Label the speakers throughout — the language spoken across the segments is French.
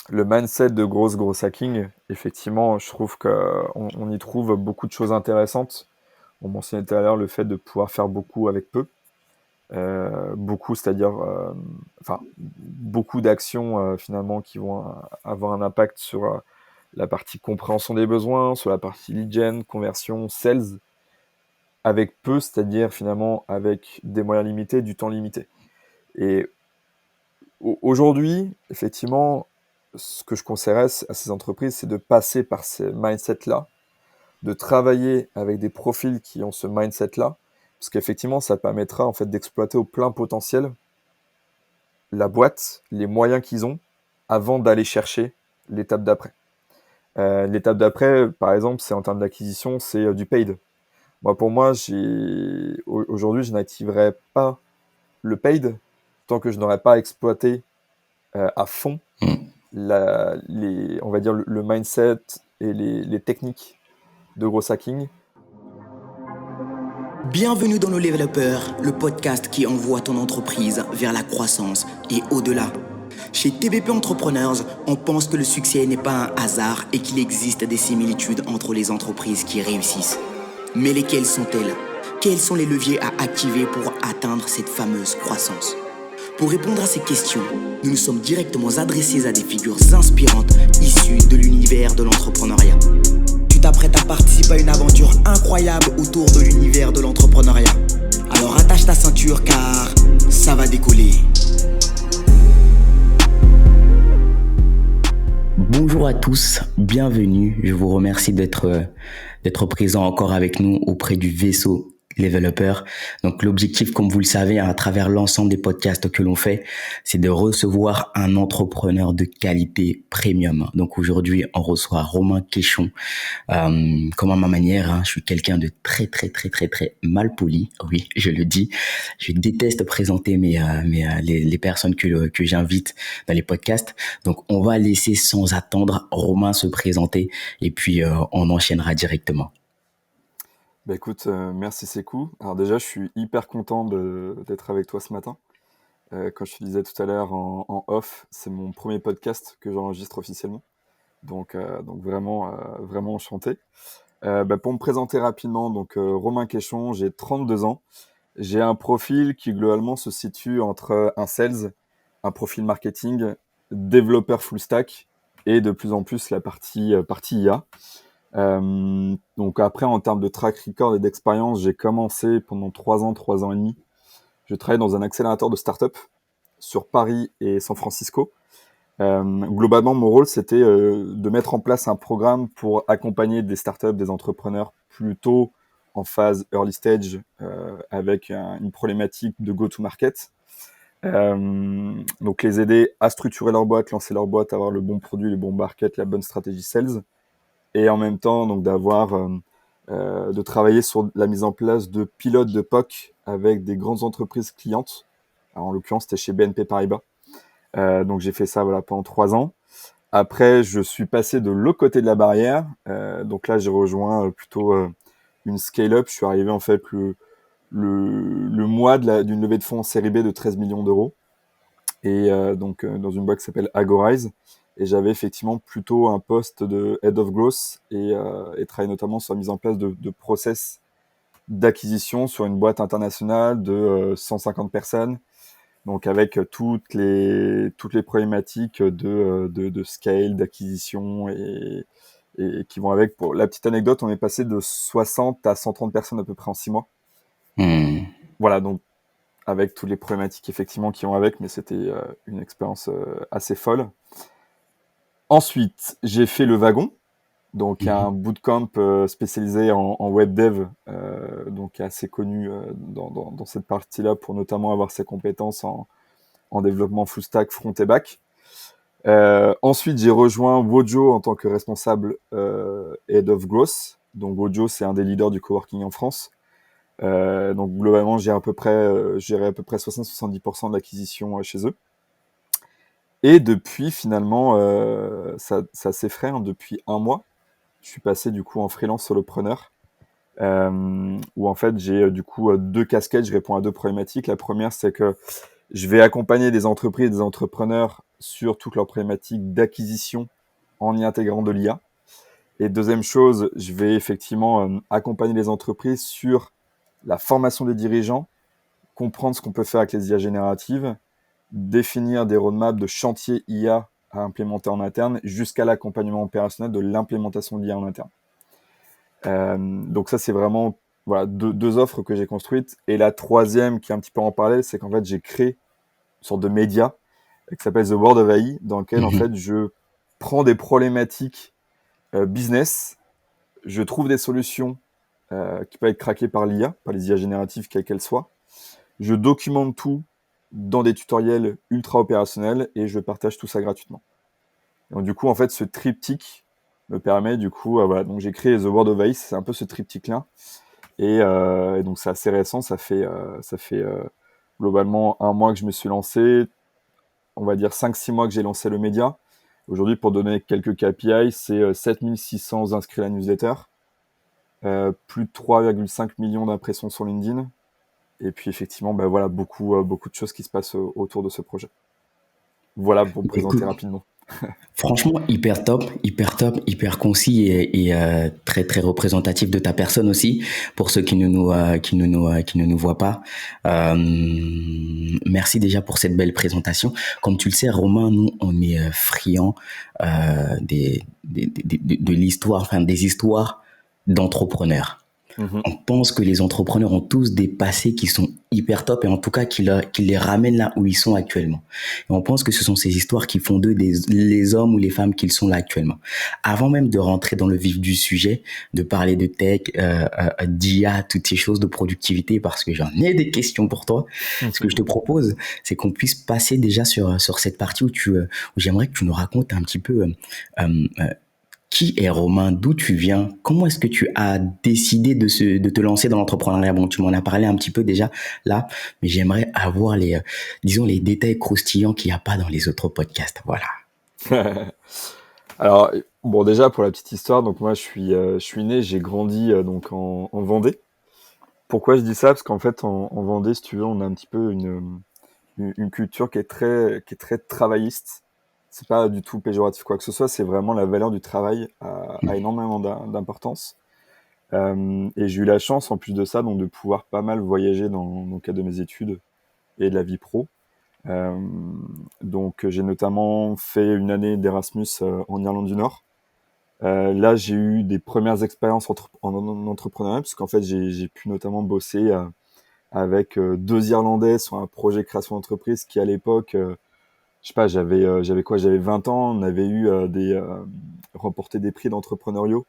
Speaker 1: le mindset de gros hacking, effectivement, je trouve qu'on y trouve beaucoup de choses intéressantes. On mentionnait tout à l'heure le fait de pouvoir faire beaucoup avec peu. Beaucoup, c'est-à-dire, enfin, beaucoup d'actions finalement qui vont avoir un impact sur la partie compréhension des besoins, sur la partie lead gen, conversion, sales, avec peu, c'est-à-dire finalement avec des moyens limités, du temps limité. Et aujourd'hui, effectivement, ce que je conseillerais à ces entreprises, c'est de passer par ces mindsets-là, de travailler avec des profils qui ont ce mindset-là, parce qu'effectivement, ça permettra en fait d'exploiter au plein potentiel la boîte, les moyens qu'ils ont, avant d'aller chercher l'étape d'après. L'étape d'après, par exemple, c'est en termes d'acquisition, c'est du paid. Pour moi, aujourd'hui, je n'activerai pas le paid tant que je n'aurai pas exploité à fond
Speaker 2: Mm.
Speaker 1: on va dire le mindset et les techniques de gros hacking.
Speaker 3: Bienvenue dans nos Level-Uppers, le podcast qui envoie ton entreprise vers la croissance et au-delà. Chez TBP Entrepreneurs, on pense que le succès n'est pas un hasard et qu'il existe des similitudes entre les entreprises qui réussissent. Mais lesquelles sont-elles? Quels sont les leviers à activer pour atteindre cette fameuse croissance? Pour répondre à ces questions, nous nous sommes directement adressés à des figures inspirantes issues de l'univers de l'entrepreneuriat. Tu t'apprêtes à participer à une aventure incroyable autour de l'univers de l'entrepreneuriat. Alors attache ta ceinture car ça va décoller.
Speaker 2: Bonjour à tous, bienvenue. Je vous remercie d'être présent encore avec nous auprès du vaisseau Level Upper. Donc l'objectif, comme vous le savez, à travers l'ensemble des podcasts que l'on fait, c'est de recevoir un entrepreneur de qualité premium. Donc aujourd'hui, on reçoit Romain Quéchon. Comme à ma manière, je suis quelqu'un de très mal poli. Oui, je le dis. Je déteste présenter les personnes que j'invite dans les podcasts. Donc on va laisser sans attendre Romain se présenter et puis on enchaînera directement.
Speaker 1: Écoute, merci Sekou. Alors déjà, je suis hyper content d'être avec toi ce matin. Comme je te disais tout à l'heure en off, c'est mon premier podcast que j'enregistre officiellement. Donc vraiment enchanté. Pour me présenter rapidement, Romain Quéchon, j'ai 32 ans. J'ai un profil qui globalement se situe entre un sales, un profil marketing, développeur full stack et de plus en plus la partie IA. Donc après, en termes de track record et d'expérience, j'ai commencé pendant 3 ans et demi. Je travaillais dans un accélérateur de start-up sur Paris et San Francisco. Globalement, mon rôle, c'était de mettre en place un programme pour accompagner des startups, des entrepreneurs plutôt en phase early stage avec une problématique de go-to-market. Donc les aider à structurer leur boîte, lancer leur boîte, avoir le bon produit, le bon market, la bonne stratégie sales, et en même temps donc de travailler sur la mise en place de pilotes de POC avec des grandes entreprises clientes. Alors, en l'occurrence, c'était chez BNP Paribas. Donc j'ai fait ça pendant 3 ans. Après, je suis passé de l'autre côté de la barrière. Donc là, j'ai rejoint plutôt une scale-up. Je suis arrivé en fait le mois d'une levée de fonds en série B de 13 millions d'euros. Et dans une boîte qui s'appelle Agorize. Et j'avais effectivement plutôt un poste de Head of Growth et travaillé notamment sur la mise en place de process d'acquisition sur une boîte internationale de 150 personnes. Donc avec toutes les problématiques de scale, d'acquisition et qui vont avec. Pour la petite anecdote, on est passé de 60 à 130 personnes à peu près en 6 mois. Voilà, donc avec toutes les problématiques effectivement qui vont avec, mais c'était une expérience assez folle. Ensuite, j'ai fait le Wagon, donc un bootcamp spécialisé en web dev, donc assez connu dans cette partie-là pour notamment avoir ses compétences en développement full stack, front et back. Ensuite, j'ai rejoint Wojo en tant que responsable Head of Growth. Donc Wojo, c'est un des leaders du coworking en France. Donc globalement, j'ai géré à peu près 60-70% de l'acquisition chez eux. Et depuis, finalement, ça s'effraie, depuis un mois. Je suis passé du coup en freelance solopreneur, où en fait j'ai du coup 2 casquettes. Je réponds à 2 problématiques. La première, c'est que je vais accompagner des entreprises, des entrepreneurs sur toute leur problématique d'acquisition en y intégrant de l'IA. Et deuxième chose, je vais effectivement accompagner les entreprises sur la formation des dirigeants, comprendre ce qu'on peut faire avec les IA génératives, définir des roadmaps de chantier IA à implémenter en interne, jusqu'à l'accompagnement opérationnel de l'implémentation de l'IA en interne. Donc ça, c'est vraiment voilà, deux offres que j'ai construites. Et la troisième, qui est un petit peu en parallèle, c'est qu'en fait, j'ai créé une sorte de média qui s'appelle The World of AI, dans lequel, en fait, je prends des problématiques business, je trouve des solutions qui peuvent être craquées par l'IA, par les IA génératives, quelles qu'elles soient. Je documente tout dans des tutoriels ultra opérationnels et je partage tout ça gratuitement. Donc du coup, en fait, ce triptyque me permet, du coup, voilà, donc j'ai créé The World of AI, c'est un peu ce triptyque-là. Et donc c'est assez récent, ça fait globalement 1 mois que je me suis lancé, on va dire 5-6 mois que j'ai lancé le média. Aujourd'hui, pour donner quelques KPI, c'est 7600 inscrits à la newsletter, plus de 3,5 millions d'impressions sur LinkedIn, et puis effectivement, voilà, beaucoup de choses qui se passent autour de ce projet. Voilà pour me présenter
Speaker 2: Écoute,
Speaker 1: rapidement.
Speaker 2: franchement, hyper top, hyper concis et très très représentatif de ta personne aussi. Pour ceux qui ne nous voient pas, merci déjà pour cette belle présentation. Comme tu le sais, Romain, nous on est friands de l'histoire, enfin des histoires d'entrepreneurs.
Speaker 1: Mhm.
Speaker 2: On pense que les entrepreneurs ont tous des passés qui sont hyper top et en tout cas qui les ramènent là où ils sont actuellement. Et on pense que ce sont ces histoires qui font d'eux les hommes ou les femmes qu'ils sont là actuellement. Avant même de rentrer dans le vif du sujet, de parler de tech, d'IA, toutes ces choses de productivité, parce que j'en ai des questions pour toi, ce que je te propose, c'est qu'on puisse passer déjà sur cette partie où j'aimerais que tu nous racontes un petit peu qui est Romain, d'où tu viens, comment est-ce que tu as décidé de te lancer dans l'entrepreneuriat. Bon, tu m'en as parlé un petit peu déjà là, mais j'aimerais avoir disons, les détails croustillants qu'il n'y a pas dans les autres podcasts. Voilà.
Speaker 1: Alors, bon, déjà pour la petite histoire, donc moi je suis né, j'ai grandi donc en Vendée. Pourquoi je dis ça? Parce qu'en fait en Vendée, si tu veux, on a un petit peu une culture qui est très travailliste. C'est pas du tout péjoratif quoi que ce soit, c'est vraiment la valeur du travail a énormément d'importance. Et j'ai eu la chance en plus de ça donc de pouvoir pas mal voyager dans le cadre de mes études et de la vie pro. Euh, donc j'ai notamment fait une année d'Erasmus en Irlande du Nord. Là, j'ai eu des premières expériences en entrepreneuriat, puisqu'en fait, j'ai pu notamment bosser avec 2 Irlandais sur un projet création d'entreprise qui, à l'époque, je sais pas, j'avais quoi? J'avais 20 ans, on avait eu remporté des prix d'entrepreneuriaux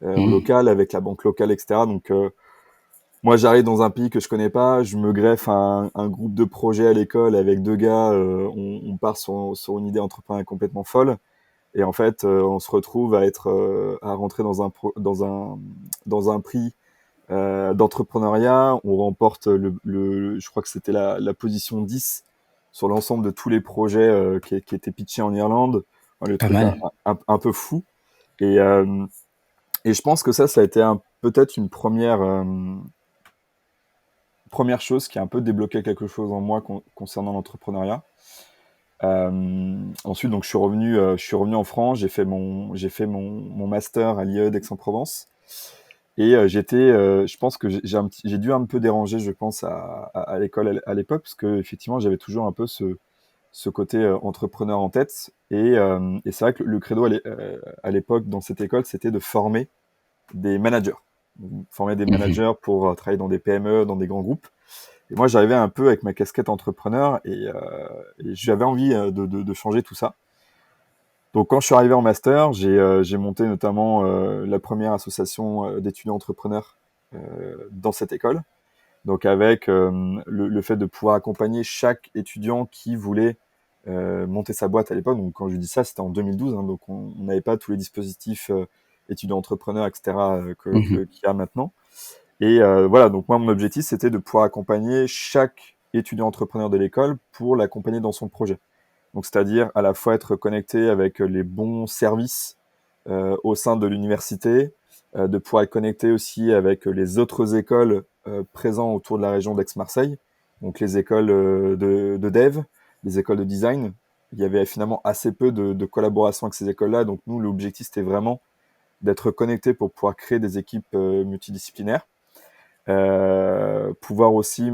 Speaker 1: en
Speaker 2: Mhm.
Speaker 1: local avec la banque locale, etc. Donc, moi, j'arrive dans un pays que je connais pas, je me greffe à un groupe de projets à l'école avec 2 gars, on part sur une idée entrepreneuriale complètement folle. Et en fait, on se retrouve à rentrer dans un prix d'entrepreneuriat. On remporte je crois que c'était la position 10 sur l'ensemble de tous les projets qui étaient pitchés en Irlande. Enfin, le
Speaker 2: Pas
Speaker 1: truc
Speaker 2: mal.
Speaker 1: un peu fou. Et, euh, et je pense que ça a été peut-être une première chose qui a un peu débloqué quelque chose en moi concernant l'entrepreneuriat. Ensuite, donc, je suis revenu en France, j'ai fait mon master à l'IE d'Aix-en-Provence. Et je pense que j'ai dû un peu déranger, je pense, à l'école à l'époque, parce que effectivement, j'avais toujours un peu ce côté entrepreneur en tête. Et c'est vrai que le credo à l'époque dans cette école, c'était de former des managers. Donc, former des
Speaker 2: Mhm.
Speaker 1: managers pour travailler dans des PME, dans des grands groupes. Et moi, j'arrivais un peu avec ma casquette entrepreneur et j'avais envie de changer tout ça. Donc, quand je suis arrivé en master, j'ai monté notamment la première association d'étudiants entrepreneurs dans cette école. Donc, avec le fait de pouvoir accompagner chaque étudiant qui voulait monter sa boîte à l'époque. Donc, quand je dis ça, c'était en 2012. Hein, donc, on n'avait pas tous les dispositifs étudiants entrepreneurs, etc.,
Speaker 2: Mhm.
Speaker 1: qu'il y a maintenant. Et voilà, donc moi, mon objectif, c'était de pouvoir accompagner chaque étudiant entrepreneur de l'école pour l'accompagner dans son projet. Donc, c'est-à-dire à la fois être connecté avec les bons services au sein de l'université, de pouvoir être connecté aussi avec les autres écoles présentes autour de la région d'Aix-Marseille, donc les écoles de dev, les écoles de design, il y avait finalement assez peu de collaboration avec ces écoles-là. Donc nous, l'objectif, c'était vraiment d'être connecté pour pouvoir créer des équipes multidisciplinaires. Pouvoir aussi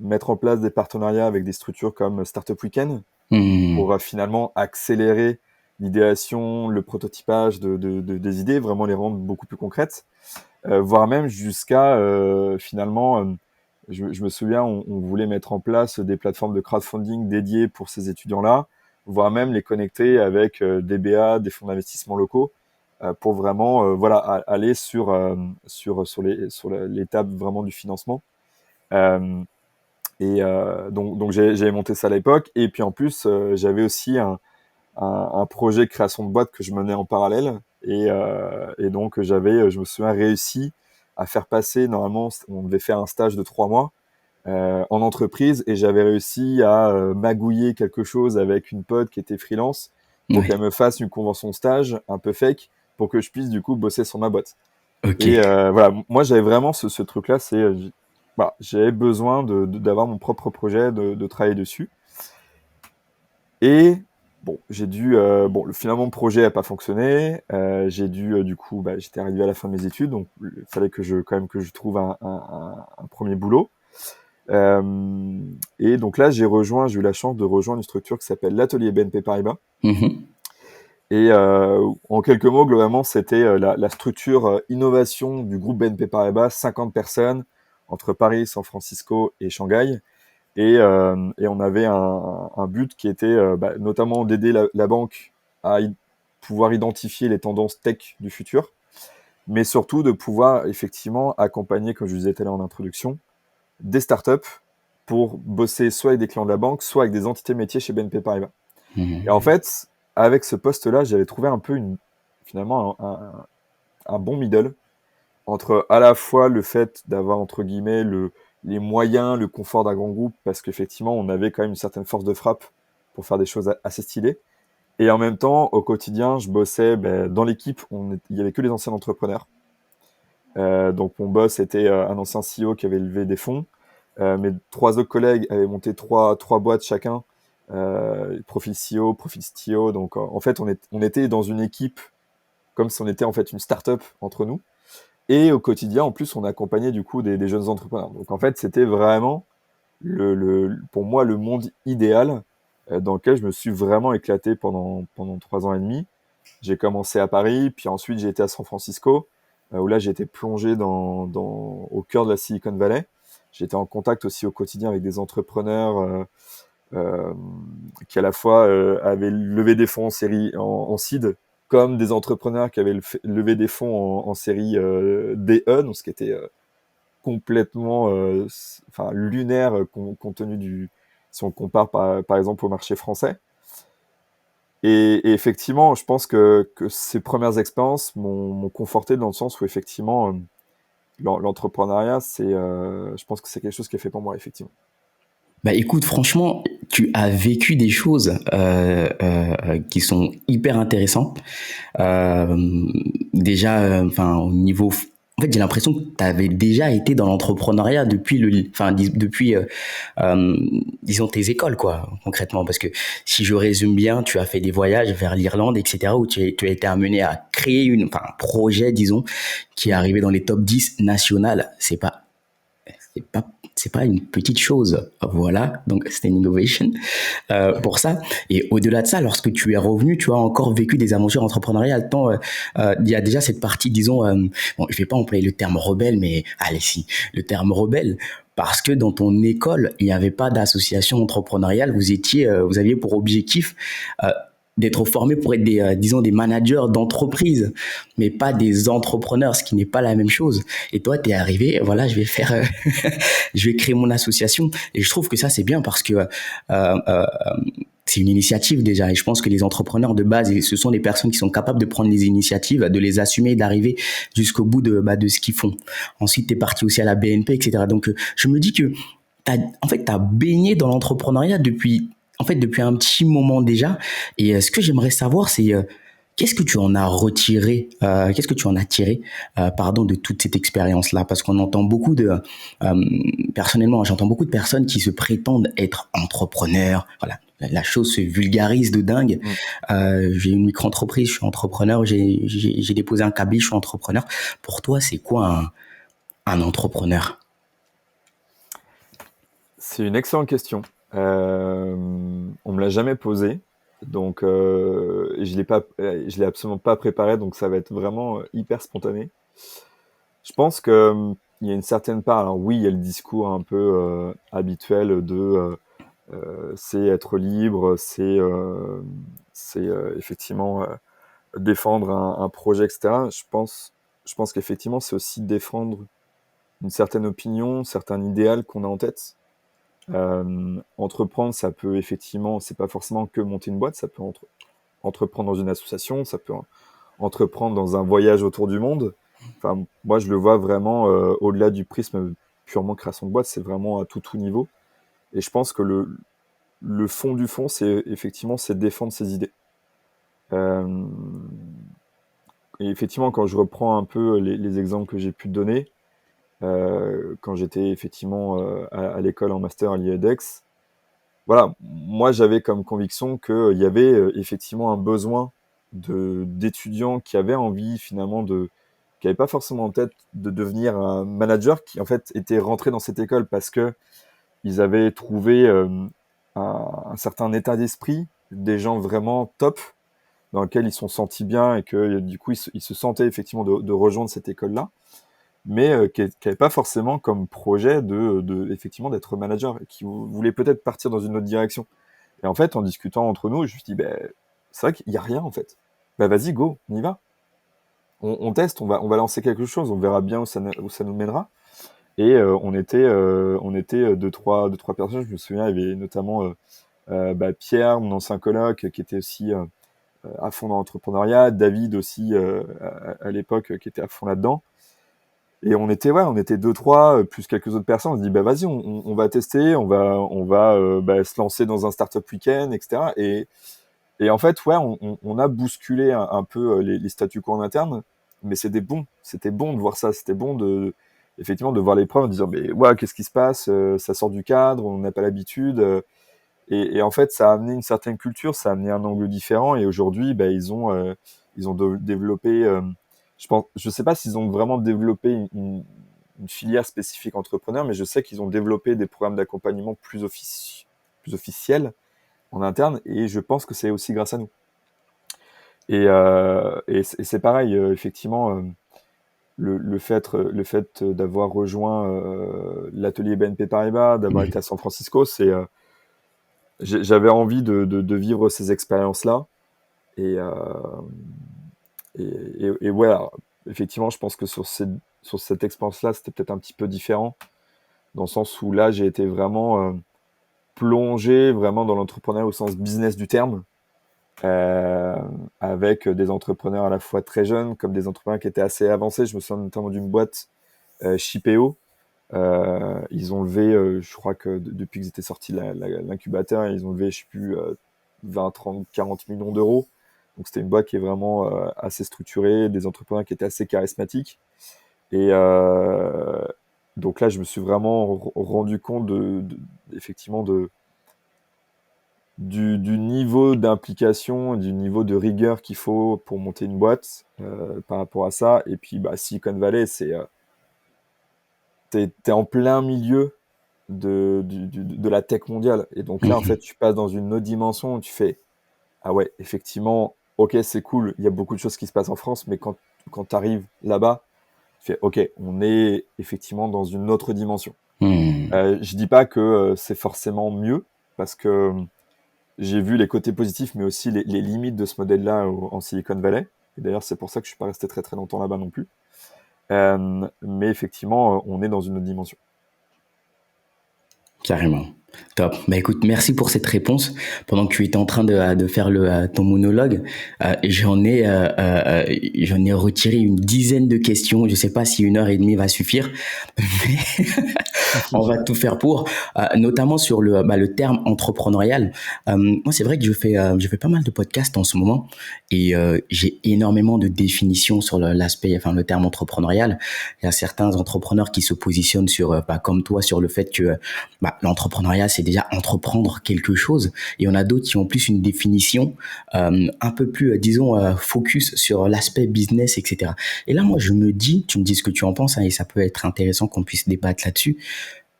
Speaker 1: mettre en place des partenariats avec des structures comme Startup Weekend pour finalement accélérer l'idéation, le prototypage des idées, vraiment les rendre beaucoup plus concrètes, voire même jusqu'à finalement, je me souviens, on voulait mettre en place des plateformes de crowdfunding dédiées pour ces étudiants-là, voire même les connecter avec des BA, des fonds d'investissement locaux, pour vraiment aller sur l'étape vraiment du financement. Donc j'ai monté ça à l'époque, et puis en plus j'avais aussi un projet de création de boîte que je menais en parallèle, et donc je me souviens, réussi à faire passer, normalement on devait faire un stage de 3 mois en entreprise, et j'avais réussi à magouiller quelque chose avec une pote qui était freelance pour qu'elle me fasse une convention de stage un peu fake pour que je puisse du coup bosser sur ma boîte.
Speaker 2: Okay.
Speaker 1: Et voilà, moi j'avais vraiment ce truc-là, c'est j'avais besoin d'avoir mon propre projet, de travailler dessus. Et bon, finalement le projet n'a pas fonctionné. J'ai dû du coup, j'étais arrivé à la fin de mes études, donc il fallait que je trouve un premier boulot. Et donc là, j'ai eu la chance de rejoindre une structure qui s'appelle l'Atelier BNP Paribas. Et en quelques mots, globalement, c'était la structure innovation du groupe BNP Paribas, 50 personnes entre Paris, San Francisco et Shanghai. Et on avait un but qui était notamment d'aider la banque à pouvoir identifier les tendances tech du futur, mais surtout de pouvoir effectivement accompagner, comme je vous disais tout à l'heure en introduction, des startups pour bosser soit avec des clients de la banque, soit avec des entités métiers chez BNP Paribas. Et en fait, avec ce poste-là, j'avais trouvé un peu finalement un bon middle entre à la fois le fait d'avoir, entre guillemets, les moyens, le confort d'un grand groupe, parce qu'effectivement, on avait quand même une certaine force de frappe pour faire des choses assez stylées. Et en même temps, au quotidien, je bossais dans l'équipe, il y avait que les anciens entrepreneurs. Donc mon boss était un ancien CEO qui avait levé des fonds. Mes 3 autres collègues avaient monté trois boîtes chacun, profil CEO, profil CTO. Donc en fait, on était dans une équipe comme si on était en fait une start-up entre nous. Et au quotidien, en plus, on accompagnait du coup des jeunes entrepreneurs. Donc en fait, c'était vraiment pour moi le monde idéal dans lequel je me suis vraiment éclaté pendant 3 ans et demi. J'ai commencé à Paris, puis ensuite j'ai été à San Francisco, où là j'ai été plongé au cœur de la Silicon Valley. J'étais en contact aussi au quotidien avec des entrepreneurs qui à la fois avaient levé des fonds en seed, comme des entrepreneurs qui avaient levé des fonds en série DE, donc ce qui était complètement lunaire compte tenu si on compare par exemple au marché français. Et effectivement, je pense que ces premières expériences m'ont conforté dans le sens où effectivement l'entrepreneuriat, je pense que c'est quelque chose qui est fait pour moi, effectivement.
Speaker 2: Bah écoute, franchement, tu as vécu des choses qui sont hyper intéressantes. Déjà, au niveau, en fait, j'ai l'impression que tu avais déjà été dans l'entrepreneuriat depuis disons tes écoles, quoi, concrètement. Parce que si je résume bien, tu as fait des voyages vers l'Irlande, etc., où tu as été amené à créer un projet, disons, qui est arrivé dans les top 10 nationales. C'est pas une petite chose, voilà, donc c'était une innovation pour ça. Et au-delà de ça, lorsque tu es revenu, tu as encore vécu des aventures entrepreneuriales. Il y a déjà cette partie, disons, je vais pas employer le terme rebelle, mais allez si, le terme rebelle, parce que dans ton école, il n'y avait pas d'association entrepreneuriale, vous aviez pour objectif d'être formé pour être des managers d'entreprise, mais pas des entrepreneurs, ce qui n'est pas la même chose. Et toi, t'es arrivé, voilà, je vais créer mon association. Et je trouve que ça, c'est bien parce que c'est une initiative déjà. Et je pense que les entrepreneurs de base, ce sont des personnes qui sont capables de prendre les initiatives, de les assumer et d'arriver jusqu'au bout de ce qu'ils font. Ensuite, t'es parti aussi à la BNP, etc. Donc, je me dis que t'as baigné dans l'entrepreneuriat depuis un petit moment déjà. Et ce que j'aimerais savoir, c'est qu'est-ce que tu en as retiré, qu'est-ce que tu en as tiré, de toute cette expérience-là, parce qu'on entend beaucoup personnellement, j'entends beaucoup de personnes qui se prétendent être entrepreneurs, voilà, la chose se vulgarise de dingue. J'ai une micro-entreprise, je suis entrepreneur, j'ai déposé un cabis, je suis entrepreneur. Pour toi, c'est quoi un entrepreneur?
Speaker 1: C'est une excellente question. On me l'a jamais posée, donc je l'ai absolument pas préparé, donc ça va être vraiment hyper spontané. Je pense que il y a une certaine part. Alors oui, il y a le discours un peu habituel de c'est être libre, c'est effectivement défendre un projet, etc. Je pense qu'effectivement, c'est aussi défendre une certaine opinion, un certain idéal qu'on a en tête. Entreprendre, ça peut effectivement, c'est pas forcément que monter une boîte, ça peut entreprendre dans une association, ça peut entreprendre dans un voyage autour du monde. Enfin, moi, je le vois vraiment au-delà du prisme purement création de boîte, c'est vraiment à tout niveau. Et je pense que le fond du fond, c'est effectivement, c'est défendre ses idées. Euh, et effectivement, quand je reprends un peu les exemples que j'ai pu te donner, quand j'étais effectivement à l'école en master à l'IEDEX, voilà, moi j'avais comme conviction qu'il y avait effectivement un besoin d'étudiants qui avaient envie finalement qui n'avaient pas forcément en tête de devenir un manager, qui en fait étaient rentrés dans cette école parce que ils avaient trouvé un certain état d'esprit, des gens vraiment top, dans lequel ils se sont sentis bien et que du coup ils se sentaient effectivement de rejoindre cette école-là, mais qui n'avait pas forcément comme projet effectivement d'être manager, et qui voulait peut-être partir dans une autre direction. Et en fait, en discutant entre nous, je me suis dit, c'est vrai qu'il n'y a rien en fait. Vas-y, go, on y va. On teste, on va lancer quelque chose, on verra bien où ça nous mènera. Et on était deux, trois personnes, je me souviens, il y avait notamment Pierre, mon ancien coloc, qui était aussi à fond dans l'entrepreneuriat, David aussi à l'époque, qui était à fond là-dedans. Et on était deux, trois, plus quelques autres personnes. On se dit, vas-y, on va tester, on va se lancer dans un startup week-end, etc. Et en fait, on a bousculé un peu les statu quo en interne, mais c'était bon de voir ça, c'était bon effectivement de voir les preuves en disant, mais ouais, qu'est-ce qui se passe, ça sort du cadre, on n'a pas l'habitude. Et en fait, ça a amené une certaine culture, ça a amené un angle différent. Et aujourd'hui, ils ont développé. Je sais pas s'ils ont vraiment développé une filière spécifique entrepreneur, mais je sais qu'ils ont développé des programmes d'accompagnement plus officiels en interne. Et je pense que c'est aussi grâce à nous. Et c'est pareil, effectivement. Le fait d'avoir rejoint l'atelier BNP Paribas, d'avoir été à San Francisco, j'avais envie de vivre ces expériences-là. Et ouais, alors, effectivement, je pense que sur cette expérience-là, c'était peut-être un petit peu différent, dans le sens où là, j'ai été vraiment plongé vraiment dans l'entrepreneuriat au sens business du terme, avec des entrepreneurs à la fois très jeunes, comme des entrepreneurs qui étaient assez avancés. Je me souviens notamment d'une boîte, Shipeo. Ils ont levé, je crois que depuis qu'ils étaient sortis de l'incubateur, ils ont levé, je sais plus, 20, 30, 40 millions d'euros. Donc c'était une boîte qui est vraiment assez structurée, des entrepreneurs qui étaient assez charismatiques. Et donc là, je me suis vraiment rendu compte effectivement du niveau d'implication, du niveau de rigueur qu'il faut pour monter une boîte par rapport à ça. Et puis Silicon Valley, t'es en plein milieu de la tech mondiale. Et donc là, en fait, tu passes dans une autre dimension où tu fais, ah ouais, effectivement, ok, c'est cool, il y a beaucoup de choses qui se passent en France, mais quand tu arrives là-bas, tu fais, ok, on est effectivement dans une autre dimension. Je dis pas que c'est forcément mieux, parce que j'ai vu les côtés positifs, mais aussi les limites de ce modèle-là en Silicon Valley. Et d'ailleurs, c'est pour ça que je suis pas resté très très longtemps là-bas non plus. Mais effectivement, on est dans une autre dimension.
Speaker 2: Carrément. Top. Écoute, merci pour cette réponse. Pendant que tu étais en train de faire ton monologue, j'en ai retiré une dizaine de questions. Je sais pas si 1 heure et demie va suffire, mais on va tout faire pour. Notamment sur le terme entrepreneurial. Moi, c'est vrai que je fais pas mal de podcasts en ce moment et j'ai énormément de définitions sur le terme entrepreneurial. Il y a certains entrepreneurs qui se positionnent sur, comme toi, sur le fait que l'entrepreneuriat l'entrepreneuriat, c'est déjà entreprendre quelque chose. Et on a d'autres qui ont plus une définition un peu plus, disons, focus sur l'aspect business, etc. Et là, moi, je me dis, tu me dis ce que tu en penses, hein, et ça peut être intéressant qu'on puisse débattre là-dessus.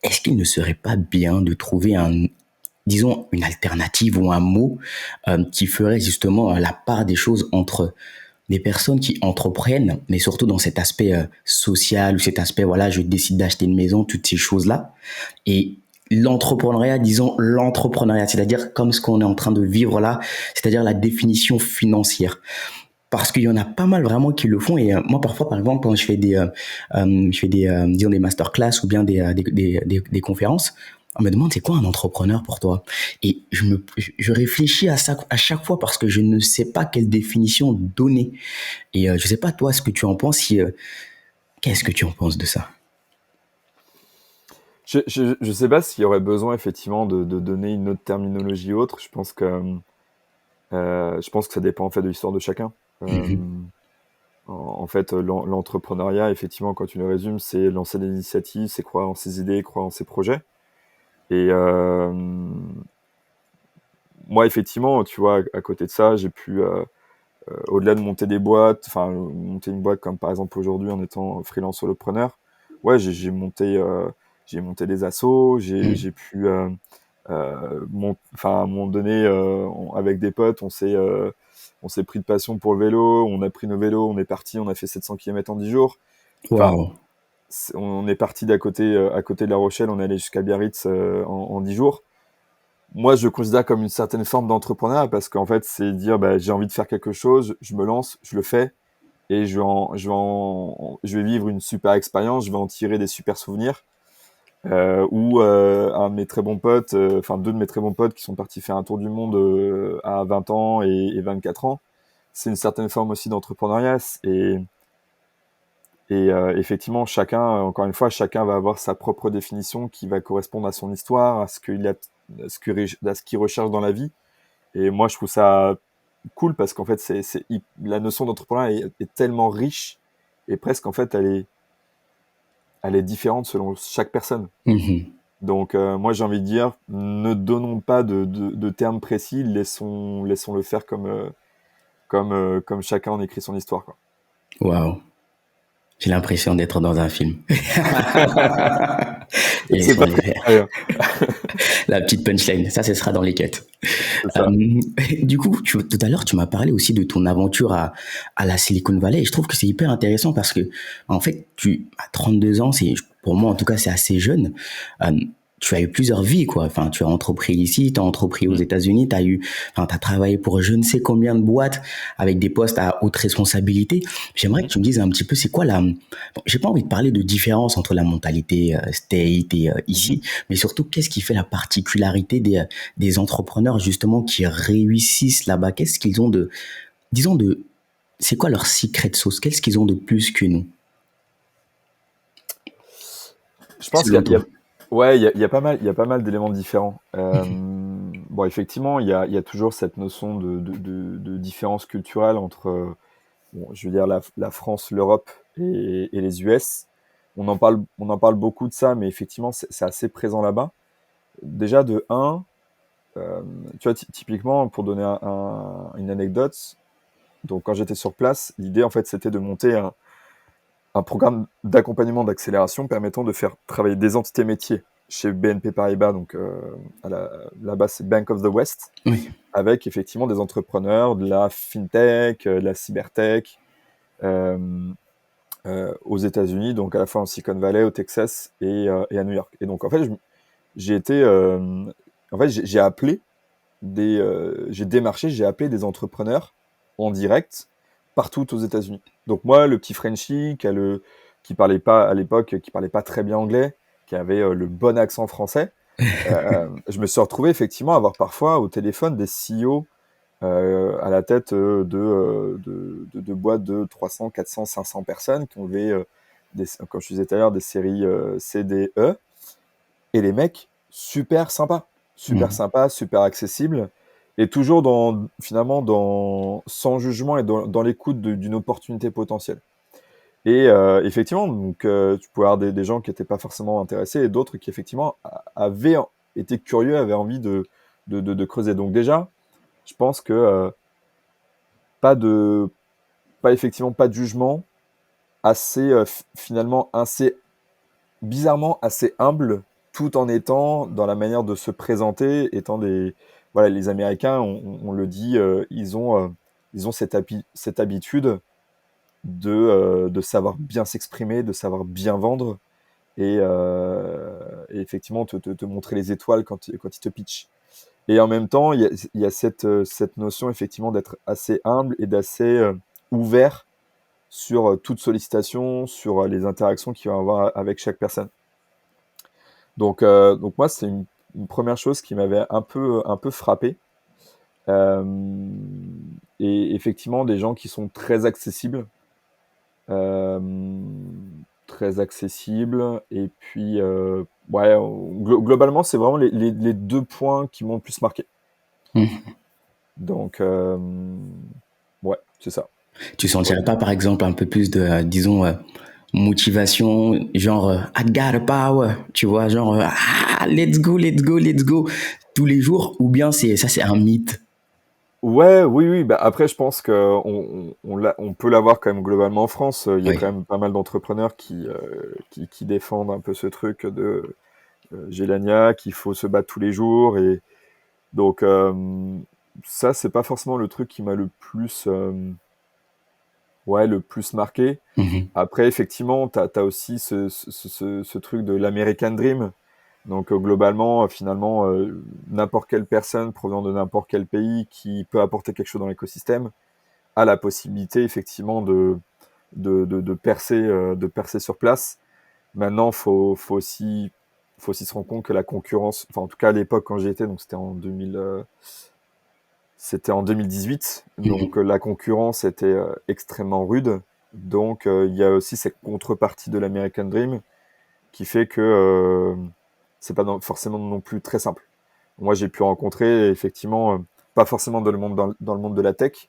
Speaker 2: Est-ce qu'il ne serait pas bien de trouver disons, une alternative ou un mot qui ferait justement la part des choses entre des personnes qui entreprennent, mais surtout dans cet aspect social ou cet aspect, voilà, je décide d'acheter une maison, toutes ces choses-là, et l'entrepreneuriat, disons l'entrepreneuriat, c'est-à-dire comme ce qu'on est en train de vivre là, c'est-à-dire la définition financière. Parce qu'il y en a pas mal vraiment qui le font, et moi parfois par exemple quand je fais disons des masterclass ou bien des conférences, on me demande c'est quoi un entrepreneur pour toi, et je réfléchis à ça à chaque fois parce que je ne sais pas quelle définition donner, et je sais pas toi ce que tu en penses, qu'est-ce que tu en penses de ça?
Speaker 1: Je sais pas s'il y aurait besoin effectivement de donner une autre terminologie autre. Je pense que ça dépend en fait de l'histoire de chacun. Euh,
Speaker 2: Mhm.
Speaker 1: en fait, l'entrepreneuriat, effectivement, quand tu le résumes, c'est lancer des initiatives, c'est croire en ses idées, croire en ses projets. Et moi, effectivement, tu vois, à côté de ça, j'ai pu, au-delà de monter des boîtes, enfin, monter une boîte comme par exemple aujourd'hui en étant freelance solopreneur, ouais, j'ai monté des assos,
Speaker 2: Mhm.
Speaker 1: j'ai pu, enfin, à un moment donné, avec des potes, on s'est pris de passion pour le vélo, on a pris nos vélos, on est parti, on a fait 700 km en 10 jours. Enfin,
Speaker 2: Waouh.
Speaker 1: on est parti à côté de La Rochelle, on est allé jusqu'à Biarritz en 10 jours. Moi, je le considère comme une certaine forme d'entrepreneuriat parce qu'en fait, c'est dire, bah, j'ai envie de faire quelque chose, je me lance, je le fais et je vais vivre une super expérience, je vais en tirer des super souvenirs. Ou un de mes très bons potes, enfin deux de mes très bons potes qui sont partis faire un tour du monde à 20 ans et 24 ans. C'est une certaine forme aussi d'entrepreneuriat. Effectivement, chacun, encore une fois, chacun va avoir sa propre définition qui va correspondre à son histoire, à ce qu'il recherche dans la vie. Et moi, je trouve ça cool parce qu'en fait, la notion d'entrepreneuriat est tellement riche et presque, en fait, elle est différente selon chaque personne.
Speaker 2: Mhm.
Speaker 1: Donc, moi, j'ai envie de dire, ne donnons pas de termes précis, laissons-le faire comme chacun en écrit son histoire, quoi.
Speaker 2: Waouh. J'ai l'impression d'être dans un film.
Speaker 1: Et
Speaker 2: Et
Speaker 1: c'est
Speaker 2: sur
Speaker 1: pas
Speaker 2: les
Speaker 1: très sérieux,
Speaker 2: la petite punchline, ça, ce sera dans les quêtes.
Speaker 1: c'est
Speaker 2: Euh,
Speaker 1: ça.
Speaker 2: du coup, tout à l'heure, tu m'as parlé aussi de ton aventure à la Silicon Valley. Et je trouve que c'est hyper intéressant parce que, en fait, à 32 ans, pour moi, en tout cas, c'est assez jeune. Euh, Tu as eu plusieurs vies, quoi. Enfin, tu as entrepris ici, tu as entrepris aux
Speaker 1: Mm.
Speaker 2: États-Unis, t'as travaillé pour je ne sais combien de boîtes avec des postes à haute responsabilité. J'aimerais que
Speaker 1: Mhm.
Speaker 2: tu me dises un petit peu, c'est quoi bon, j'ai pas envie de parler de différence entre la mentalité state et
Speaker 1: Mhm.
Speaker 2: ici, mais surtout, qu'est-ce qui fait la particularité des entrepreneurs justement qui réussissent là-bas? Qu'est-ce qu'ils ont disons c'est quoi leur secret sauce? Qu'est-ce qu'ils ont de plus que nous,
Speaker 1: Je pense
Speaker 2: selon
Speaker 1: il y a,
Speaker 2: toi?
Speaker 1: ouais, il y a pas mal d'éléments différents. Bon, effectivement, il y a toujours cette notion de différence culturelle entre, bon, je veux dire, la France, l'Europe et les US. On en parle beaucoup de ça, mais effectivement, c'est assez présent là-bas. Déjà, de un, euh, tu vois, typiquement, pour donner une anecdote, donc quand j'étais sur place, l'idée, en fait, c'était de monter un programme d'accompagnement d'accélération permettant de faire travailler des entités métiers chez BNP Paribas, donc là-bas c'est Bank of the West,
Speaker 2: Oui.
Speaker 1: avec effectivement des entrepreneurs de la fintech, de la cybertech, euh, aux États-Unis, donc à la fois en Silicon Valley, au Texas et à New York. Et donc en fait, j'ai été, en fait, j'ai appelé j'ai démarché, j'ai appelé des entrepreneurs en direct partout aux États-Unis. Donc moi, le petit Frenchie qui parlait pas à l'époque, qui parlait pas très bien anglais, qui avait le bon accent français, je me suis retrouvé effectivement à avoir parfois au téléphone des CEO à la tête de boîtes de 300, 400, 500 personnes qui ont levé, comme je disais tout à l'heure, des séries C, D, E. Et les mecs, super
Speaker 2: Mhm.
Speaker 1: sympas, super accessibles, et toujours finalement, sans jugement et dans l'écoute d'une opportunité potentielle. Et effectivement, donc, tu pouvais avoir des gens qui n'étaient pas forcément intéressés et d'autres qui, effectivement, avaient étaient curieux, avaient envie de creuser. Donc déjà, je pense que pas de, effectivement pas de jugement, assez finalement assez bizarrement assez humble, tout en étant dans la manière de se présenter, étant des voilà, les Américains, on le dit, ils ont cette habitude de savoir bien s'exprimer, de savoir bien vendre et effectivement te montrer les étoiles quand ils te pitchent. Et en même temps, il y a cette notion effectivement d'être assez humble et d'assez ouvert sur toute sollicitation, sur les interactions qu'il va avoir avec chaque personne. Donc moi, c'est une première chose qui m'avait un peu frappé. Euh, et effectivement, des gens qui sont euh, très accessibles. Et puis, ouais, globalement, c'est vraiment les deux points qui m'ont le plus marqué.
Speaker 2: Mhm.
Speaker 1: Donc, ouais, c'est ça.
Speaker 2: Tu sentirais pas, par exemple, un peu plus de, disons, motivation, genre, I got a power, tu vois, genre, let's go, let's go, let's go, tous les jours, ou bien c'est un mythe.
Speaker 1: Ouais, oui, oui. Bah après, je pense que on peut l'avoir quand même globalement en France. Il y a
Speaker 2: Oui.
Speaker 1: quand même pas mal d'entrepreneurs qui défendent un peu ce truc de j'ai l'agna, qu'il faut se battre tous les jours. Et donc, ça, c'est pas forcément le truc qui m'a le plus, ouais, le plus marqué.
Speaker 2: Mhm.
Speaker 1: Après, effectivement, t'as aussi ce truc de l'American Dream. Donc, globalement, finalement, n'importe quelle personne provenant de n'importe quel pays qui peut apporter quelque chose dans l'écosystème a la possibilité, effectivement, de percer sur place. Maintenant, faut aussi se rendre compte que la concurrence, enfin, en tout cas, à l'époque, quand j'y étais, donc c'était en 2018, donc
Speaker 2: Mhm.
Speaker 1: la concurrence était extrêmement rude. Donc, il y a aussi cette contrepartie de l'American Dream qui fait que c'est pas forcément non plus très simple. Moi, j'ai pu rencontrer effectivement, pas forcément dans le monde de la tech,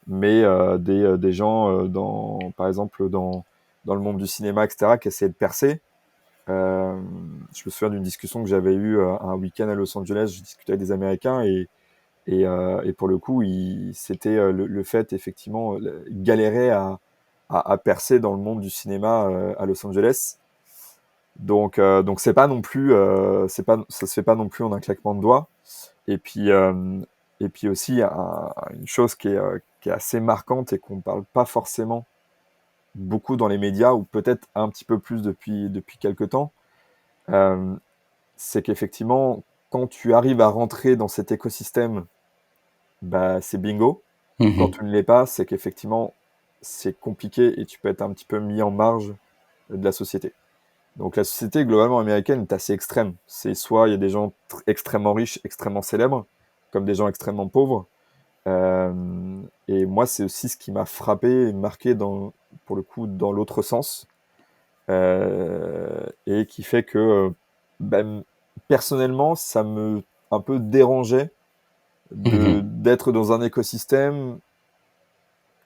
Speaker 1: mais des gens par exemple, dans le monde du cinéma, etc., qui essayaient de percer. Euh, je me souviens d'une discussion que j'avais eue un week-end à Los Angeles. Je discutais avec des Américains et pour le coup, c'était le fait, effectivement, ils galéraient à percer dans le monde du cinéma à Los Angeles. Donc c'est pas non plus, ça se fait pas non plus en un claquement de doigts. Et puis, aussi, une chose qui est assez marquante et qu'on parle pas forcément beaucoup dans les médias, ou peut-être un petit peu plus depuis quelques temps, euh, c'est qu'effectivement, quand tu arrives à rentrer dans cet écosystème, bah, c'est bingo. Quand
Speaker 2: Mhm.
Speaker 1: tu ne l'es pas, c'est qu'effectivement, c'est compliqué et tu peux être un petit peu mis en marge de la société. Donc la société globalement américaine est assez extrême. C'est soit il y a des gens extrêmement riches, extrêmement célèbres, comme des gens extrêmement pauvres. Et moi, c'est aussi ce qui m'a frappé et marqué pour le coup, dans l'autre sens. Et qui fait que, ben, personnellement, ça me un peu dérangeait
Speaker 2: Mhm.
Speaker 1: d'être dans un écosystème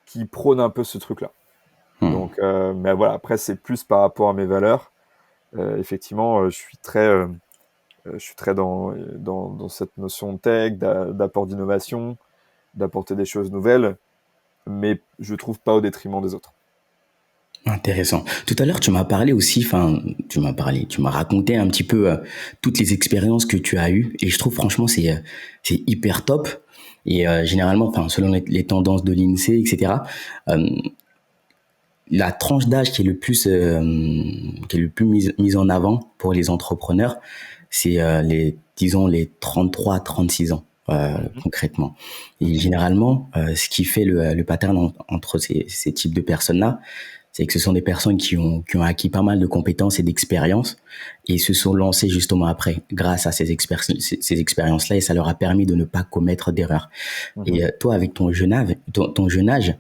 Speaker 1: qui prône un peu ce truc-là.
Speaker 2: Mhm.
Speaker 1: Donc, mais voilà, après, c'est plus par rapport à mes valeurs. Effectivement, je suis très dans cette notion de tech, d'apport d'innovation, d'apporter des choses nouvelles, mais je trouve pas au détriment des autres.
Speaker 2: Intéressant. Tout à l'heure, tu m'as parlé aussi, enfin, tu m'as raconté un petit peu toutes les expériences que tu as eues, et je trouve franchement c'est hyper top. Et généralement, enfin, selon les tendances de l'INSEE, etc., euh, la tranche d'âge qui est le plus mise en avant pour les entrepreneurs, c'est disons les 33 36 ans.
Speaker 1: Mhm.
Speaker 2: Concrètement. Et généralement, ce qui fait le pattern entre ces types de personnes-là, c'est que ce sont des personnes qui ont acquis pas mal de compétences et d'expériences et se sont lancées justement après grâce à ces expériences-là, et ça leur a permis de ne pas commettre d'erreurs.
Speaker 1: Mhm.
Speaker 2: Et toi, avec ton jeune âge,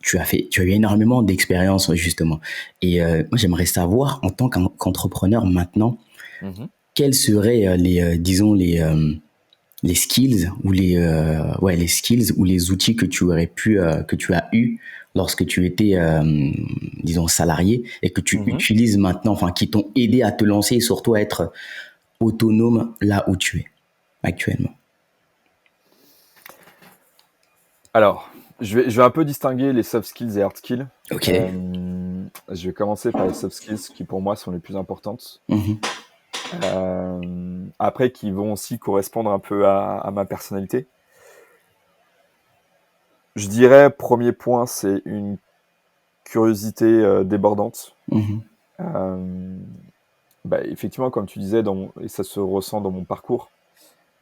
Speaker 2: tu as eu énormément d'expériences justement. Et moi, j'aimerais savoir, en tant qu'entrepreneur maintenant,
Speaker 1: Mhm.
Speaker 2: quels seraient disons les skills ou les skills ou les outils que tu aurais que tu as eu lorsque tu étais disons salarié et que tu
Speaker 1: Mhm.
Speaker 2: utilises maintenant, enfin qui t'ont aidé à te lancer et surtout à être autonome là où tu es actuellement?
Speaker 1: Alors, je vais un peu distinguer les soft skills et hard skills.
Speaker 2: Ok.
Speaker 1: Je vais commencer par les soft skills qui pour moi sont les plus importantes.
Speaker 2: Mhm.
Speaker 1: Après, qui vont aussi correspondre un peu à ma personnalité. Je dirais, premier point, c'est une curiosité débordante.
Speaker 2: Mhm.
Speaker 1: Effectivement, comme tu disais, et ça se ressent dans mon parcours,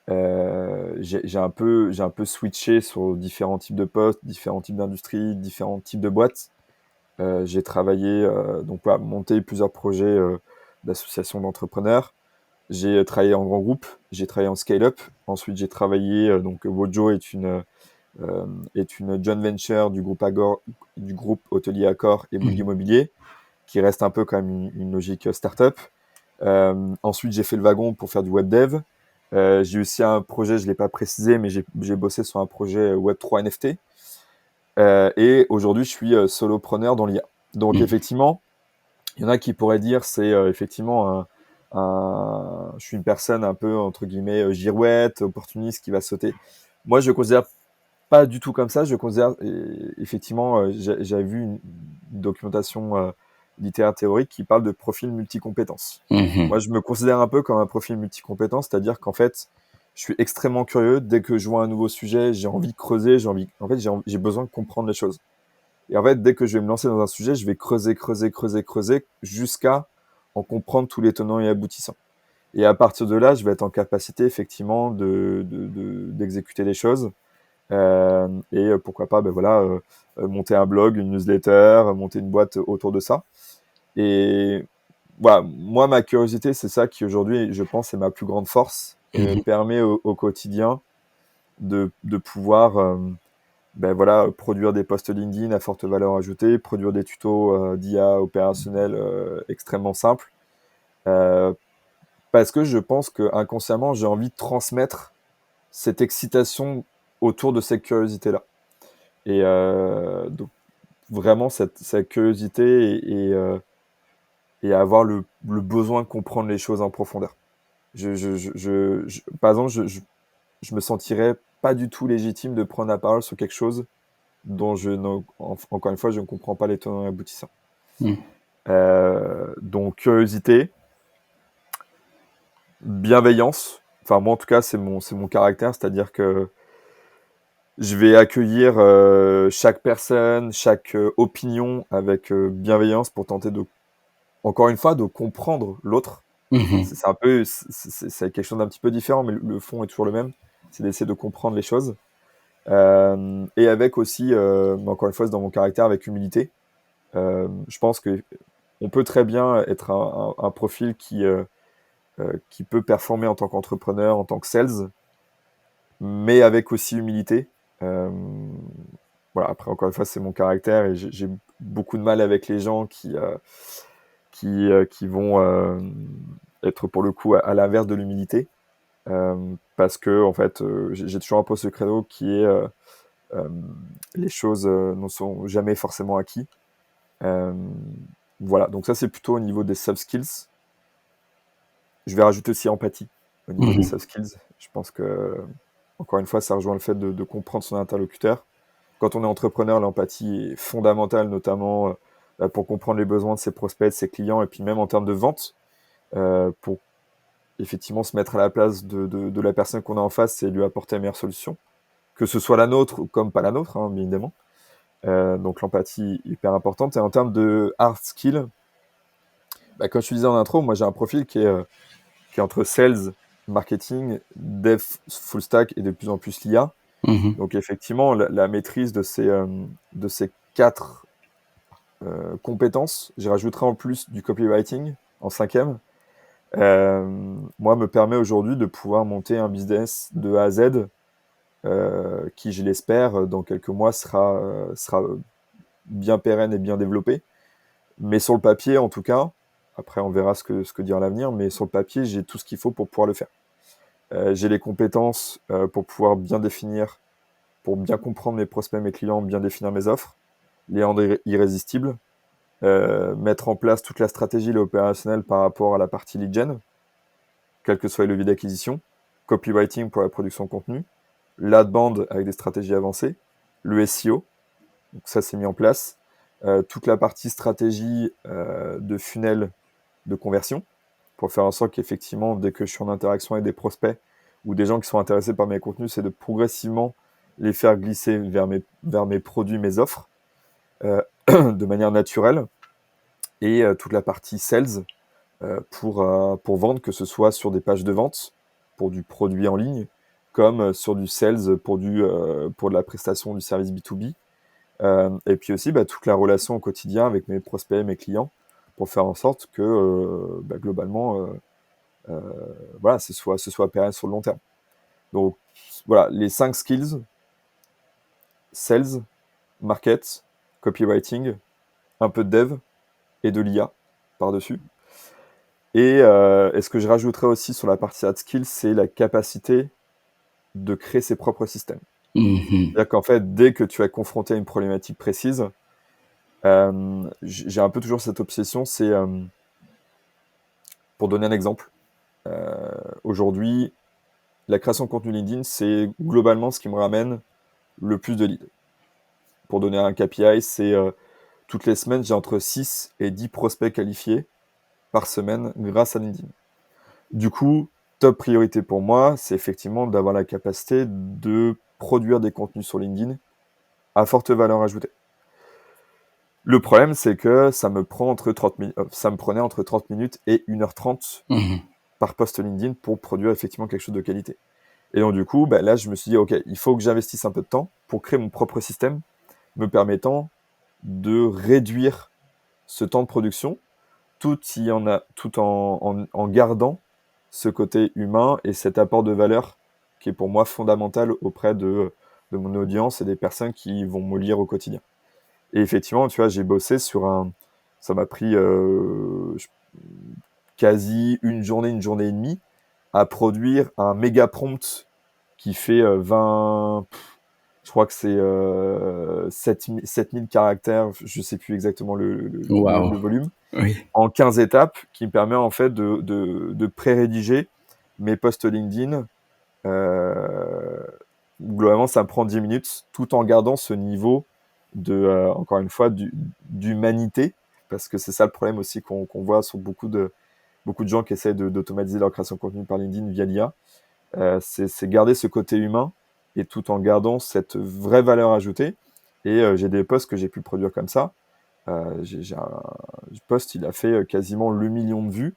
Speaker 1: j'ai un peu switché sur différents types de postes, différents types d'industries, différents types de boîtes. J'ai travaillé, monté plusieurs projets d'associations d'entrepreneurs. J'ai travaillé en grand groupe, j'ai travaillé en scale-up. Ensuite, j'ai travaillé, Wojo est une joint venture du groupe Agor, du groupe hôtelier Accor et Bouygues
Speaker 2: Mhm.
Speaker 1: Immobilier, qui reste un peu quand même une logique start-up. Ensuite, j'ai fait le wagon pour faire du web dev. J'ai aussi un projet, je ne l'ai pas précisé, mais j'ai bossé sur un projet Web3 NFT. Et aujourd'hui, je suis solopreneur dans l'IA. Donc,
Speaker 2: Mhm.
Speaker 1: effectivement, il y en a qui pourraient dire c'est effectivement je suis une personne un peu, entre guillemets, girouette, opportuniste qui va sauter. Moi, je ne considère pas du tout comme ça. Je considère, effectivement, j'avais vu une documentation littéraire théorique qui parle de profil multicompétences.
Speaker 2: Mhm.
Speaker 1: Moi, je me considère un peu comme un profil multicompétence, c'est-à-dire qu'en fait, je suis extrêmement curieux. Dès que je vois un nouveau sujet, j'ai envie de creuser, j'ai besoin de comprendre les choses. Et en fait, dès que je vais me lancer dans un sujet, je vais creuser jusqu'à en comprendre tous les tenants et aboutissants. Et à partir de là, je vais être en capacité effectivement d'exécuter les choses. Pourquoi pas, monter un blog, une newsletter, monter une boîte autour de ça. Et voilà, moi, ma curiosité, c'est ça qui aujourd'hui, je pense, est ma plus grande force et me
Speaker 2: Mhm.
Speaker 1: permet au quotidien de pouvoir produire des posts LinkedIn à forte valeur ajoutée, produire des tutos d'IA opérationnels extrêmement simples. Euh, Parce que je pense que inconsciemment, j'ai envie de transmettre cette excitation autour de cette curiosité-là. Donc, vraiment, cette curiosité et avoir le besoin de comprendre les choses en profondeur. Par exemple, je me sentirais pas du tout légitime de prendre la parole sur quelque chose dont encore une fois, je ne comprends pas les tenants et aboutissants.
Speaker 2: Mhm.
Speaker 1: Donc, curiosité, bienveillance. Enfin, moi, en tout cas, c'est mon caractère, c'est-à-dire que je vais accueillir chaque personne, chaque opinion avec bienveillance pour tenter encore une fois, de comprendre l'autre.
Speaker 2: Mhm.
Speaker 1: C'est un peu, c'est quelque chose d'un petit peu différent, mais le fond est toujours le même. C'est d'essayer de comprendre les choses. Et avec aussi, encore une fois, c'est dans mon caractère, avec humilité. Je pense que on peut très bien être un profil qui peut performer en tant qu'entrepreneur, en tant que sales, mais avec aussi humilité. Euh, voilà, après, encore une fois, c'est mon caractère et j'ai beaucoup de mal avec les gens qui vont être pour le coup à l'inverse de l'humilité. Parce que, en fait, j'ai toujours un peu ce credo qui est euh, les choses ne sont jamais forcément acquis. Euh, voilà, donc ça, c'est plutôt au niveau des soft skills. Je vais rajouter aussi empathie au niveau des
Speaker 2: Mhm.
Speaker 1: soft skills. Je pense que, encore une fois, ça rejoint le fait de comprendre son interlocuteur. Quand on est entrepreneur, l'empathie est fondamentale, notamment pour comprendre les besoins de ses prospects, de ses clients, et puis même en termes de vente, pour effectivement se mettre à la place de la personne qu'on a en face et lui apporter la meilleure solution, que ce soit la nôtre ou comme pas la nôtre, hein, bien évidemment. Donc l'empathie hyper importante. Et en termes de hard skill, comme je te disais en intro, moi j'ai un profil qui est entre sales, marketing, dev full stack et de plus en plus l'IA.
Speaker 2: Mhm.
Speaker 1: Donc effectivement, la maîtrise de ces quatre compétences, j'y rajouterai en plus du copywriting en cinquième, moi me permet aujourd'hui de pouvoir monter un business de A à Z qui, je l'espère, dans quelques mois sera bien pérenne et bien développé. Mais sur le papier, en tout cas, après on verra ce que dira l'avenir, mais sur le papier, j'ai tout ce qu'il faut pour pouvoir le faire. J'ai les compétences pour pouvoir bien définir, pour bien comprendre mes prospects, mes clients, bien définir mes offres, les rendre irrésistibles, mettre en place toute la stratégie, l'opérationnel par rapport à la partie lead gen, quels que soient les leviers d'acquisition, copywriting pour la production de contenu, l'adband avec des stratégies avancées, le SEO, donc ça c'est mis en place, toute la partie stratégie de funnel de conversion, pour faire en sorte qu'effectivement, dès que je suis en interaction avec des prospects ou des gens qui sont intéressés par mes contenus, c'est de progressivement les faire glisser vers mes produits, mes offres, de manière naturelle, et toute la partie sales pour vendre, que ce soit sur des pages de vente, pour du produit en ligne, comme sur du sales pour de la prestation du service B2B. Et puis aussi toute la relation au quotidien avec mes prospects, mes clients, pour faire en sorte que globalement, voilà, ce soit pérenne sur le long terme. Donc voilà, les 5 skills: sales, market, copywriting, un peu de dev et de l'IA par-dessus. Et ce que je rajouterais aussi sur la partie hard skills, c'est la capacité de créer ses propres systèmes. C'est-à-dire qu'en fait, dès que tu es confronté à une problématique précise, j'ai un peu toujours cette obsession, c'est, pour donner un exemple, aujourd'hui, la création de contenu LinkedIn, c'est globalement ce qui me ramène le plus de leads. Pour donner un KPI, c'est toutes les semaines, j'ai entre 6 et 10 prospects qualifiés par semaine grâce à LinkedIn. Du coup, top priorité pour moi, c'est effectivement d'avoir la capacité de produire des contenus sur LinkedIn à forte valeur ajoutée. Le problème, c'est que ça me prenait entre 30 minutes et 1h30 par post LinkedIn pour produire effectivement quelque chose de qualité. Et donc du coup, là, je me suis dit, ok, il faut que j'investisse un peu de temps pour créer mon propre système, me permettant de réduire ce temps de production, tout en gardant ce côté humain et cet apport de valeur qui est pour moi fondamental auprès de mon audience et des personnes qui vont me lire au quotidien. Et effectivement, tu vois, j'ai bossé ça m'a pris quasi une journée et demie à produire un méga prompt qui fait 20, je crois que c'est 7000 caractères, je sais plus exactement le volume,
Speaker 2: Oui.
Speaker 1: en 15 étapes, qui me permet en fait de pré-rédiger mes posts LinkedIn. Globalement, ça me prend 10 minutes, tout en gardant ce niveau encore une fois, d'humanité, parce que c'est ça le problème aussi qu'on voit sur beaucoup de gens qui essaient d'automatiser leur création de contenu par LinkedIn via l'IA. C'est garder ce côté humain et tout en gardant cette vraie valeur ajoutée. Et j'ai des posts que j'ai pu produire comme ça. J'ai un post, il a fait quasiment le million de vues,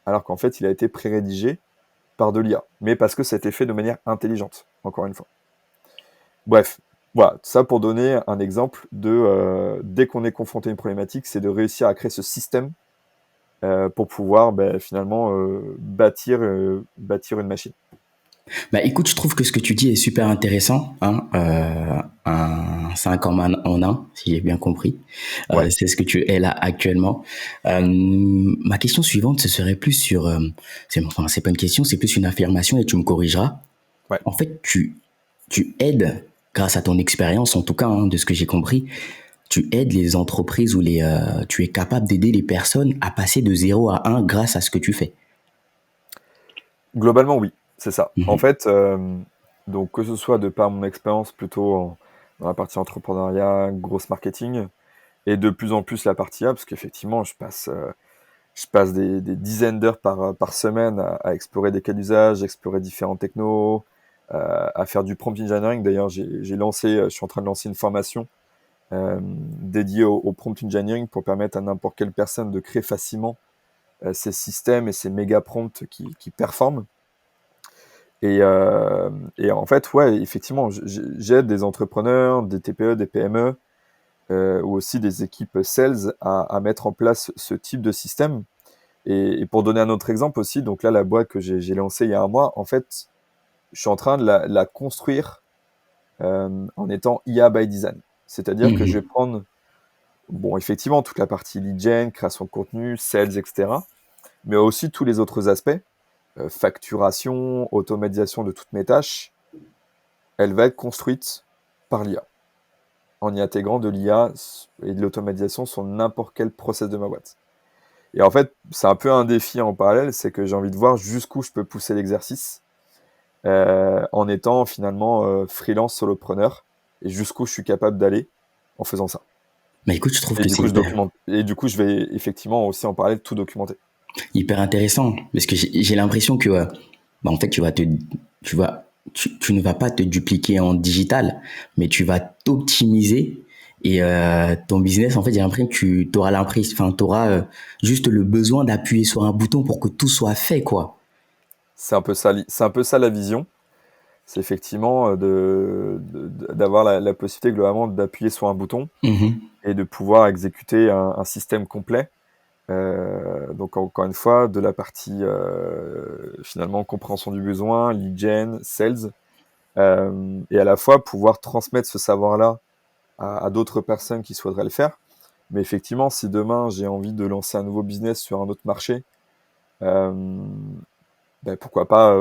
Speaker 1: alors qu'en fait, il a été pré-rédigé par de l'IA. Mais parce que c'était fait de manière intelligente, encore une fois. Bref, voilà, ça pour donner un exemple dès qu'on est confronté à une problématique, c'est de réussir à créer ce système pour pouvoir finalement bâtir une machine.
Speaker 2: Écoute, je trouve que ce que tu dis est super intéressant, hein, un 5 en 1, si j'ai bien compris.
Speaker 1: Ouais.
Speaker 2: C'est ce que tu es là actuellement. Ma question suivante, ce serait plus sur, c'est pas une question, c'est plus une affirmation et tu me corrigeras.
Speaker 1: Ouais.
Speaker 2: En fait, tu aides, grâce à ton expérience, en tout cas, hein, de ce que j'ai compris, tu aides les entreprises ou tu es capable d'aider les personnes à passer de 0 à 1 grâce à ce que tu fais.
Speaker 1: Globalement, oui, c'est ça. En fait, donc que ce soit de par mon expérience plutôt dans la partie entrepreneuriat, grosse marketing, et de plus en plus la partie A, parce qu'effectivement, je passe des dizaines d'heures par semaine à explorer des cas d'usage, explorer différents technos, à faire du prompt engineering. D'ailleurs, je suis en train de lancer une formation dédiée au prompt engineering pour permettre à n'importe quelle personne de créer facilement ces systèmes et ces méga prompts qui performent. Et en fait, ouais, effectivement, j'aide des entrepreneurs, des TPE, des PME, ou aussi des équipes sales à mettre en place ce type de système. Et pour donner un autre exemple aussi, donc là, la boîte que j'ai lancée il y a un mois, en fait, je suis en train de la construire en étant IA by design. C'est-à-dire que je vais prendre, bon, effectivement, toute la partie lead gen, création de contenu, sales, etc., mais aussi tous les autres aspects, facturation, automatisation de toutes mes tâches, elle va être construite par l'IA, en y intégrant de l'IA et de l'automatisation sur n'importe quel process de ma boîte. Et en fait, c'est un peu un défi en parallèle, c'est que j'ai envie de voir jusqu'où je peux pousser l'exercice en étant finalement freelance solopreneur et jusqu'où je suis capable d'aller en faisant ça.
Speaker 2: Mais écoute, je trouve
Speaker 1: Et
Speaker 2: que
Speaker 1: du
Speaker 2: c'est
Speaker 1: coup, je vais effectivement aussi en parallèle tout documenter.
Speaker 2: hyper intéressant parce que j'ai l'impression que en fait tu ne vas pas te dupliquer en digital, mais tu vas t'optimiser et ton business en fait j'ai l'impression que t'auras juste le besoin d'appuyer sur un bouton pour que tout soit fait quoi.
Speaker 1: C'est un peu ça, c'est un peu ça la vision. C'est effectivement d'avoir la possibilité globalement d'appuyer sur un bouton
Speaker 2: Mhm.
Speaker 1: et de pouvoir exécuter un système complet. Donc encore une fois, de la partie finalement compréhension du besoin, lead gen, sales, et à la fois pouvoir transmettre ce savoir-là à d'autres personnes qui souhaiteraient le faire. Mais effectivement, si demain j'ai envie de lancer un nouveau business sur un autre marché, euh, ben pourquoi pas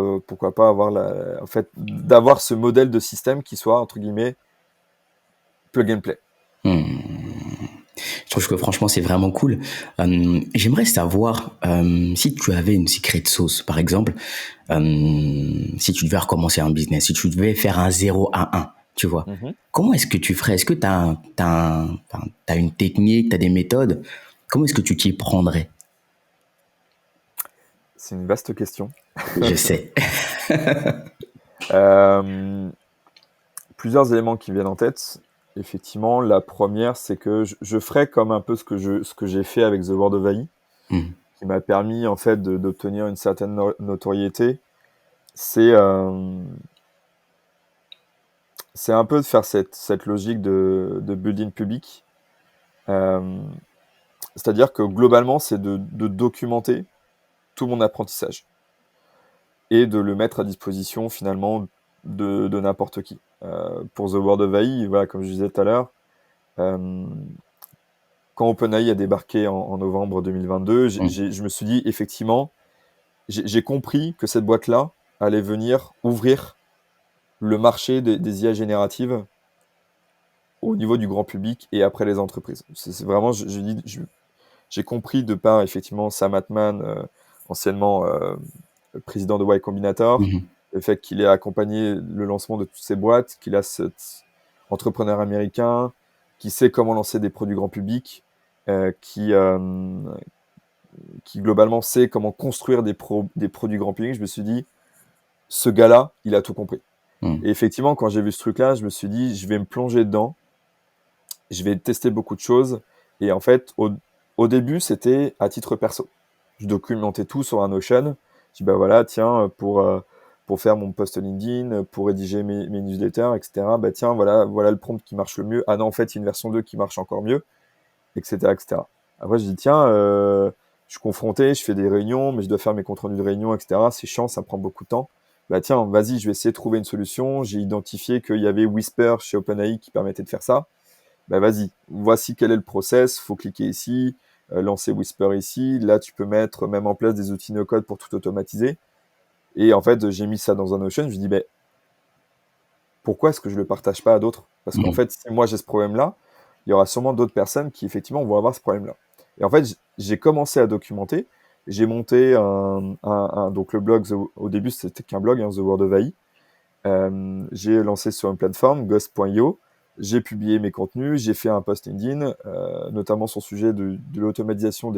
Speaker 1: avoir en fait, d'avoir ce modèle de système qui soit entre guillemets plug and play.
Speaker 2: Je trouve que franchement c'est vraiment cool. J'aimerais savoir si tu avais une secret sauce par exemple, si tu devais recommencer un business, si tu devais faire un 0 à 1, tu vois.
Speaker 1: Mhm.
Speaker 2: Comment est-ce que tu ferais? Est-ce que t'as une technique, t'as des méthodes? Comment est-ce que tu t'y prendrais?
Speaker 1: C'est une vaste question.
Speaker 2: Je sais.
Speaker 1: Euh, Plusieurs éléments qui viennent en tête. Effectivement, la première, c'est que je ferais comme un peu ce que j'ai fait avec The World of AI,
Speaker 2: Hmm.
Speaker 1: qui m'a permis en fait d'obtenir une certaine notoriété. C'est euh, c'est un peu de faire cette logique de building public. Euh, C'est-à-dire que globalement, c'est de documenter tout mon apprentissage et de le mettre à disposition finalement de n'importe qui. Pour The World of AI, voilà, comme je disais tout à l'heure, euh, quand OpenAI a débarqué en novembre 2022,
Speaker 2: Hmm.
Speaker 1: je me suis dit, effectivement, j'ai compris que cette boîte-là allait venir ouvrir le marché des IA génératives au niveau du grand public et après les entreprises. C'est vraiment, j'ai compris de par, effectivement, Sam Altman, anciennement président de Y Combinator,
Speaker 2: Mhm.
Speaker 1: le fait qu'il ait accompagné le lancement de toutes ces boîtes, qu'il a cet entrepreneur américain qui sait comment lancer des produits grand public, euh, qui, euh, qui globalement sait comment construire des produits grand public. Je me suis dit, ce gars-là, il a tout compris.
Speaker 2: Hmm.
Speaker 1: Et effectivement, quand j'ai vu ce truc-là, je me suis dit, je vais me plonger dedans, je vais tester beaucoup de choses. Et en fait, au début, c'était à titre perso. Je documentais tout sur un Notion. Je dis, bah voilà, tiens, pour faire mon post LinkedIn, pour rédiger mes newsletters, etc. Bah tiens, voilà le prompt qui marche le mieux. Ah non, en fait, il y a une version 2 qui marche encore mieux, etc., etc. Après, je dis, tiens, je suis confronté, je fais des réunions, mais je dois faire mes comptes rendus de réunion, etc. C'est chiant, ça prend beaucoup de temps. Bah tiens, vas-y, je vais essayer de trouver une solution. J'ai identifié qu'il y avait Whisper chez OpenAI qui permettait de faire ça. Bah vas-y, voici quel est le process, faut cliquer ici, lancer Whisper ici, là tu peux mettre même en place des outils no-code pour tout automatiser. Et en fait, j'ai mis ça dans un Notion, je me dis, ben, pourquoi est-ce que je le partage pas à d'autres? Parce qu'en
Speaker 2: Hmm.
Speaker 1: fait, si moi j'ai ce problème-là, il y aura sûrement d'autres personnes qui effectivement vont avoir ce problème-là. Et en fait, j'ai commencé à documenter, j'ai monté donc le blog, au début c'était qu'un blog, hein, The World of AI. J'ai lancé sur une plateforme, ghost.io. J'ai publié mes contenus, j'ai fait un post LinkedIn, notamment sur le sujet de l'automatisation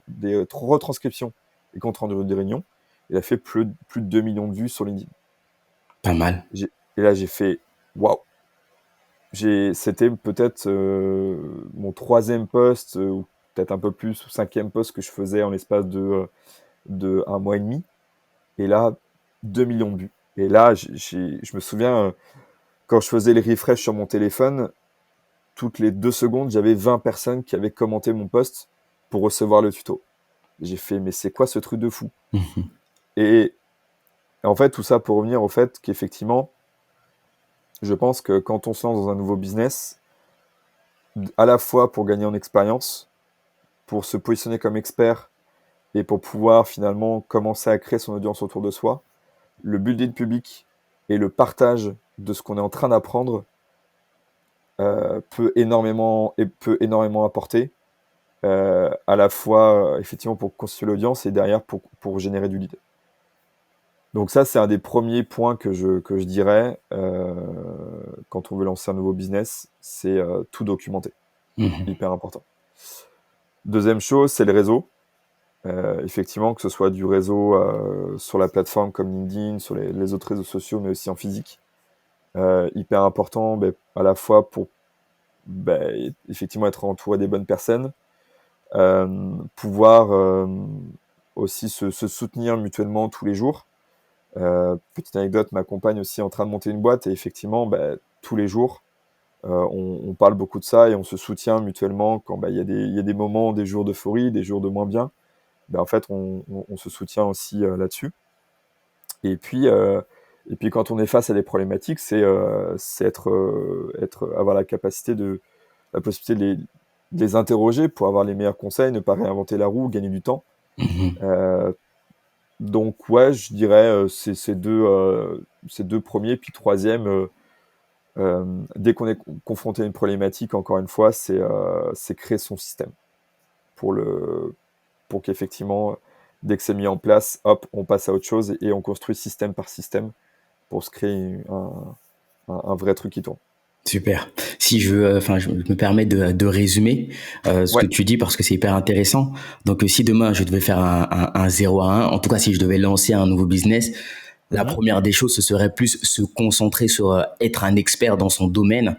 Speaker 1: des retranscriptions et comptes rendus de réunion. Il a fait plus de 2 millions de vues sur LinkedIn.
Speaker 2: Pas mal.
Speaker 1: Et là, j'ai fait waouh! C'était peut-être mon troisième post, ou peut-être un peu plus, ou cinquième post que je faisais en l'espace de un mois et demi. Et là, 2 millions de vues. Et là, je me souviens, quand je faisais les refresh sur mon téléphone, toutes les 2 secondes, j'avais 20 personnes qui avaient commenté mon post pour recevoir le tuto. J'ai fait, mais c'est quoi ce truc de fou?
Speaker 2: Mhm.
Speaker 1: Et en fait, tout ça pour revenir au fait qu'effectivement, je pense que quand on se lance dans un nouveau business, à la fois pour gagner en expérience, pour se positionner comme expert et pour pouvoir finalement commencer à créer son audience autour de soi, le building public et le partage de ce qu'on est en train d'apprendre peut énormément apporter. à la fois effectivement pour constituer l'audience et derrière pour générer du lead. Donc ça, c'est un des premiers points que je dirais quand on veut lancer un nouveau business, c'est tout documenter. Hyper important. Deuxième chose, c'est le réseau. Effectivement, que ce soit du réseau sur la plateforme comme LinkedIn, sur les autres réseaux sociaux, mais aussi en physique. Hyper important à la fois pour effectivement être entouré des bonnes personnes, pouvoir aussi se soutenir mutuellement tous les jours. Petite anecdote, ma compagne aussi est en train de monter une boîte et effectivement, tous les jours, on parle beaucoup de ça et on se soutient mutuellement quand il y a des moments, des jours d'euphorie, des avoir moins bien. En fait, on se soutient aussi là-dessus. Et puis quand on est face à des problématiques, c'est avoir la possibilité de les interroger pour avoir les meilleurs conseils, ne pas réinventer la roue, gagner du temps. Donc ouais, je dirais ces deux premiers, puis troisième, dès qu'on est confronté à une problématique, encore une fois, c'est créer son système pour qu'effectivement, dès que c'est mis en place, hop, on passe à autre chose et on construit système par système pour se créer un vrai truc qui tourne.
Speaker 2: Super. Si je me permets de résumer ce que tu dis parce que c'est hyper intéressant. Donc, si demain je devais faire un 0 à 1, en tout cas si je devais lancer un nouveau business, la première des choses, ce serait plus se concentrer sur être un expert dans son domaine.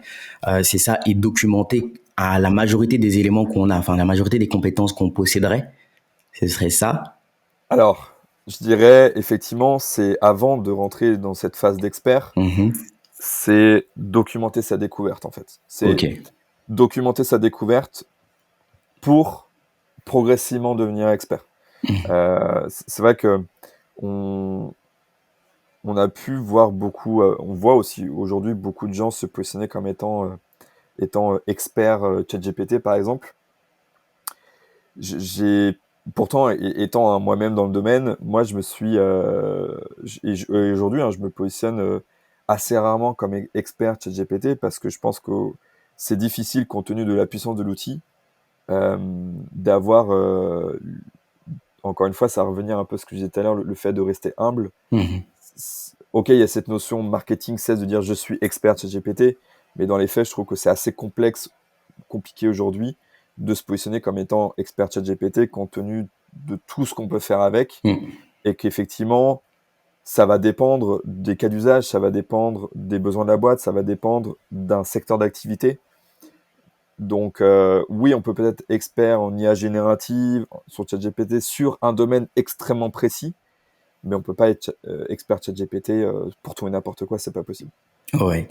Speaker 2: C'est ça, et documenter à la majorité des éléments qu'on a, enfin la majorité des compétences qu'on posséderait. Ce serait ça.
Speaker 1: Alors, je dirais effectivement, c'est avant de rentrer dans cette phase d'expert, c'est documenter sa découverte en fait. C'est documenter sa découverte pour progressivement devenir expert. C'est vrai que on a pu voir beaucoup, on voit aussi aujourd'hui beaucoup de gens se positionner comme étant experts ChatGPT par exemple. Pourtant, étant moi-même dans le domaine, moi je me suis et aujourd'hui je me positionne assez rarement comme expert ChatGPT parce que je pense que c'est difficile compte tenu de la puissance de l'outil d'avoir encore une fois, ça va revenir un peu à ce que je disais tout à l'heure, le fait de rester humble. Ok, il y a cette notion marketing sales de dire je suis expert ChatGPT, mais dans les faits, je trouve que c'est assez compliqué aujourd'hui de se positionner comme étant expert ChatGPT compte tenu de tout ce qu'on peut faire avec et qu'effectivement, ça va dépendre des cas d'usage, ça va dépendre des besoins de la boîte, ça va dépendre d'un secteur d'activité. Donc oui, on peut peut-être expert en IA générative, sur ChatGPT, sur un domaine extrêmement précis, mais on peut pas être expert ChatGPT pour tout et n'importe quoi, c'est pas possible.
Speaker 2: Ouais.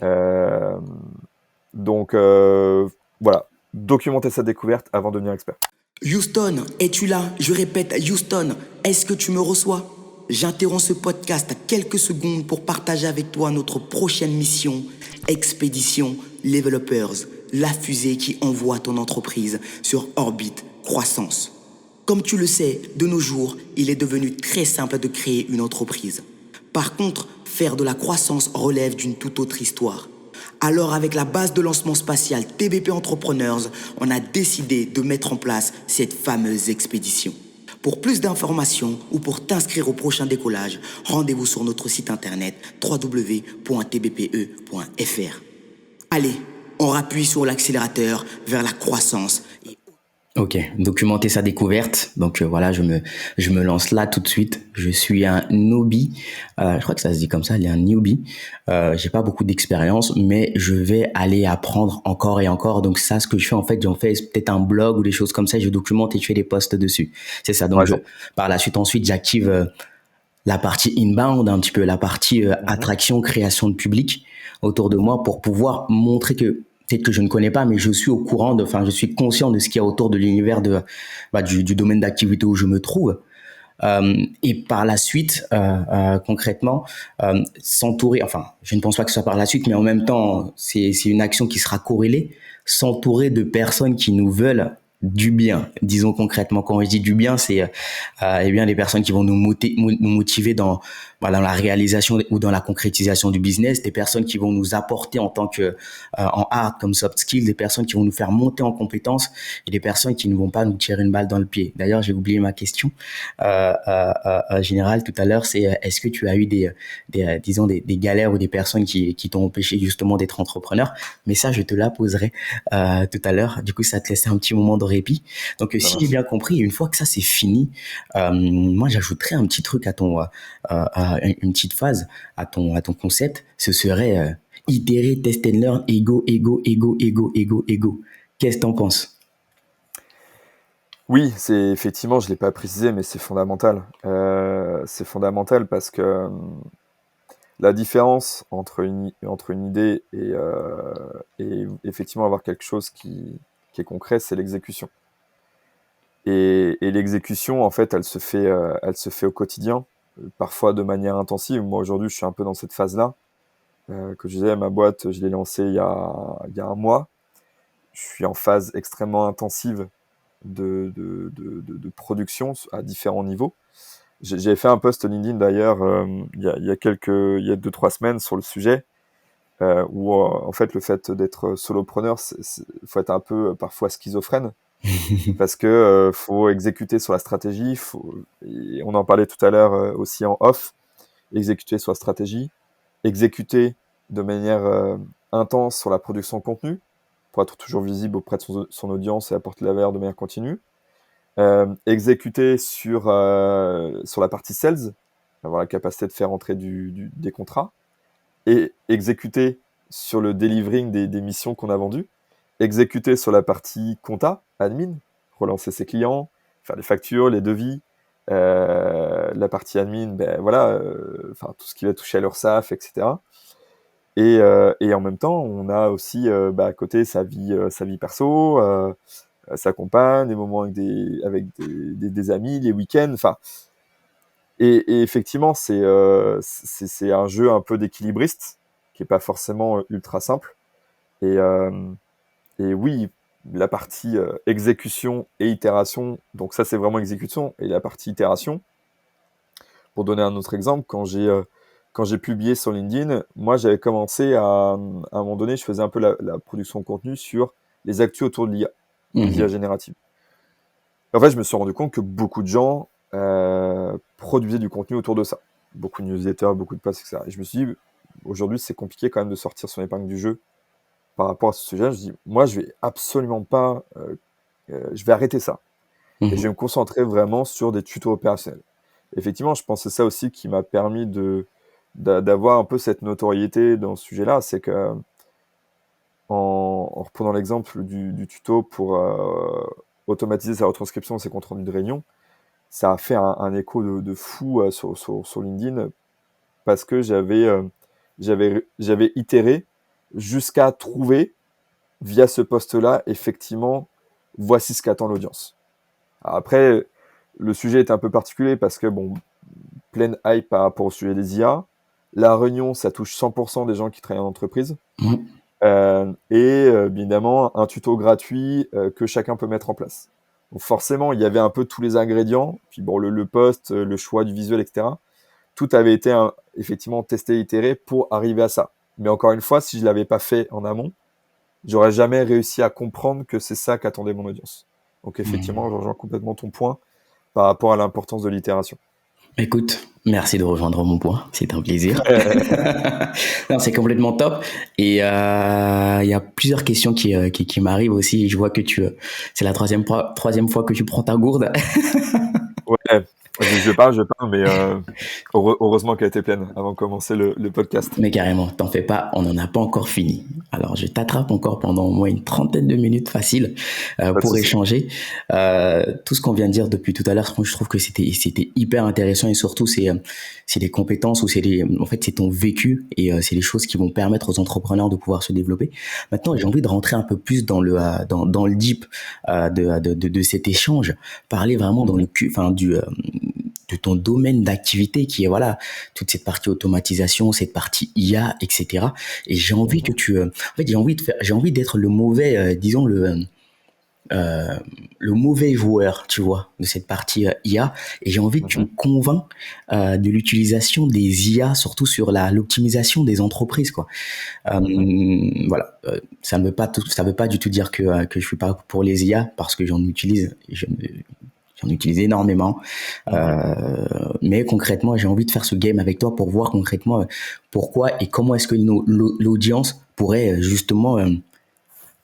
Speaker 1: Donc voilà, documenter sa découverte avant de devenir expert.
Speaker 3: Houston, es-tu là? Je répète, Houston, est-ce que tu me reçois? J'interromps ce podcast à quelques secondes pour partager avec toi notre prochaine mission, Expédition Levelopers, la fusée qui envoie ton entreprise sur orbite croissance. Comme tu le sais, de nos jours, il est devenu très simple de créer une entreprise. Par contre, faire de la croissance relève d'une toute autre histoire. Alors, avec la base de lancement spatial TBP Entrepreneurs, on a décidé de mettre en place cette fameuse expédition. Pour plus d'informations ou pour t'inscrire au prochain décollage, rendez-vous sur notre site internet www.tbpe.fr. Allez, on rappuie sur l'accélérateur vers la croissance.
Speaker 2: Ok, documenter sa découverte. Donc voilà, je me lance là tout de suite. Je suis un newbie. Je crois que ça se dit comme ça, il est un newbie. J'ai pas beaucoup d'expérience, mais je vais aller apprendre encore et encore. Donc ça, ce que je fais en fait, j'en fais peut-être un blog ou des choses comme ça. Je documente et je fais des posts dessus. C'est ça. Donc par la suite, ensuite, j'active la partie inbound, un petit peu la partie attraction, création de public autour de moi pour pouvoir montrer que peut-être que je ne connais pas, mais je suis au courant je suis conscient de ce qu'il y a autour de l'univers du domaine d'activité où je me trouve. Et par la suite, concrètement, s'entourer, enfin, je ne pense pas que ce soit par la suite, mais en même temps, c'est une action qui sera corrélée, s'entourer de personnes qui nous veulent du bien. Disons concrètement, quand je dis du bien, c'est eh bien des personnes qui vont nous motiver dans la réalisation ou dans la concrétisation du business, des personnes qui vont nous apporter en tant que en hard comme soft skills, des personnes qui vont nous faire monter en compétences et des personnes qui ne vont pas nous tirer une balle dans le pied. D'ailleurs, j'ai oublié ma question générale tout à l'heure, c'est est-ce que tu as eu disons des galères ou des personnes qui t'ont empêché justement d'être entrepreneur? Mais ça, je te la poserai tout à l'heure. Du coup, ça te laisse un petit moment de répit. Donc, si j'ai bien compris, une fois que ça c'est fini, moi j'ajouterais un petit truc à une petite phase à ton concept. Ce serait itérer, test and learn, ego. Qu'est-ce que t'en penses?
Speaker 1: Oui, c'est effectivement, je l'ai pas précisé, mais c'est fondamental. C'est fondamental parce que la différence entre une idée et effectivement avoir quelque chose qui est concret, c'est l'exécution. Et l'exécution, en fait, elle se fait au quotidien, parfois de manière intensive. Moi, aujourd'hui, je suis un peu dans cette phase-là. Que je disais, ma boîte, je l'ai lancée il y a un mois. Je suis en phase extrêmement intensive de production à différents niveaux. J'ai fait un post LinkedIn d'ailleurs il y a 2-3 semaines sur le sujet où en fait le fait d'être solopreneur, faut être un peu parfois schizophrène parce que faut exécuter sur la stratégie, et on en parlait tout à l'heure aussi en off, exécuter sur la stratégie, exécuter de manière intense sur la production de contenu pour être toujours visible auprès de son audience et apporter de la valeur de manière continue. Exécuter sur la partie sales, avoir la capacité de faire entrer des contrats, et exécuter sur le delivering des missions qu'on a vendues, exécuter sur la partie compta, admin, relancer ses clients, faire les factures, les devis, la partie admin, tout ce qui va toucher à l'URSSAF, etc. Et en même temps, on a aussi à côté sa vie perso, sa compagne, des moments avec des amis, les week-ends, enfin. Et effectivement, c'est un jeu un peu d'équilibriste qui est pas forcément ultra simple. Et oui, la partie exécution et itération, donc ça c'est vraiment exécution, et la partie itération. Pour donner un autre exemple, quand j'ai publié sur LinkedIn, moi j'avais commencé à un moment donné, je faisais un peu la production de contenu sur les actus autour de l'IA, l'IA générative. Et en fait, je me suis rendu compte que beaucoup de gens produisaient du contenu autour de ça. Beaucoup de newsletters, beaucoup de posts, etc. Et je me suis dit, aujourd'hui, c'est compliqué quand même de sortir son épingle du jeu par rapport à ce sujet. Je dis, moi, je vais absolument pas... je vais arrêter ça. Et je vais me concentrer vraiment sur des tutos opérationnels. Effectivement, je pense que c'est ça aussi qui m'a permis d'avoir un peu cette notoriété dans ce sujet-là. C'est que, en reprenant l'exemple du tuto pour automatiser sa retranscription de ses comptes rendus de réunion, ça a fait un écho de fou sur LinkedIn parce que j'avais itéré jusqu'à trouver, via ce post-là, effectivement, voici ce qu'attend l'audience. Après, le sujet est un peu particulier parce que, pleine hype par rapport au sujet des IA. La réunion, ça touche 100% des gens qui travaillent en entreprise. Bien évidemment, un tuto gratuit que chacun peut mettre en place. Donc forcément, il y avait un peu tous les ingrédients, puis le post, le choix du visuel, etc. Tout avait été effectivement testé, itéré pour arriver à ça. Mais encore une fois, si je l'avais pas fait en amont, j'aurais jamais réussi à comprendre que c'est ça qu'attendait mon audience. Donc effectivement, je rejoins complètement ton point par rapport à l'importance de l'itération.
Speaker 2: Écoute, merci de rejoindre mon point, c'est un plaisir. Non, c'est complètement top. Et il y a plusieurs questions qui m'arrivent aussi. Je vois que c'est la troisième fois que tu prends ta gourde.
Speaker 1: Ouais, je parle, mais heureusement qu'elle était pleine avant de commencer le podcast.
Speaker 2: Mais carrément, t'en fais pas, on n'en a pas encore fini. Alors, je t'attrape encore pendant au moins une trentaine de minutes facile pour échanger. Tout ce qu'on vient de dire depuis tout à l'heure, je trouve que c'était hyper intéressant et surtout, c'est des compétences ou en fait, c'est ton vécu et c'est les choses qui vont permettre aux entrepreneurs de pouvoir se développer. Maintenant, j'ai envie de rentrer un peu plus dans le deep de cet échange, parler vraiment dans le de ton domaine d'activité qui est toute cette partie automatisation, cette partie IA, etc. Et j'ai envie que j'ai envie d'être le mauvais, disons euh, le mauvais joueur, tu vois, de cette partie IA, et j'ai envie que tu me
Speaker 1: Mhm.
Speaker 2: convaincs de l'utilisation des IA, surtout sur l'optimisation des entreprises, quoi.
Speaker 1: Mhm.
Speaker 2: Voilà, ça veut pas du tout dire que je suis pas pour les IA parce que j'en utilise énormément.
Speaker 1: Mhm.
Speaker 2: Mais concrètement, j'ai envie de faire ce game avec toi pour voir concrètement pourquoi et comment est-ce que l'audience pourrait justement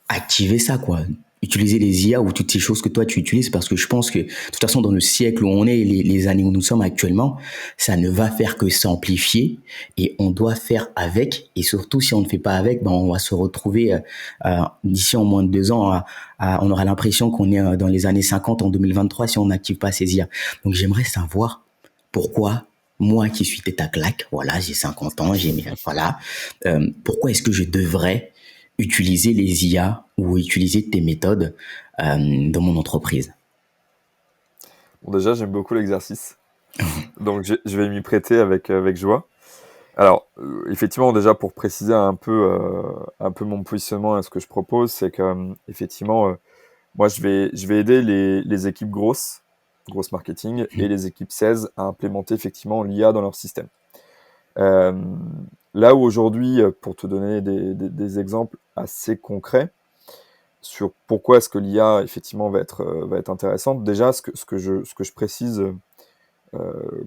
Speaker 2: activer ça, quoi. Utiliser les IA ou toutes ces choses que toi tu utilises, parce que je pense que de toute façon dans le siècle où on est, les années où nous sommes actuellement, ça ne va faire que s'amplifier et on doit faire avec. Et surtout si on ne fait pas avec, ben on va se retrouver d'ici en moins de 2 ans, on aura l'impression qu'on est dans les années 50 en 2023 si on n'active pas ces IA. Donc j'aimerais savoir pourquoi moi qui suis tête à claque, voilà, j'ai 50 ans, voilà, pourquoi est-ce que je devrais utiliser les IA ou utiliser tes méthodes dans mon entreprise.
Speaker 1: Bon, déjà, j'aime beaucoup l'exercice, donc je vais m'y prêter avec joie. Alors, effectivement, déjà pour préciser un peu mon positionnement et ce que je propose, c'est que effectivement, moi, je vais aider les équipes grosses marketing, et les équipes sales à implémenter effectivement l'IA dans leur système. Euh, Là où aujourd'hui, pour te donner des exemples assez concrets sur pourquoi est-ce que l'IA effectivement va être intéressante, déjà ce que je précise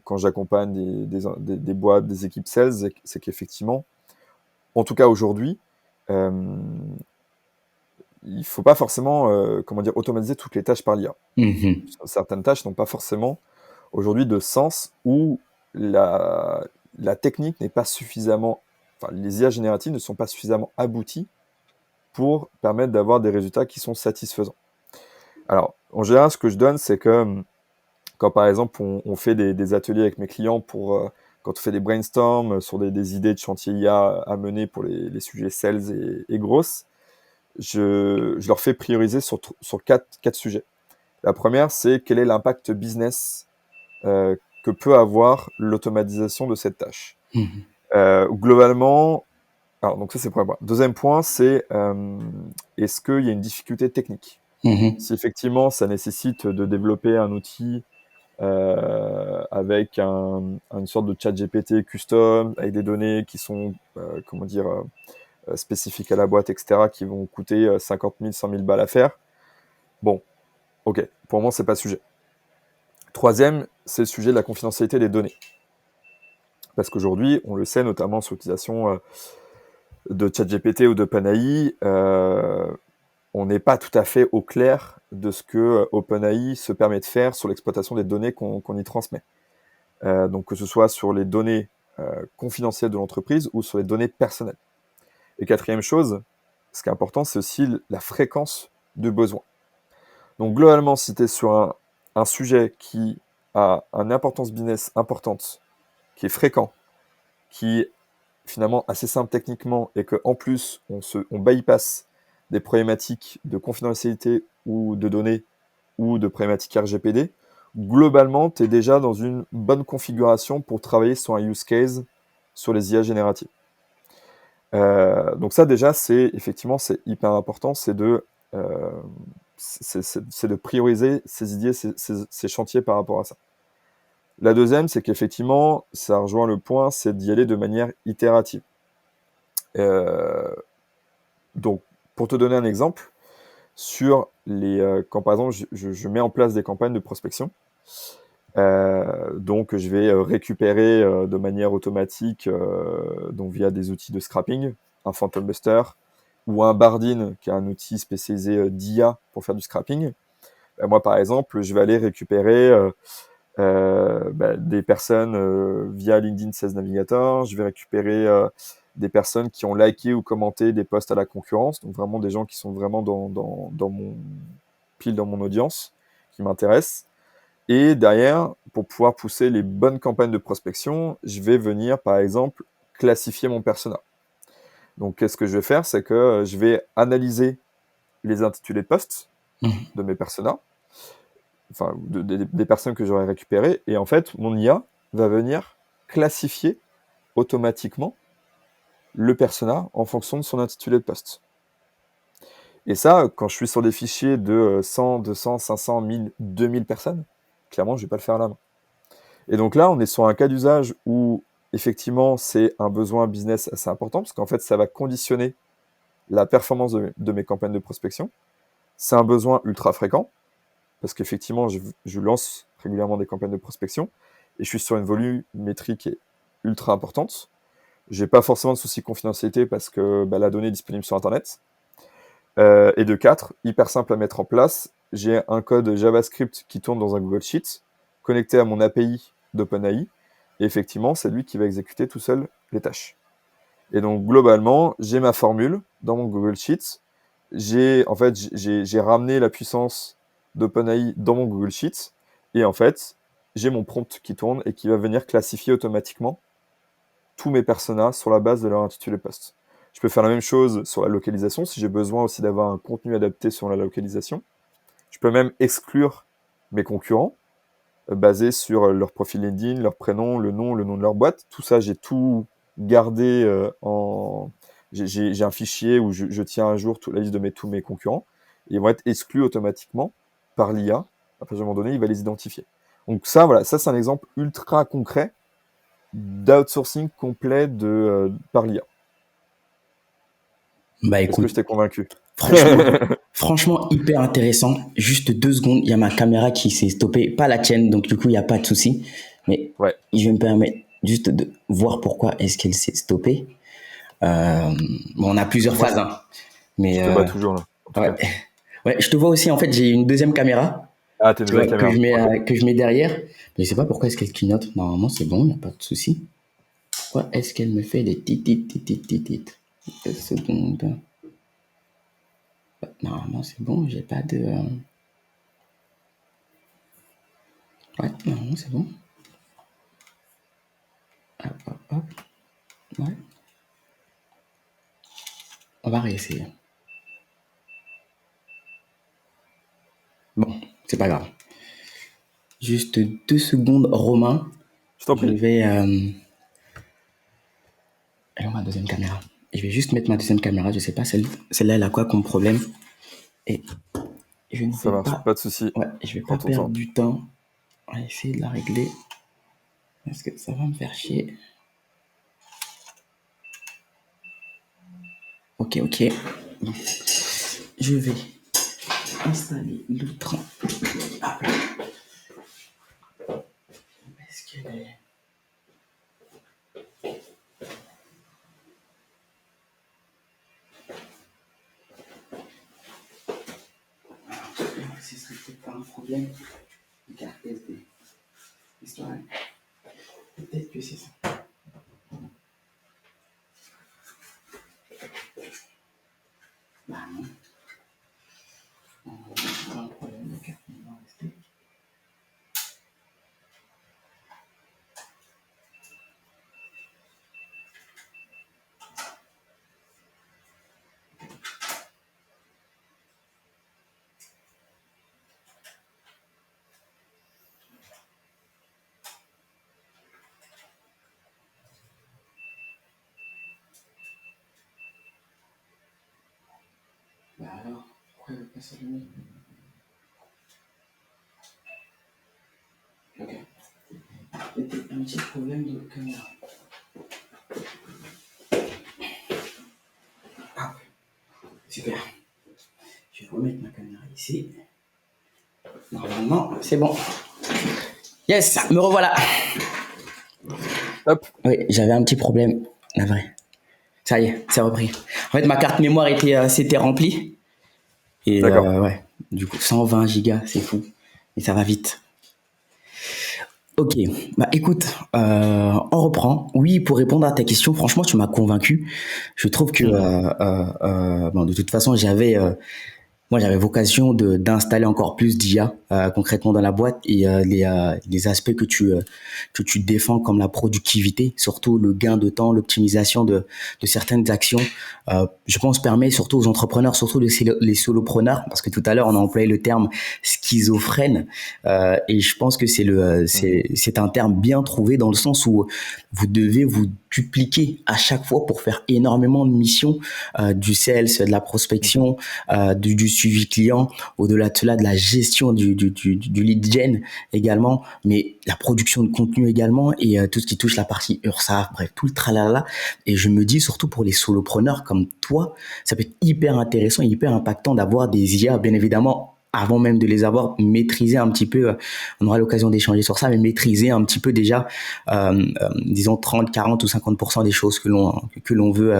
Speaker 1: quand j'accompagne des boîtes, des équipes sales, c'est qu'effectivement, en tout cas aujourd'hui, euh, il ne faut pas forcément comment dire, automatiser toutes les tâches par l'IA.
Speaker 2: Mhm.
Speaker 1: Certaines tâches n'ont pas forcément aujourd'hui de sens, ou la, la technique n'est pas suffisamment, enfin les IA génératives ne sont pas suffisamment abouties pour permettre d'avoir des résultats qui sont satisfaisants. Alors, en général, ce que je donne, c'est que quand par exemple on fait des ateliers avec mes clients quand on fait des brainstorms sur des idées de chantier IA à mener pour les sujets sales et grosses, je leur fais prioriser sur quatre sujets. La première, c'est quel est l'impact business que peut avoir l'automatisation de cette tâche.
Speaker 2: Mhm.
Speaker 1: Globalement, alors donc ça c'est le premier point. Deuxième point, c'est est-ce qu'il y a une difficulté technique?
Speaker 2: Mhm.
Speaker 1: Si effectivement ça nécessite de développer un outil avec une sorte de chat GPT custom, avec des données qui sont comment dire, spécifiques à la boîte, etc., qui vont coûter 50 000, 100 000 balles à faire. Bon, ok, pour moi, c'est pas le sujet. Troisième, c'est le sujet de la confidentialité des données. Parce qu'aujourd'hui, on le sait, notamment sur l'utilisation de ChatGPT ou de OpenAI, on n'est pas tout à fait au clair de ce que OpenAI se permet de faire sur l'exploitation des données qu'on y transmet. Donc que ce soit sur les données confidentielles de l'entreprise ou sur les données personnelles. Et quatrième chose, ce qui est important, c'est aussi la fréquence de besoin. Donc globalement, si tu es sur un sujet qui a une importance business importante, qui est fréquent, qui est finalement assez simple techniquement, et qu'en plus on bypass des problématiques de confidentialité ou de données ou de problématiques RGPD, globalement, tu es déjà dans une bonne configuration pour travailler sur un use case sur les IA génératives. Donc ça déjà, c'est hyper important, euh, c'est de prioriser ces idées, ces chantiers par rapport à ça. La deuxième, c'est qu'effectivement, ça rejoint le point, c'est d'y aller de manière itérative. Euh, donc, pour te donner un exemple, quand par exemple je mets en place des campagnes de prospection, donc je vais récupérer de manière automatique, donc via des outils de scrapping, un Phantom Buster ou un Bardin, qui est un outil spécialisé d'IA pour faire du scrapping. Moi, par exemple, je vais aller récupérer des personnes via LinkedIn Sales Navigator. Je vais récupérer des personnes qui ont liké ou commenté des posts à la concurrence, donc vraiment des gens qui sont vraiment dans mon audience, qui m'intéressent. Et derrière, pour pouvoir pousser les bonnes campagnes de prospection, je vais venir, par exemple, classifier mon persona. Donc, qu'est-ce que je vais faire? C'est que je vais analyser les intitulés de posts
Speaker 2: Mhm.
Speaker 1: de mes personas, enfin, des personnes que j'aurais récupérées, et en fait, mon IA va venir classifier automatiquement le persona en fonction de son intitulé de post. Et ça, quand je suis sur des fichiers de 100, 200, 500, 1000, 2000 personnes, clairement, je vais pas le faire à la main. Et donc là, on est sur un cas d'usage où, effectivement, c'est un besoin business assez important, parce qu'en fait, ça va conditionner la performance de mes campagnes de prospection. C'est un besoin ultra fréquent, parce qu'effectivement, je lance régulièrement des campagnes de prospection, et je suis sur une volumétrie qui est ultra importante. J'ai pas forcément de soucis de confidentialité, parce que la donnée est disponible sur Internet. Et de 4, hyper simple à mettre en place, j'ai un code JavaScript qui tourne dans un Google Sheets, connecté à mon API d'OpenAI, et effectivement, c'est lui qui va exécuter tout seul les tâches. Et donc, globalement, j'ai ma formule dans mon Google Sheets. J'ai ramené la puissance d'OpenAI dans mon Google Sheets. Et en fait, j'ai mon prompt qui tourne et qui va venir classifier automatiquement tous mes personas sur la base de leur intitulé post. Je peux faire la même chose sur la localisation, si j'ai besoin aussi d'avoir un contenu adapté sur la localisation. Je peux même exclure mes concurrents, basés sur leur profil LinkedIn, leur prénom, le nom de leur boîte. Tout ça, j'ai tout gardé J'ai un fichier où je tiens à jour toute la liste de tous mes concurrents. Et ils vont être exclus automatiquement par l'IA. À partir d'un moment donné, il va les identifier. Donc ça, voilà, ça c'est un exemple ultra concret d'outsourcing complet par l'IA.
Speaker 2: Bah
Speaker 1: Est-ce que
Speaker 2: écoute,
Speaker 1: je t'ai convaincu?
Speaker 2: franchement, hyper intéressant. Juste 2 secondes, il y a ma caméra qui s'est stoppée, pas la tienne, donc du coup, il n'y a pas de souci. Mais
Speaker 1: Ouais,
Speaker 2: je vais me permettre juste de voir pourquoi est-ce qu'elle s'est stoppée. Bon, on a plusieurs
Speaker 1: moi
Speaker 2: phases, hein. Mais
Speaker 1: je te bats toujours là, en tout
Speaker 2: ouais.
Speaker 1: cas.
Speaker 2: Ouais, je te vois aussi. En fait, j'ai une deuxième caméra,
Speaker 1: Ah, t'es une
Speaker 2: tu vois,
Speaker 1: nouvelle caméra. Ok.
Speaker 2: que je mets derrière. Mais je sais pas pourquoi est-ce qu'elle clignote. Normalement, c'est bon, il n'y a pas de souci. Pourquoi est-ce qu'elle me fait des titit? 2 secondes. Normalement, c'est bon. J'ai pas de. Ouais, normalement, c'est bon. Hop, hop, hop. Ouais. On va réessayer. Bon, c'est pas grave. Juste 2 secondes, Romain.
Speaker 1: Je t'en
Speaker 2: Je
Speaker 1: prie.
Speaker 2: vais. Elle est ma deuxième caméra. Je vais juste mettre ma deuxième caméra. Je sais pas, celle-là, elle a quoi comme problème? Et je ne
Speaker 1: Ça
Speaker 2: vais
Speaker 1: marche,
Speaker 2: pas.
Speaker 1: pas de souci.
Speaker 2: Ouais, je vais
Speaker 1: Prends
Speaker 2: pas
Speaker 1: ton
Speaker 2: perdre
Speaker 1: temps.
Speaker 2: du temps à essayer de la régler. Parce que ça va me faire chier. Ok. Je vais installer l'outre. Ah, est-ce qu'elle est. Ce serait peut-être pas un problème. de carte SD. Histoire. Peut-être que c'est ça. Bah non. On va avoir un problème de carte mémoire SD. Bah alors, pourquoi elle veut pas s'allumer? Ok. Peut-être un petit problème de caméra. Ah, super. Je vais remettre ma caméra ici. Normalement, c'est bon. Yes, me revoilà.
Speaker 1: Hop.
Speaker 2: Oui, j'avais un petit problème, la vraie. Ça y est, c'est repris. En fait, ma carte mémoire s'était remplie. Et
Speaker 1: D'accord.
Speaker 2: ouais, du coup, 120 gigas, c'est fou. Et ça va vite. Ok, bah écoute, on reprend. Oui, pour répondre à ta question, franchement, tu m'as convaincu. Je trouve que, bon, de toute façon, moi, j'avais vocation d'installer encore plus d'IA concrètement dans la boîte et les aspects que tu défends comme la productivité, surtout le gain de temps, l'optimisation de certaines actions, je pense permet surtout aux entrepreneurs, surtout les solopreneurs, parce que tout à l'heure on a employé le terme schizophrène et je pense que c'est un terme bien trouvé dans le sens où vous devez vous dupliquer à chaque fois pour faire énormément de missions, du sales, de la prospection, du suivi client, au-delà de cela, de la gestion du lead gen également, mais la production de contenu également et tout ce qui touche la partie URSAF, bref, tout le tralala. Et je me dis, surtout pour les solopreneurs comme toi, ça peut être hyper intéressant, hyper impactant d'avoir des IA, bien évidemment, avant même de les avoir, maîtrisé un petit peu, on aura l'occasion d'échanger sur ça, mais maîtriser un petit peu déjà, disons 30, 40 ou 50% des choses que l'on veut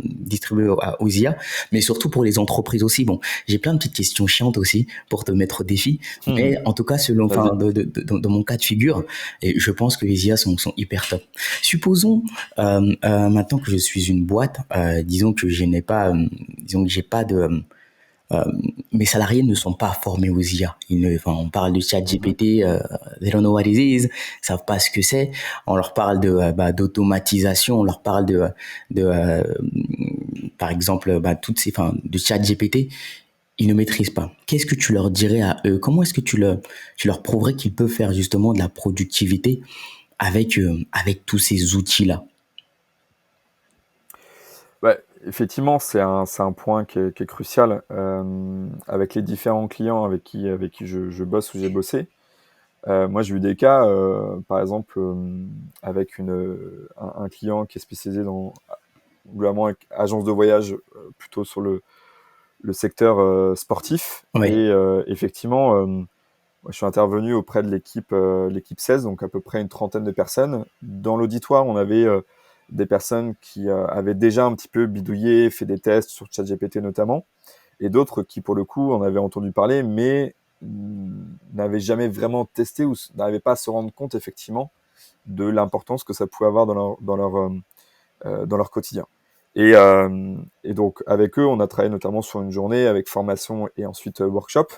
Speaker 2: distribuer aux IA, mais surtout pour les entreprises aussi. Bon, j'ai plein de petites questions chiantes aussi pour te mettre au défi, mais en tout cas,
Speaker 1: Vas-y.
Speaker 2: dans mon cas de figure, et je pense que les IA sont hyper top. Supposons maintenant que je suis une boîte, disons que disons que j'ai pas de euh, mes salariés ne sont pas formés aux IA. On parle de chat
Speaker 1: Mhm.
Speaker 2: GPT, they don't know what it is, ils savent pas ce que c'est. On leur parle d'automatisation, on leur parle de par exemple, de chat GPT. Ils ne maîtrisent pas. Qu'est-ce que tu leur dirais à eux? Comment est-ce que tu leur prouverais qu'ils peuvent faire justement de la productivité avec tous ces outils-là?
Speaker 1: Ouais, effectivement, c'est un point qui est crucial. Avec les différents clients avec qui je bosse ou j'ai bossé, moi j'ai eu des cas, par exemple, avec un client qui est spécialisé dans, globalement, agence de voyage, plutôt sur le secteur sportif.
Speaker 2: Oui,
Speaker 1: Et effectivement, moi, je suis intervenu auprès de l'équipe 16, donc à peu près une trentaine de personnes. Dans l'auditoire, on avait des personnes qui avaient déjà un petit peu bidouillé, fait des tests sur ChatGPT notamment, et d'autres qui, pour le coup, en avaient entendu parler, mais n'avaient jamais vraiment testé ou n'arrivaient pas à se rendre compte effectivement de l'importance que ça pouvait avoir dans leur quotidien. Et donc, avec eux, on a travaillé notamment sur une journée avec formation et ensuite workshop.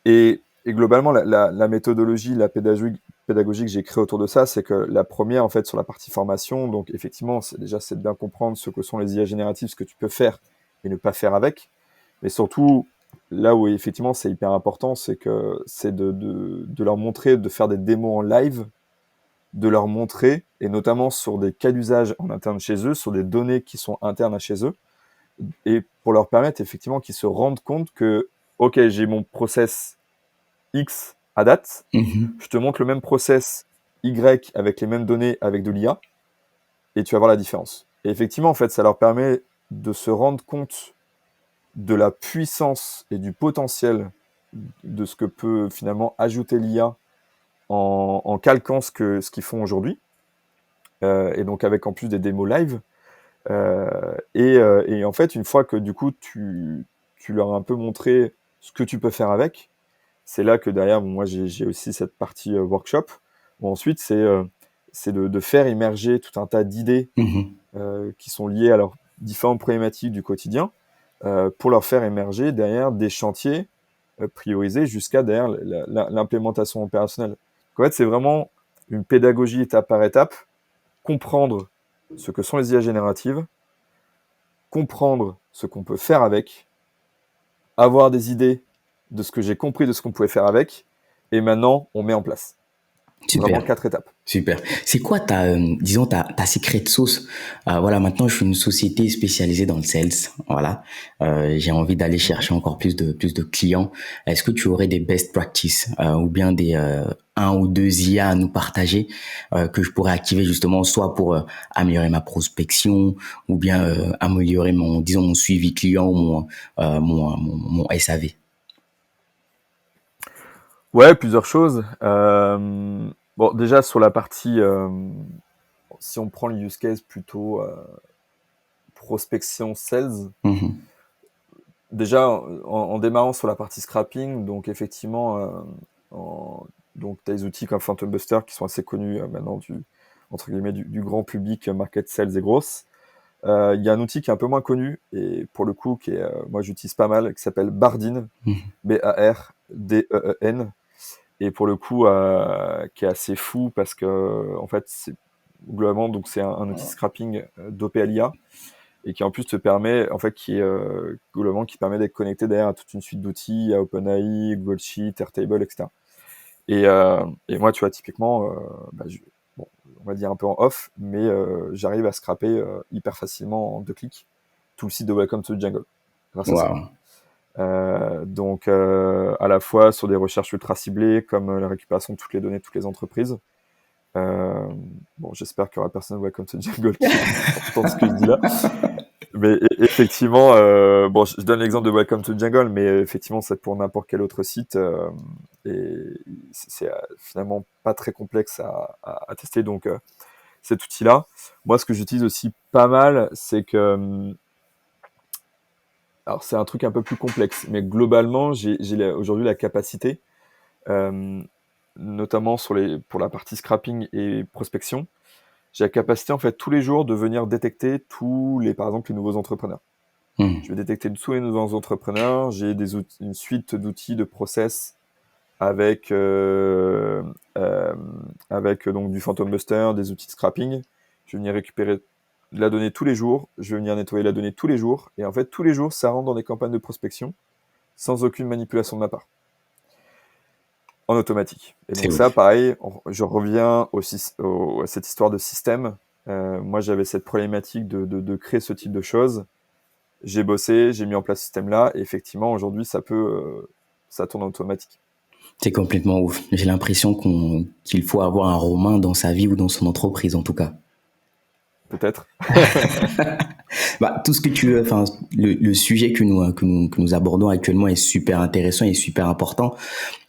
Speaker 1: Et globalement, la méthodologie, la pédagogie que j'ai créée autour de ça, c'est que la première, en fait, sur la partie formation, donc effectivement, c'est de bien comprendre ce que sont les IA génératives, ce que tu peux faire et ne pas faire avec. Mais surtout, là où effectivement c'est hyper important, c'est de leur montrer, de faire des démos en live, de leur montrer, et notamment sur des cas d'usage en interne chez eux, sur des données qui sont internes à chez eux, et pour leur permettre effectivement qu'ils se rendent compte que, ok, j'ai mon process X à date,
Speaker 2: mhm,
Speaker 1: je te montre le même process Y avec les mêmes données avec de l'IA, et tu vas voir la différence. Et effectivement, en fait, ça leur permet de se rendre compte de la puissance et du potentiel de ce que peut finalement ajouter l'IA en calquant ce qu'ils font aujourd'hui, et donc avec en plus des démos live. Et en fait, une fois que du coup tu leur as un peu montré ce que tu peux faire avec, c'est là que derrière, bon, moi j'ai aussi cette partie workshop, où ensuite c'est de faire émerger tout un tas d'idées
Speaker 2: mhm.
Speaker 1: qui sont liées à leurs différentes problématiques du quotidien, pour leur faire émerger derrière des chantiers priorisés jusqu'à derrière l'implémentation opérationnelle. Donc, en fait, c'est vraiment une pédagogie étape par étape, comprendre ce que sont les IA génératives, comprendre ce qu'on peut faire avec, avoir des idées de ce que j'ai compris de ce qu'on pouvait faire avec, et maintenant on met en place. Vraiment
Speaker 2: Super.
Speaker 1: 4 étapes.
Speaker 2: Super. C'est quoi disons, ta secret sauce? Voilà, maintenant, je suis une société spécialisée dans le sales. Voilà. J'ai envie d'aller
Speaker 1: Mhm.
Speaker 2: chercher encore plus de clients. Est-ce que tu aurais des best practices, ou bien un ou deux IA à nous partager, que je pourrais activer justement, soit pour améliorer ma prospection, ou bien améliorer disons, mon suivi client ou mon SAV?
Speaker 1: Ouais, plusieurs choses. Bon, déjà sur la partie, si on prend le use case plutôt prospection sales,
Speaker 2: Mhm.
Speaker 1: déjà en démarrant sur la partie scrapping, donc effectivement, donc tu as des outils comme Phantom Buster qui sont assez connus maintenant entre guillemets du grand public, market sales et grosses. Il y a un outil qui est un peu moins connu et pour le coup, moi j'utilise pas mal, qui s'appelle Bardeen,
Speaker 2: Mhm.
Speaker 1: Bardeen, et pour le coup, qui est assez fou parce que en fait, globalement, donc c'est un outil scrapping dopé à l'IA et qui en plus te permet, en fait, globalement qui permet d'être connecté derrière à toute une suite d'outils, à OpenAI, Google Sheet, Airtable, etc. Et moi, tu vois, typiquement, bon, on va dire un peu en off, mais j'arrive à scraper hyper facilement en 2 clics tout le site de Welcome to the Jungle grâce à ça.
Speaker 2: Waouh.
Speaker 1: Donc, à la fois sur des recherches ultra ciblées, comme la récupération de toutes les données de toutes les entreprises. Bon, j'espère qu'il y aura personne de Welcome to the Jungle qui entend ce que je dis là. Mais effectivement, bon, je donne l'exemple de Welcome to the Jungle, mais effectivement, c'est pour n'importe quel autre site. Et c'est finalement pas très complexe à tester. Donc, cet outil-là, moi, ce que j'utilise aussi pas mal, c'est que alors c'est un truc un peu plus complexe, mais globalement, j'ai aujourd'hui la capacité, euh, notamment pour la partie scrapping et prospection, j'ai la capacité en fait tous les jours de venir détecter par exemple, les nouveaux entrepreneurs.
Speaker 2: Mhm.
Speaker 1: Je vais détecter tous les nouveaux entrepreneurs. J'ai une suite d'outils, de process avec donc du Phantom Buster, des outils de scrapping. Je vais venir récupérer de la donnée tous les jours. Je vais venir nettoyer la donnée tous les jours. Et en fait, tous les jours, ça rentre dans des campagnes de prospection sans aucune manipulation de ma part, en automatique. Et
Speaker 2: C'est
Speaker 1: donc ça,
Speaker 2: ouf.
Speaker 1: pareil, je reviens à cette histoire de système. Moi, j'avais cette problématique de créer ce type de choses. J'ai bossé, j'ai mis en place ce système-là, et effectivement, aujourd'hui, ça tourne en automatique.
Speaker 2: C'est complètement ouf. J'ai l'impression qu'il faut avoir un Romain dans sa vie ou dans son entreprise, en tout cas.
Speaker 1: Peut-être.
Speaker 2: Bah, tout ce que tu veux, enfin, le sujet que nous abordons actuellement est super intéressant et super important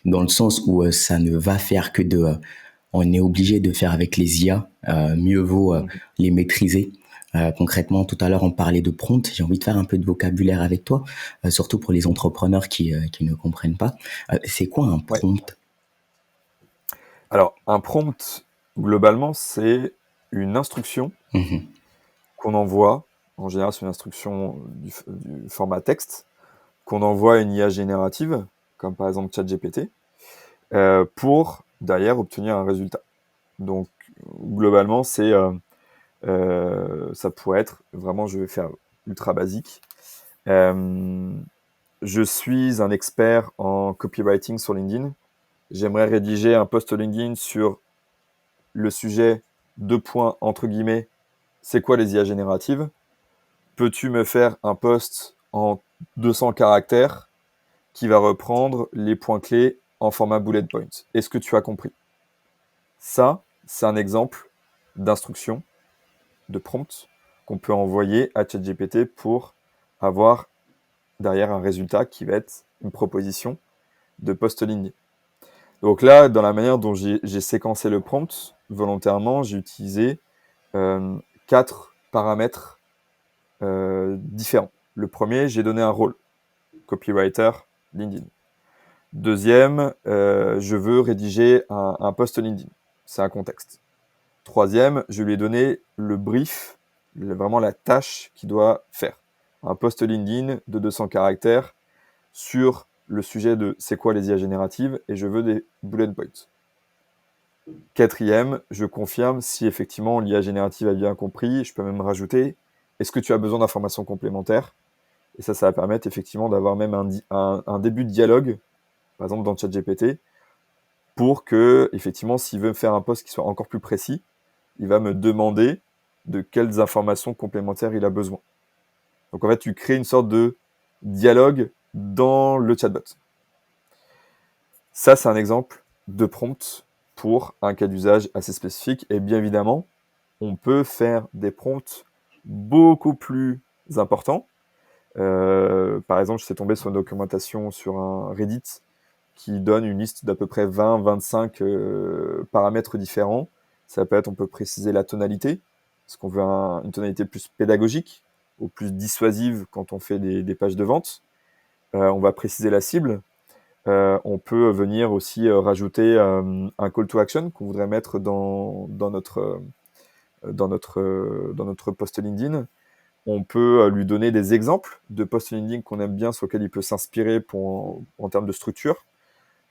Speaker 2: dans le sens où ça ne va faire que on est obligé de faire avec les IA. Mieux vaut
Speaker 1: Mhm.
Speaker 2: les maîtriser. Concrètement, tout à l'heure, on parlait de prompt. J'ai envie de faire un peu de vocabulaire avec toi, surtout pour les entrepreneurs qui ne comprennent pas. C'est quoi un
Speaker 1: Ouais.
Speaker 2: prompt?
Speaker 1: Alors, un prompt, globalement, c'est une instruction
Speaker 2: Mhm.
Speaker 1: qu'on envoie. En général, c'est une instruction du format texte qu'on envoie à une IA générative, comme par exemple ChatGPT, pour derrière obtenir un résultat. Donc, globalement, ça pourrait être vraiment, je vais faire ultra basique. Je suis un expert en copywriting sur LinkedIn. J'aimerais rédiger un post LinkedIn sur le sujet, deux points, entre guillemets, c'est quoi les IA génératives? Peux-tu me faire un post en 200 caractères qui va reprendre les points clés en format bullet point? Est-ce que tu as compris? Ça, c'est un exemple d'instruction, de prompt, qu'on peut envoyer à ChatGPT pour avoir derrière un résultat qui va être une proposition de post LinkedIn. Donc là, dans la manière dont j'ai séquencé le prompt, volontairement, j'ai utilisé 4 paramètres différents. Le premier, j'ai donné un rôle, copywriter, LinkedIn. Deuxième, je veux rédiger un post LinkedIn. C'est un contexte. Troisième, je lui ai donné le brief, vraiment la tâche qu'il doit faire. Un post LinkedIn de 200 caractères sur le sujet de c'est quoi les IA génératives et je veux des bullet points. Quatrième, je confirme si effectivement l'IA générative a bien compris. Je peux même rajouter est-ce que tu as besoin d'informations complémentaires? Et ça va permettre effectivement d'avoir même un début de dialogue, par exemple dans ChatGPT, pour que, effectivement, s'il veut me faire un post qui soit encore plus précis, il va me demander de quelles informations complémentaires il a besoin. Donc en fait, tu crées une sorte de dialogue dans le chatbot. Ça, c'est un exemple de prompt pour un cas d'usage assez spécifique. Et bien évidemment, on peut faire des prompts beaucoup plus importants. Par exemple, je suis tombé sur une documentation sur un Reddit qui donne une liste d'à peu près 20-25 paramètres différents. Ça peut être, on peut préciser la tonalité, parce qu'on veut une tonalité plus pédagogique ou plus dissuasive quand on fait des pages de vente. On va préciser la cible. On peut venir aussi rajouter un call to action qu'on voudrait mettre dans notre post LinkedIn. On peut lui donner des exemples de posts LinkedIn qu'on aime bien, sur lesquels il peut s'inspirer en termes de structure.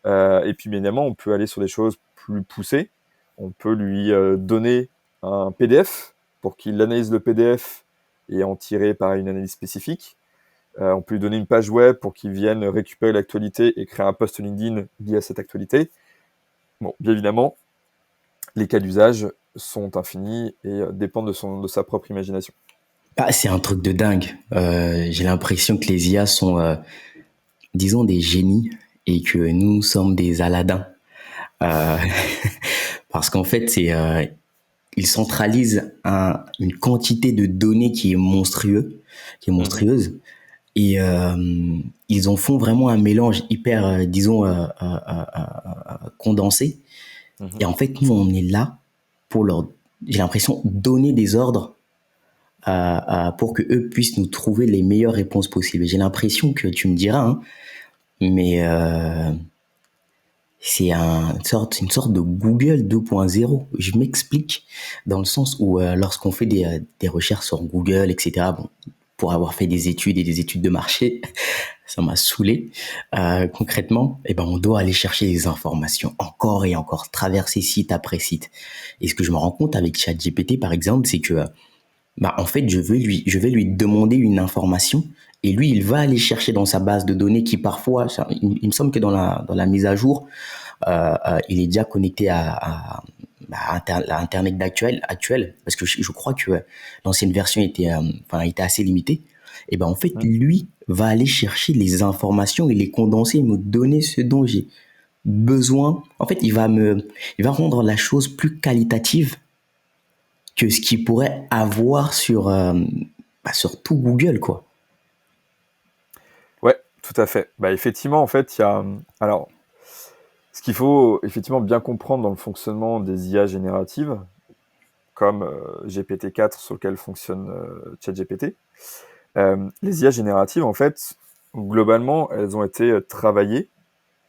Speaker 1: Et puis, bien évidemment, on peut aller sur des choses plus poussées. On peut lui donner un PDF pour qu'il analyse le PDF et en tirer pareil une analyse spécifique. On peut lui donner une page web pour qu'il vienne récupérer l'actualité et créer un post LinkedIn lié à cette actualité. Bon, bien évidemment, les cas d'usage sont infinis et dépendent de sa propre imagination.
Speaker 2: Ah, c'est un truc de dingue. J'ai l'impression que les IA sont, disons, des génies et que nous sommes des Aladins. Euh, parce qu'en fait, ils centralisent une quantité de données qui est monstrueuse. Et ils en font vraiment un mélange hyper, disons, condensé. Et en fait, nous, on est là pour j'ai l'impression, donner des ordres pour que eux puissent nous trouver les meilleures réponses possibles. J'ai l'impression que tu me diras, hein, mais c'est une sorte de Google 2.0. Je m'explique dans le sens où lorsqu'on fait des recherches sur Google, etc., bon, pour avoir fait des études et des études de marché, ça m'a saoulé. Concrètement, eh ben, on doit aller chercher des informations encore et encore, traverser site après site. Et ce que je me rends compte avec ChatGPT, par exemple, c'est que en fait, je vais lui demander une information et lui, il va aller chercher dans sa base de données qui parfois, il me semble que dans la mise à jour, il est déjà connecté à Internet actuel, parce que je crois que l'ancienne version était assez limitée. Et ben en fait, lui va aller chercher les informations et les condenser et me donner ce dont j'ai besoin. En fait, il va rendre la chose plus qualitative que ce qu'il pourrait avoir sur tout Google, quoi.
Speaker 1: Ouais, tout à fait. Effectivement, en fait, il y a... Alors, ce qu'il faut effectivement bien comprendre dans le fonctionnement des IA génératives, comme GPT-4 sur lequel fonctionne ChatGPT, les IA génératives, en fait, globalement, elles ont été travaillées,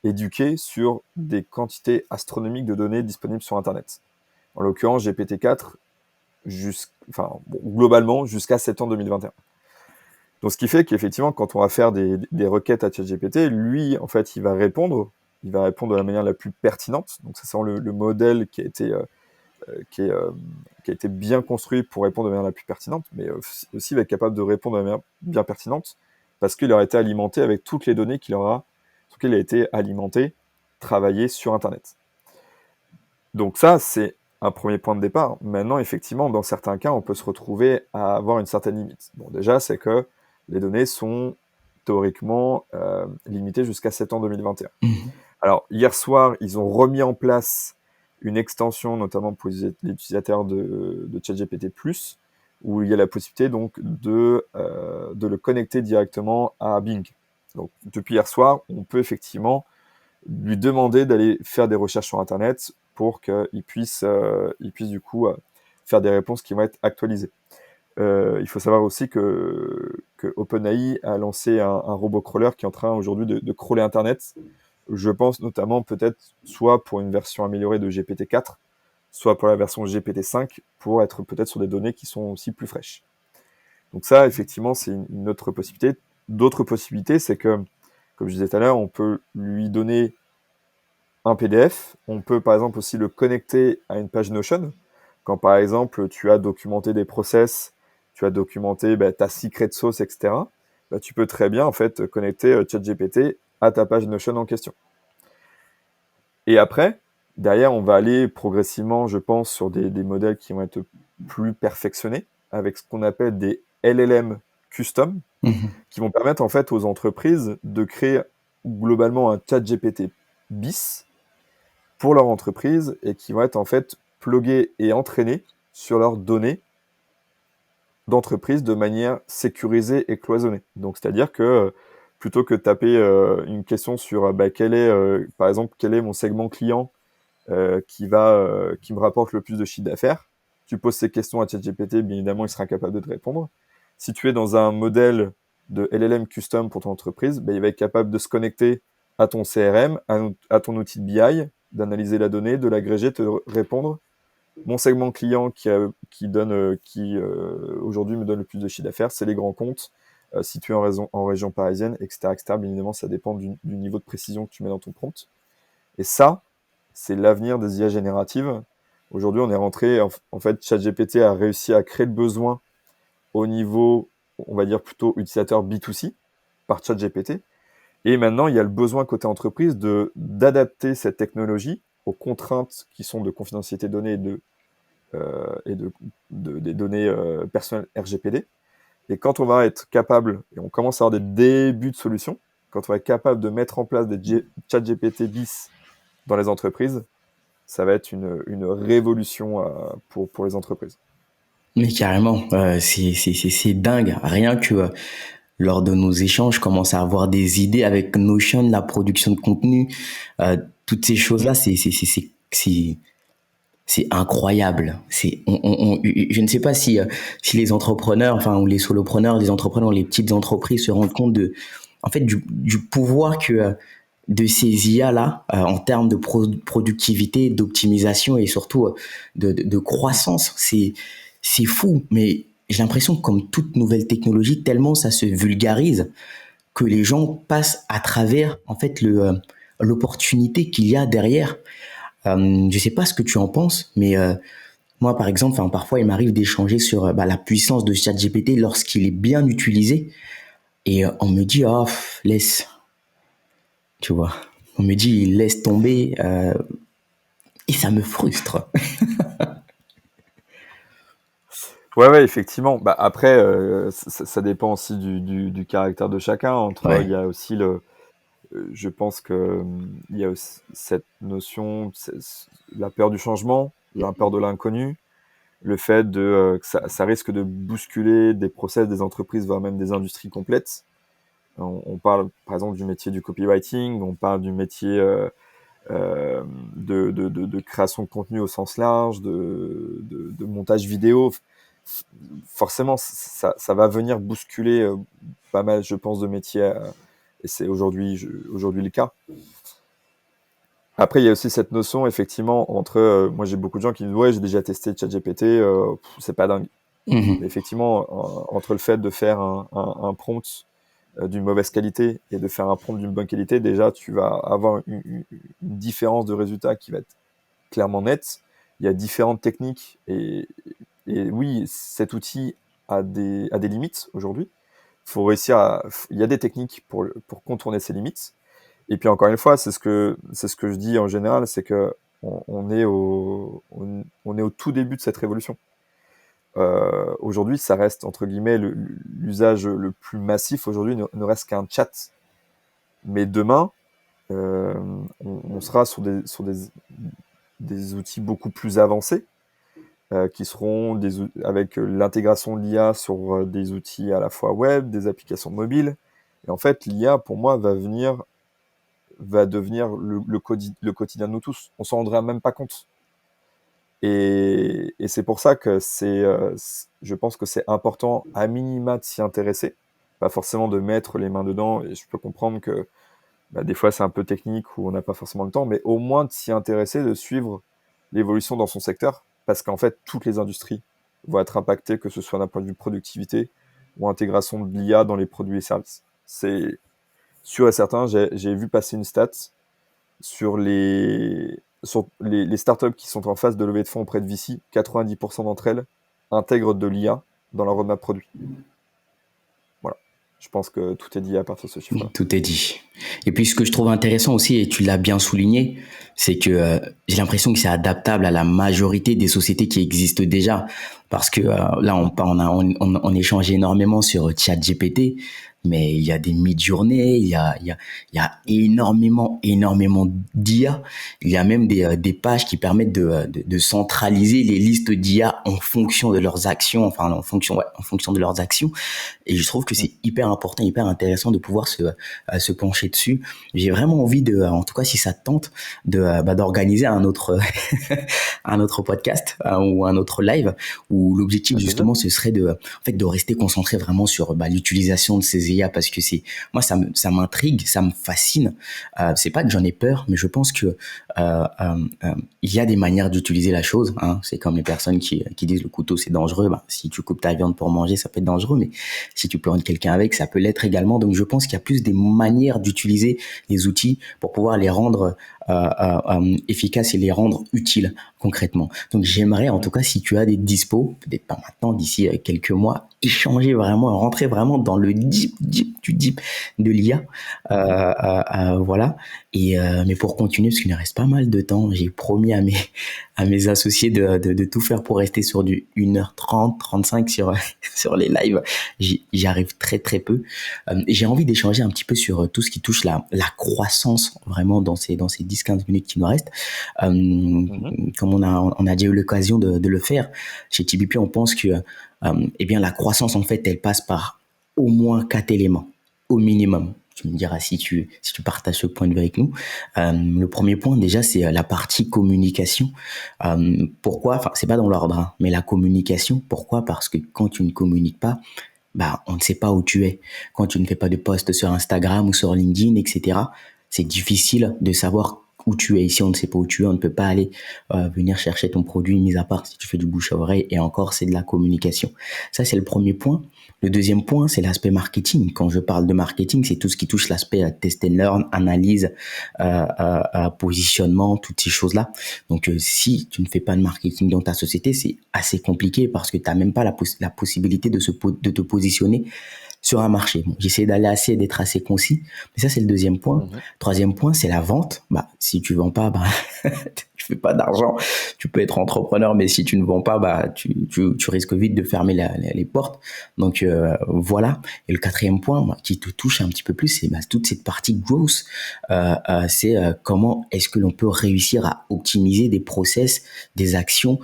Speaker 1: éduquées sur des quantités astronomiques de données disponibles sur Internet. En l'occurrence, GPT-4, globalement, jusqu'à septembre 2021. Donc, ce qui fait qu'effectivement, quand on va faire des requêtes à ChatGPT, lui, en fait, il va répondre de la manière la plus pertinente. Donc, ça, c'est le modèle qui a été bien construit pour répondre de la manière la plus pertinente, mais aussi il va être capable de répondre de la manière bien pertinente, parce qu'il aura été alimenté avec toutes les données sur lesquelles il a été alimenté, travaillé sur Internet. Donc ça, c'est un premier point de départ. Maintenant, effectivement, dans certains cas, on peut se retrouver à avoir une certaine limite. Bon, déjà, c'est que les données sont théoriquement limitées jusqu'à septembre 2021. Alors, hier soir, ils ont remis en place une extension, notamment pour les utilisateurs de ChatGPT+, où il y a la possibilité donc de le connecter directement à Bing. Donc, depuis hier soir, on peut effectivement lui demander d'aller faire des recherches sur Internet pour qu'il puisse du coup faire des réponses qui vont être actualisées. Il faut savoir aussi que OpenAI a lancé un robot crawler qui est en train aujourd'hui de crawler Internet. Je pense notamment peut-être soit pour une version améliorée de GPT-4, soit pour la version GPT-5, pour être peut-être sur des données qui sont aussi plus fraîches. Donc ça, effectivement, c'est une autre possibilité. D'autres possibilités, c'est que, comme je disais tout à l'heure, on peut lui donner un PDF. On peut, par exemple, aussi le connecter à une page Notion. Quand, par exemple, tu as documenté des process, tu as documenté ta secret sauce, etc., tu peux très bien, en fait, connecter ChatGPT à ta page Notion en question. Et après, derrière, on va aller progressivement, je pense, sur des modèles qui vont être plus perfectionnés, avec ce qu'on appelle des LLM custom, qui vont permettre en fait aux entreprises de créer globalement un ChatGPT bis pour leur entreprise et qui vont être en fait plugués et entraînés sur leurs données d'entreprise de manière sécurisée et cloisonnée. Donc, c'est-à-dire que plutôt que de taper une question sur par exemple, quel est mon segment client qui me rapporte le plus de chiffre d'affaires, tu poses ces questions à ChatGPT, bien évidemment, il sera capable de te répondre. Si tu es dans un modèle de LLM custom pour ton entreprise, il va être capable de se connecter à ton CRM, à ton outil de BI, d'analyser la donnée, de l'agréger, te répondre mon segment client qui aujourd'hui me donne le plus de chiffre d'affaires, c'est les grands comptes situés en région parisienne, etc., etc. Bien évidemment, ça dépend du niveau de précision que tu mets dans ton prompt. Et ça, c'est l'avenir des IA génératives. Aujourd'hui, on est rentré, en fait, ChatGPT a réussi à créer le besoin au niveau, on va dire plutôt utilisateur B2C par ChatGPT. Et maintenant, il y a le besoin côté entreprise d'adapter cette technologie aux contraintes qui sont de confidentialité des données des données personnelles RGPD. Et quand on va être capable, et on commence à avoir des débuts de solutions, quand on va être capable de mettre en place des ChatGPT bis dans les entreprises, ça va être une révolution pour les entreprises.
Speaker 2: Mais carrément, c'est dingue. Rien que lors de nos échanges, je commence à avoir des idées avec Notion, la production de contenu, toutes ces choses-là, c'est incroyable. Je ne sais pas si les entrepreneurs, enfin, ou les solopreneurs, les entrepreneurs, les petites entreprises se rendent compte en fait, du pouvoir de ces IA là, en termes de productivité, d'optimisation et surtout de croissance. C'est fou, mais j'ai l'impression que comme toute nouvelle technologie, tellement ça se vulgarise que les gens passent à travers, en fait, l'opportunité qu'il y a derrière. Je sais pas ce que tu en penses, mais moi, par exemple, parfois, il m'arrive d'échanger sur la puissance de ChatGPT lorsqu'il est bien utilisé. Et on me dit, laisse, tu vois. On me dit, laisse tomber. Et ça me frustre.
Speaker 1: Ouais, effectivement. Bah, après, ça dépend aussi du caractère de chacun. Il y a aussi je pense que il y a aussi cette notion, la peur du changement, la peur de l'inconnu, le fait que ça risque de bousculer des process, des entreprises, voire même des industries complètes. On parle, par exemple, du métier du copywriting, on parle du métier de création de contenu au sens large, de montage vidéo. Forcément, ça va venir bousculer pas mal, je pense, de métiers, et c'est aujourd'hui le cas. Après, il y a aussi cette notion, effectivement, moi j'ai beaucoup de gens qui me disent « Ouais, j'ai déjà testé ChatGPT, c'est pas dingue. »
Speaker 2: Mhm.
Speaker 1: Effectivement, entre le fait de faire un prompt d'une mauvaise qualité et de faire un prompt d'une bonne qualité, déjà, tu vas avoir une différence de résultat qui va être clairement nette. Il y a différentes techniques et oui, cet outil a des limites aujourd'hui. Il y a des techniques pour contourner ces limites. Et puis encore une fois, c'est ce que je dis en général, c'est que on est au tout début de cette révolution. Aujourd'hui, ça reste entre guillemets l'usage le plus massif aujourd'hui ne reste qu'un chat. Mais demain, on sera sur des outils beaucoup plus avancés qui seront avec l'intégration de l'IA sur des outils à la fois web, des applications mobiles. Et en fait, l'IA, pour moi, va devenir le quotidien de nous tous. On s'en rendra même pas compte. Et c'est pour ça que je pense que c'est important à minima de s'y intéresser, pas forcément de mettre les mains dedans. Et je peux comprendre que des fois c'est un peu technique ou on n'a pas forcément le temps, mais au moins de s'y intéresser, de suivre l'évolution dans son secteur, parce qu'en fait toutes les industries vont être impactées, que ce soit d'un point de vue productivité ou intégration de l'IA dans les produits et services. C'est sûr et certain. J'ai vu passer une stat sur les startups qui sont en phase de levée de fonds auprès de VC. 90% d'entre elles intègrent de l'IA dans leur roadmap produit. Voilà. Je pense que tout est dit à partir de ce chiffre-là.
Speaker 2: Tout est dit. Et puis ce que je trouve intéressant aussi, et tu l'as bien souligné, c'est que j'ai l'impression que c'est adaptable à la majorité des sociétés qui existent déjà. Parce que là, on échange énormément sur ChatGPT, mais il y a des mid-journées, il y a énormément d'IA. Il y a même des pages qui permettent de centraliser les listes d'IA en fonction de leurs actions, en fonction de leurs actions. Et je trouve que c'est hyper important, hyper intéressant de pouvoir se pencher dessus. J'ai vraiment envie en tout cas, si ça te tente, d'organiser un autre podcast ou un autre live où l'objectif justement ce serait de rester concentré vraiment sur l'utilisation de ces IA parce que moi, ça m'intrigue, ça me fascine. C'est pas que j'en ai peur, mais je pense que il y a des manières d'utiliser la chose. Hein. C'est comme les personnes qui disent le couteau c'est dangereux. Ben, si tu coupes ta viande pour manger, ça peut être dangereux, mais si tu plantes quelqu'un avec, ça peut l'être également. Donc je pense qu'il y a plus des manières d'utiliser les outils pour pouvoir les rendre efficaces et les rendre utiles concrètement. Donc j'aimerais, en tout cas, si tu as des dispos, peut-être pas maintenant, d'ici quelques mois, échanger vraiment, rentrer vraiment dans le deep du deep de l'IA. Voilà. Et mais pour continuer, parce qu'il nous reste pas mal de temps, j'ai promis à mes associés de tout faire pour rester sur du 1h30, 35 sur les lives. J'y arrive très très peu. J'ai envie d'échanger un petit peu sur tout ce qui touche la croissance vraiment dans ces 10-15 minutes qui nous restent. Comme on a déjà eu l'occasion de le faire chez TBP, on pense que eh bien la croissance en fait elle passe par au moins 4 éléments au minimum. Tu me diras si tu partages ce point de vue avec nous. Le premier point déjà c'est la partie communication. Pourquoi? Enfin c'est pas dans l'ordre, hein, mais la communication. Pourquoi? Parce que quand tu ne communiques pas, bah on ne sait pas où tu es. Quand tu ne fais pas de post sur Instagram ou sur LinkedIn, etc., c'est difficile de savoir où tu es. Ici, on ne sait pas où tu es, on ne peut pas aller venir chercher ton produit, mis à part si tu fais du bouche à oreille, et encore, c'est de la communication. Ça, c'est le premier point. Le deuxième point, c'est l'aspect marketing. Quand je parle de marketing, c'est tout ce qui touche l'aspect test and learn, analyse, positionnement, toutes ces choses-là. Donc, si tu ne fais pas de marketing dans ta société, c'est assez compliqué parce que tu n'as même pas la possibilité de te positionner sur un marché. Bon, j'essaie d'être assez concis, mais ça c'est le deuxième point. Troisième point, c'est la vente. Bah, si tu vends pas, bah, tu fais pas d'argent. Tu peux être entrepreneur, mais si tu ne vends pas, bah, tu risques vite de fermer les portes. Donc voilà. Et le quatrième point, qui te touche un petit peu plus, c'est toute cette partie growth. C'est comment est-ce que l'on peut réussir à optimiser des process, des actions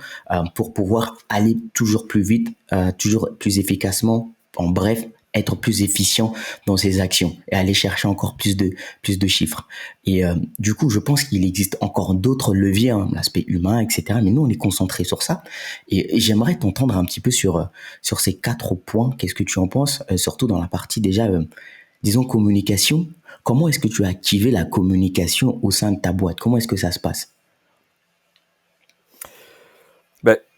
Speaker 2: pour pouvoir aller toujours plus vite, toujours plus efficacement. En bref, être plus efficient dans ses actions et aller chercher encore plus de chiffres. Et du coup, je pense qu'il existe encore d'autres leviers, hein, l'aspect humain, etc. Mais nous, on est concentré sur ça. Et j'aimerais t'entendre un petit peu sur ces 4 points. Qu'est-ce que tu en penses? Surtout dans la partie déjà, disons, communication. Comment est-ce que tu as activé la communication au sein de ta boîte? Comment est-ce que ça se passe?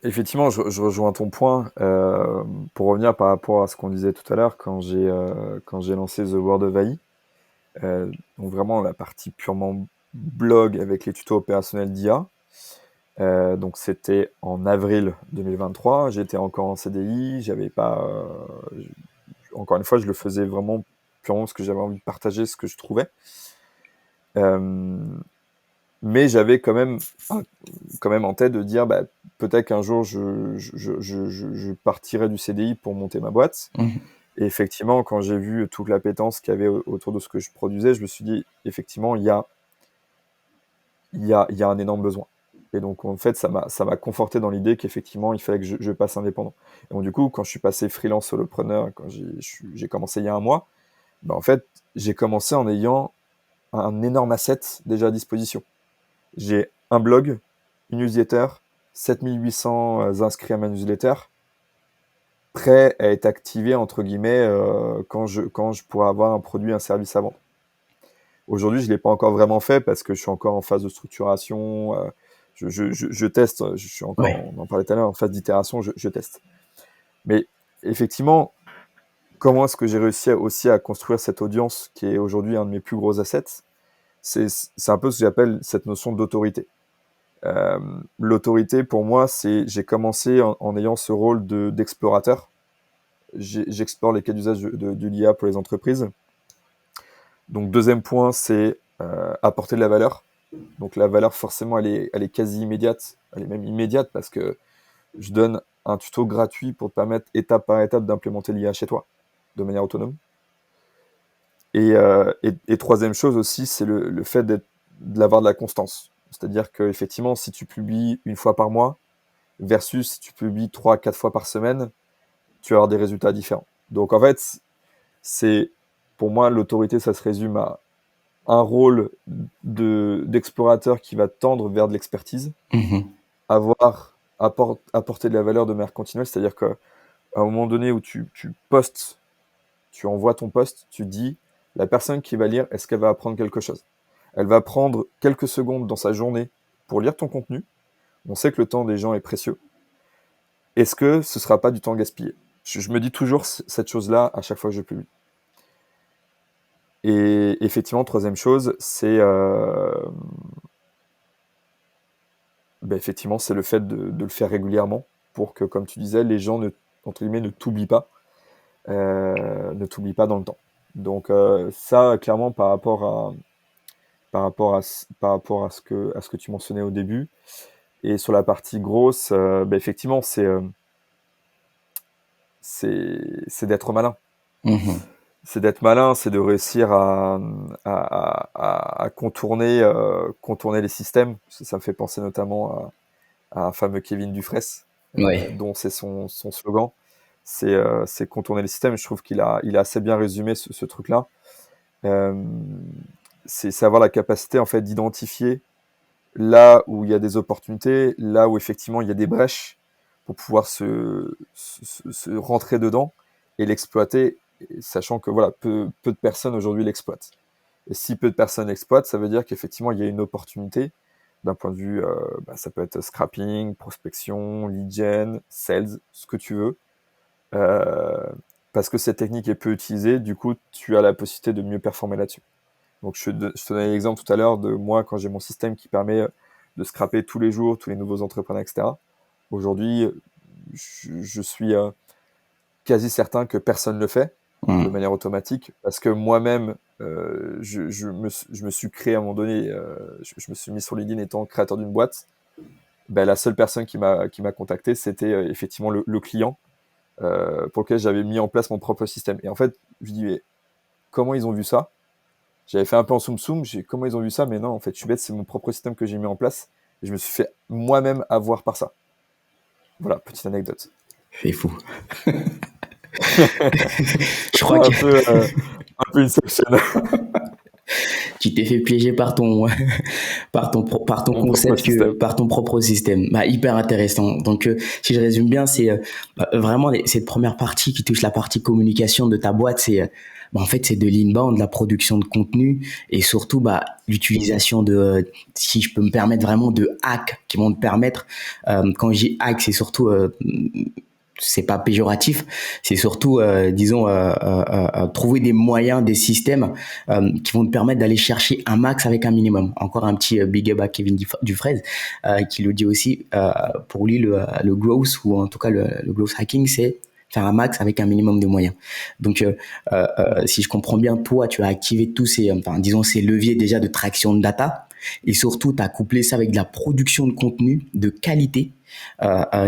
Speaker 1: Effectivement, je rejoins ton point. Pour revenir par rapport à ce qu'on disait tout à l'heure, quand j'ai lancé The World of AI, donc vraiment la partie purement blog avec les tutos opérationnels d'IA. Donc c'était en avril 2023. J'étais encore en CDI. J'avais pas. Encore une fois, je le faisais vraiment purement parce que j'avais envie de partager ce que je trouvais. Mais j'avais quand même en tête de dire peut-être qu'un jour je partirai du CDI pour monter ma boîte. Et effectivement, quand j'ai vu toute l'appétence qu'il y avait autour de ce que je produisais, je me suis dit effectivement il y a un énorme besoin. Et donc en fait ça m'a conforté dans l'idée qu'effectivement il fallait que je passe indépendant. Et donc du coup quand je suis passé freelance solopreneur, quand j'ai commencé il y a un mois, en fait j'ai commencé en ayant un énorme asset déjà à disposition. J'ai un blog, une newsletter, 7800 inscrits à ma newsletter, prêt à être activé, entre guillemets, quand je pourrai avoir un produit, un service à vendre. Aujourd'hui, je ne l'ai pas encore vraiment fait parce que je suis encore en phase de structuration, je teste, je suis encore, on en parlait tout à l'heure, en phase d'itération, je teste. Mais effectivement, comment est-ce que j'ai réussi aussi à construire cette audience qui est aujourd'hui un de mes plus gros assets? C'est un peu ce que j'appelle cette notion d'autorité. L'autorité, pour moi, j'ai commencé en ayant ce rôle d'explorateur. J'explore les cas d'usage de l'IA pour les entreprises. Donc, deuxième point, c'est apporter de la valeur. Donc, la valeur, forcément, elle est quasi immédiate. Elle est même immédiate parce que je donne un tuto gratuit pour te permettre, étape par étape, d'implémenter l'IA chez toi, de manière autonome. Et troisième chose aussi, c'est le fait d'avoir de la constance. C'est-à-dire qu'effectivement, si tu publies une fois par mois, versus si tu publies 3-4 fois par semaine, tu vas avoir des résultats différents. Donc en fait, pour moi, l'autorité, ça se résume à un rôle d'explorateur qui va tendre vers de l'expertise, apporter de la valeur de manière continuelle, c'est-à-dire qu'à un moment donné où tu postes tu envoies ton post, tu dis, la personne qui va lire, est-ce qu'elle va apprendre quelque chose? Elle va prendre quelques secondes dans sa journée pour lire ton contenu. On sait que le temps des gens est précieux. Est-ce que ce ne sera pas du temps gaspillé? Je me dis toujours cette chose-là à chaque fois que je publie. Et effectivement, troisième chose, c'est effectivement, c'est le fait de le faire régulièrement pour que, comme tu disais, les gens entre guillemets, ne t'oublient pas dans le temps. Donc ça, clairement, par rapport à ce que tu mentionnais au début, et sur la partie grosse, effectivement, c'est d'être malin.
Speaker 2: Mhm.
Speaker 1: C'est d'être malin, c'est de réussir à contourner les systèmes. Ça me fait penser notamment à un fameux Kevin Dufresne,
Speaker 2: Ouais.
Speaker 1: dont c'est son slogan. C'est contourner les systèmes. Je trouve qu'il a assez bien résumé ce truc-là. C'est avoir la capacité en fait d'identifier là où il y a des opportunités, là où effectivement il y a des brèches pour pouvoir se rentrer dedans et l'exploiter, sachant que voilà, peu de personnes aujourd'hui l'exploitent. Et si peu de personnes l'exploitent, ça veut dire qu'effectivement il y a une opportunité d'un point de vue, ça peut être scrapping, prospection, lead gen, sales, ce que tu veux. Parce que cette technique est peu utilisée, du coup tu as la possibilité de mieux performer là-dessus. Donc je te donnais l'exemple tout à l'heure de moi quand j'ai mon système qui permet de scraper tous les jours tous les nouveaux entrepreneurs, etc. Aujourd'hui, je suis quasi certain que personne ne le fait de
Speaker 2: Mhm.
Speaker 1: manière automatique parce que moi-même, je me suis créé à un moment donné, je me suis mis sur LinkedIn étant créateur d'une boîte. La seule personne qui m'a contacté, c'était effectivement le client pour lequel j'avais mis en place mon propre système. Et en fait, je dis, mais comment ils ont vu ça? J'avais fait un peu en soum-soum, comment ils ont vu ça? Mais non, en fait, je suis bête, c'est mon propre système que j'ai mis en place. Et je me suis fait moi-même avoir par ça. Voilà, petite anecdote.
Speaker 2: C'est fou. Je crois
Speaker 1: C'était
Speaker 2: que
Speaker 1: un peu Inception.
Speaker 2: tu t'es fait piéger par ton, par ton
Speaker 1: Mon propre
Speaker 2: concept
Speaker 1: système.
Speaker 2: par ton propre système. Bah, hyper intéressant. Donc, si je résume bien, c'est vraiment cette première partie qui touche la partie communication de ta boîte, c'est en fait, c'est de l'inbound, de la production de contenu et surtout l'utilisation de, si je peux me permettre vraiment de hacks qui vont te permettre, quand j'ai hack, c'est surtout c'est pas péjoratif, c'est surtout, disons, trouver des moyens, des systèmes qui vont te permettre d'aller chercher un max avec un minimum. Encore un petit big up à Kevin Dufresne qui le dit aussi. Pour lui, le growth ou en tout cas le growth hacking, c'est faire un max avec un minimum de moyens. Donc, si je comprends bien, toi, tu as activé tous ces, disons, ces leviers déjà de traction de data. Et surtout, tu as couplé ça avec de la production de contenu de qualité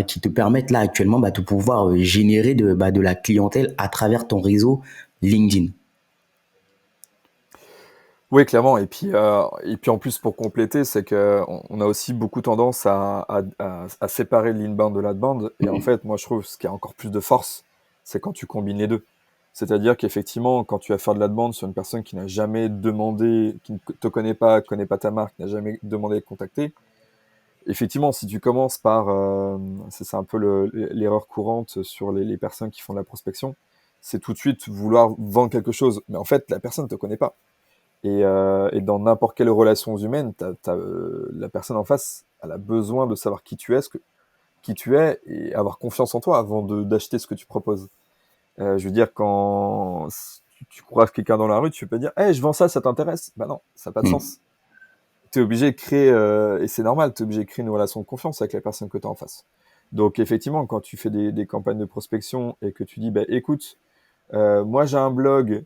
Speaker 2: qui te permettent là actuellement de pouvoir générer de la clientèle à travers ton réseau LinkedIn.
Speaker 1: Oui, clairement. Et puis en plus, pour compléter, c'est qu'on a aussi beaucoup tendance à séparer l'inbound de l'outbound. Et en
Speaker 2: Mhm.
Speaker 1: fait, moi, je trouve ce qui a encore plus de force, c'est quand tu combines les deux. C'est-à-dire qu'effectivement, quand tu vas faire de l'outbound sur une personne qui n'a jamais demandé, qui ne te connaît pas ta marque, n'a jamais demandé à te contacter, effectivement, si tu commences par, c'est un peu l'erreur courante sur les personnes qui font de la prospection, c'est tout de suite vouloir vendre quelque chose. Mais en fait, la personne ne te connaît pas. Et dans n'importe quelle relation humaine, la personne en face, elle a besoin de savoir qui tu es, qui tu es, et avoir confiance en toi avant d'acheter ce que tu proposes. Je veux dire, quand tu croises quelqu'un dans la rue, tu peux pas dire, hey, je vends ça, ça t'intéresse? Bah non, ça n'a pas de
Speaker 2: Mhm.
Speaker 1: sens. Tu es obligé de créer, et c'est normal, tu es obligé de créer une relation de confiance avec la personne que tu as en face. Donc effectivement, quand tu fais des campagnes de prospection et que tu dis, bah écoute, moi j'ai un blog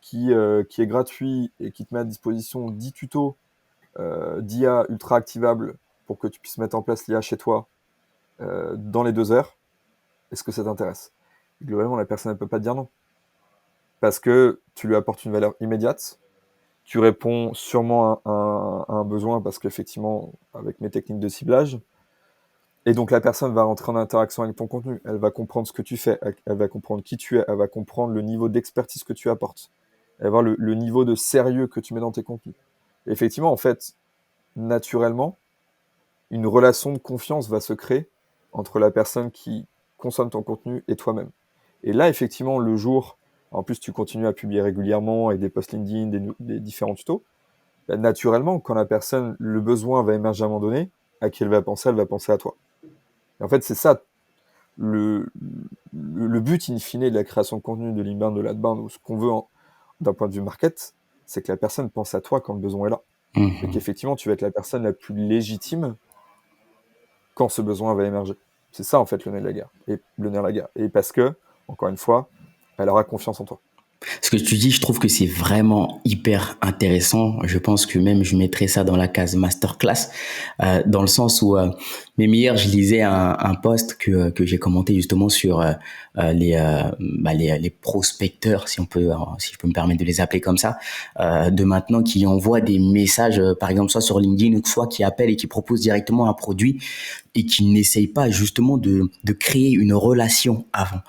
Speaker 1: qui est gratuit et qui te met à disposition 10 tutos d'IA ultra activables pour que tu puisses mettre en place l'IA chez toi dans les 2 heures, est-ce que ça t'intéresse? Globalement, la personne ne peut pas te dire non. Parce que tu lui apportes une valeur immédiate, tu réponds sûrement à un besoin parce qu'effectivement, avec mes techniques de ciblage, et donc la personne va rentrer en interaction avec ton contenu, elle va comprendre ce que tu fais, elle va comprendre qui tu es, elle va comprendre le niveau d'expertise que tu apportes, elle va voir le niveau de sérieux que tu mets dans tes contenus. Et effectivement, en fait, naturellement, une relation de confiance va se créer entre la personne qui consomme ton contenu et toi-même. Et là, effectivement, le jour, en plus tu continues à publier régulièrement avec des posts LinkedIn, des différents tutos, bah, naturellement, quand la personne, le besoin va émerger à un moment donné, à qui elle va penser à toi. Et en fait, c'est ça le, le but in fine de la création de contenu, de l'inbound, de l'outbound, ou ce qu'on veut d'un point de vue market, c'est que la personne pense à toi quand le besoin est là. Et qu'effectivement, tu vas être la personne la plus légitime quand ce besoin va émerger. C'est ça, en fait, le nerf de la guerre. Et le nerf de la guerre. Et parce que, encore une fois, elle aura confiance en toi.
Speaker 2: Ce que tu dis, je trouve que c'est vraiment hyper intéressant. Je pense que même je mettrais ça dans la case masterclass, dans le sens où, même hier, je lisais un post que j'ai commenté justement sur les prospecteurs, si je peux me permettre de les appeler comme ça, de maintenant qui envoient des messages, par exemple, soit sur LinkedIn ou soit qui appellent et qui proposent directement un produit et qui n'essayent pas justement de créer une relation avant.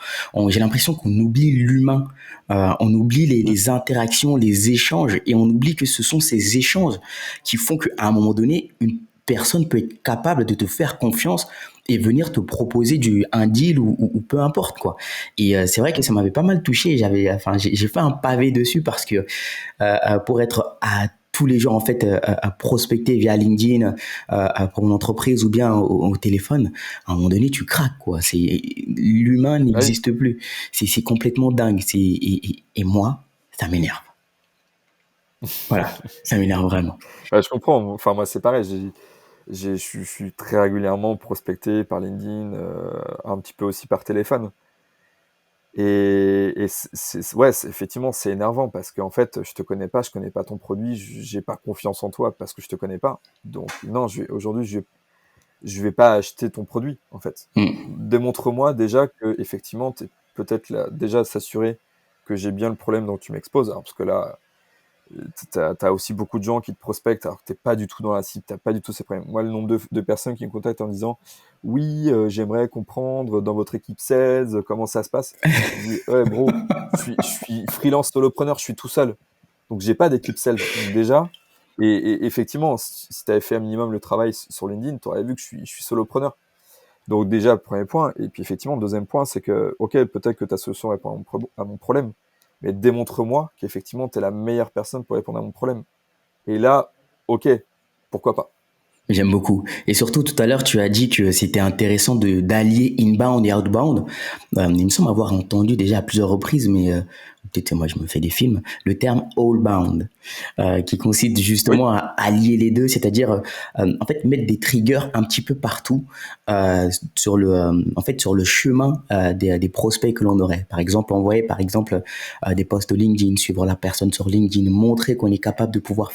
Speaker 2: J'ai l'impression qu'on oublie l'humain. On oublie les interactions, les échanges, et on oublie que ce sont ces échanges qui font qu'à un moment donné, une personne peut être capable de te faire confiance et venir te proposer un deal ou peu importe quoi. Et c'est vrai que ça m'avait pas mal touché. J'ai fait un pavé dessus parce que pour être à tous les jours en fait à prospecter via LinkedIn pour une entreprise ou bien au téléphone, à un moment donné tu craques quoi. L'humain
Speaker 1: Oui.
Speaker 2: n'existe plus. C'est complètement dingue. Et moi ça m'énerve. Voilà, ça m'énerve vraiment.
Speaker 1: Ouais, je comprends. Enfin, moi, c'est pareil. Je suis très régulièrement prospecté par LinkedIn, un petit peu aussi par téléphone. Et ouais, effectivement, c'est énervant parce qu'en fait, je te connais pas, je connais pas ton produit, j'ai pas confiance en toi parce que je te connais pas. Donc, non, aujourd'hui, je vais pas acheter ton produit, en fait.
Speaker 2: Mm.
Speaker 1: Démontre-moi déjà que, effectivement, t'es peut-être là, déjà s'assurer que j'ai bien le problème dont tu m'exposes. Alors, parce que là, t'as aussi beaucoup de gens qui te prospectent alors que t'es pas du tout dans la cible, t'as pas du tout ces problèmes. Moi, le nombre de personnes qui me contactent en disant oui, j'aimerais comprendre dans votre équipe sales comment ça se passe. Je dis ouais, bro, je suis freelance solopreneur, je suis tout seul, donc j'ai pas d'équipe sales. Donc déjà, et effectivement, si t'avais fait un minimum le travail sur LinkedIn, t'aurais vu que je suis solopreneur. Donc déjà, premier point. Et puis effectivement, deuxième point, c'est que, ok, peut-être que ta solution répond à mon problème, mais démontre-moi qu'effectivement, tu es la meilleure personne pour répondre à mon problème. Et là, ok, pourquoi pas.
Speaker 2: J'aime beaucoup. Et surtout, tout à l'heure, tu as dit que c'était intéressant d'allier inbound et outbound. Il me semble avoir entendu déjà à plusieurs reprises, mais peut-être que moi je me fais des films, le terme allbound, qui consiste
Speaker 1: Oui,
Speaker 2: justement à allier les deux, c'est-à-dire en fait mettre des triggers un petit peu partout en fait sur le chemin des prospects que l'on aurait. Par exemple, envoyer par exemple des posts LinkedIn, suivre la personne sur LinkedIn, montrer qu'on est capable de pouvoir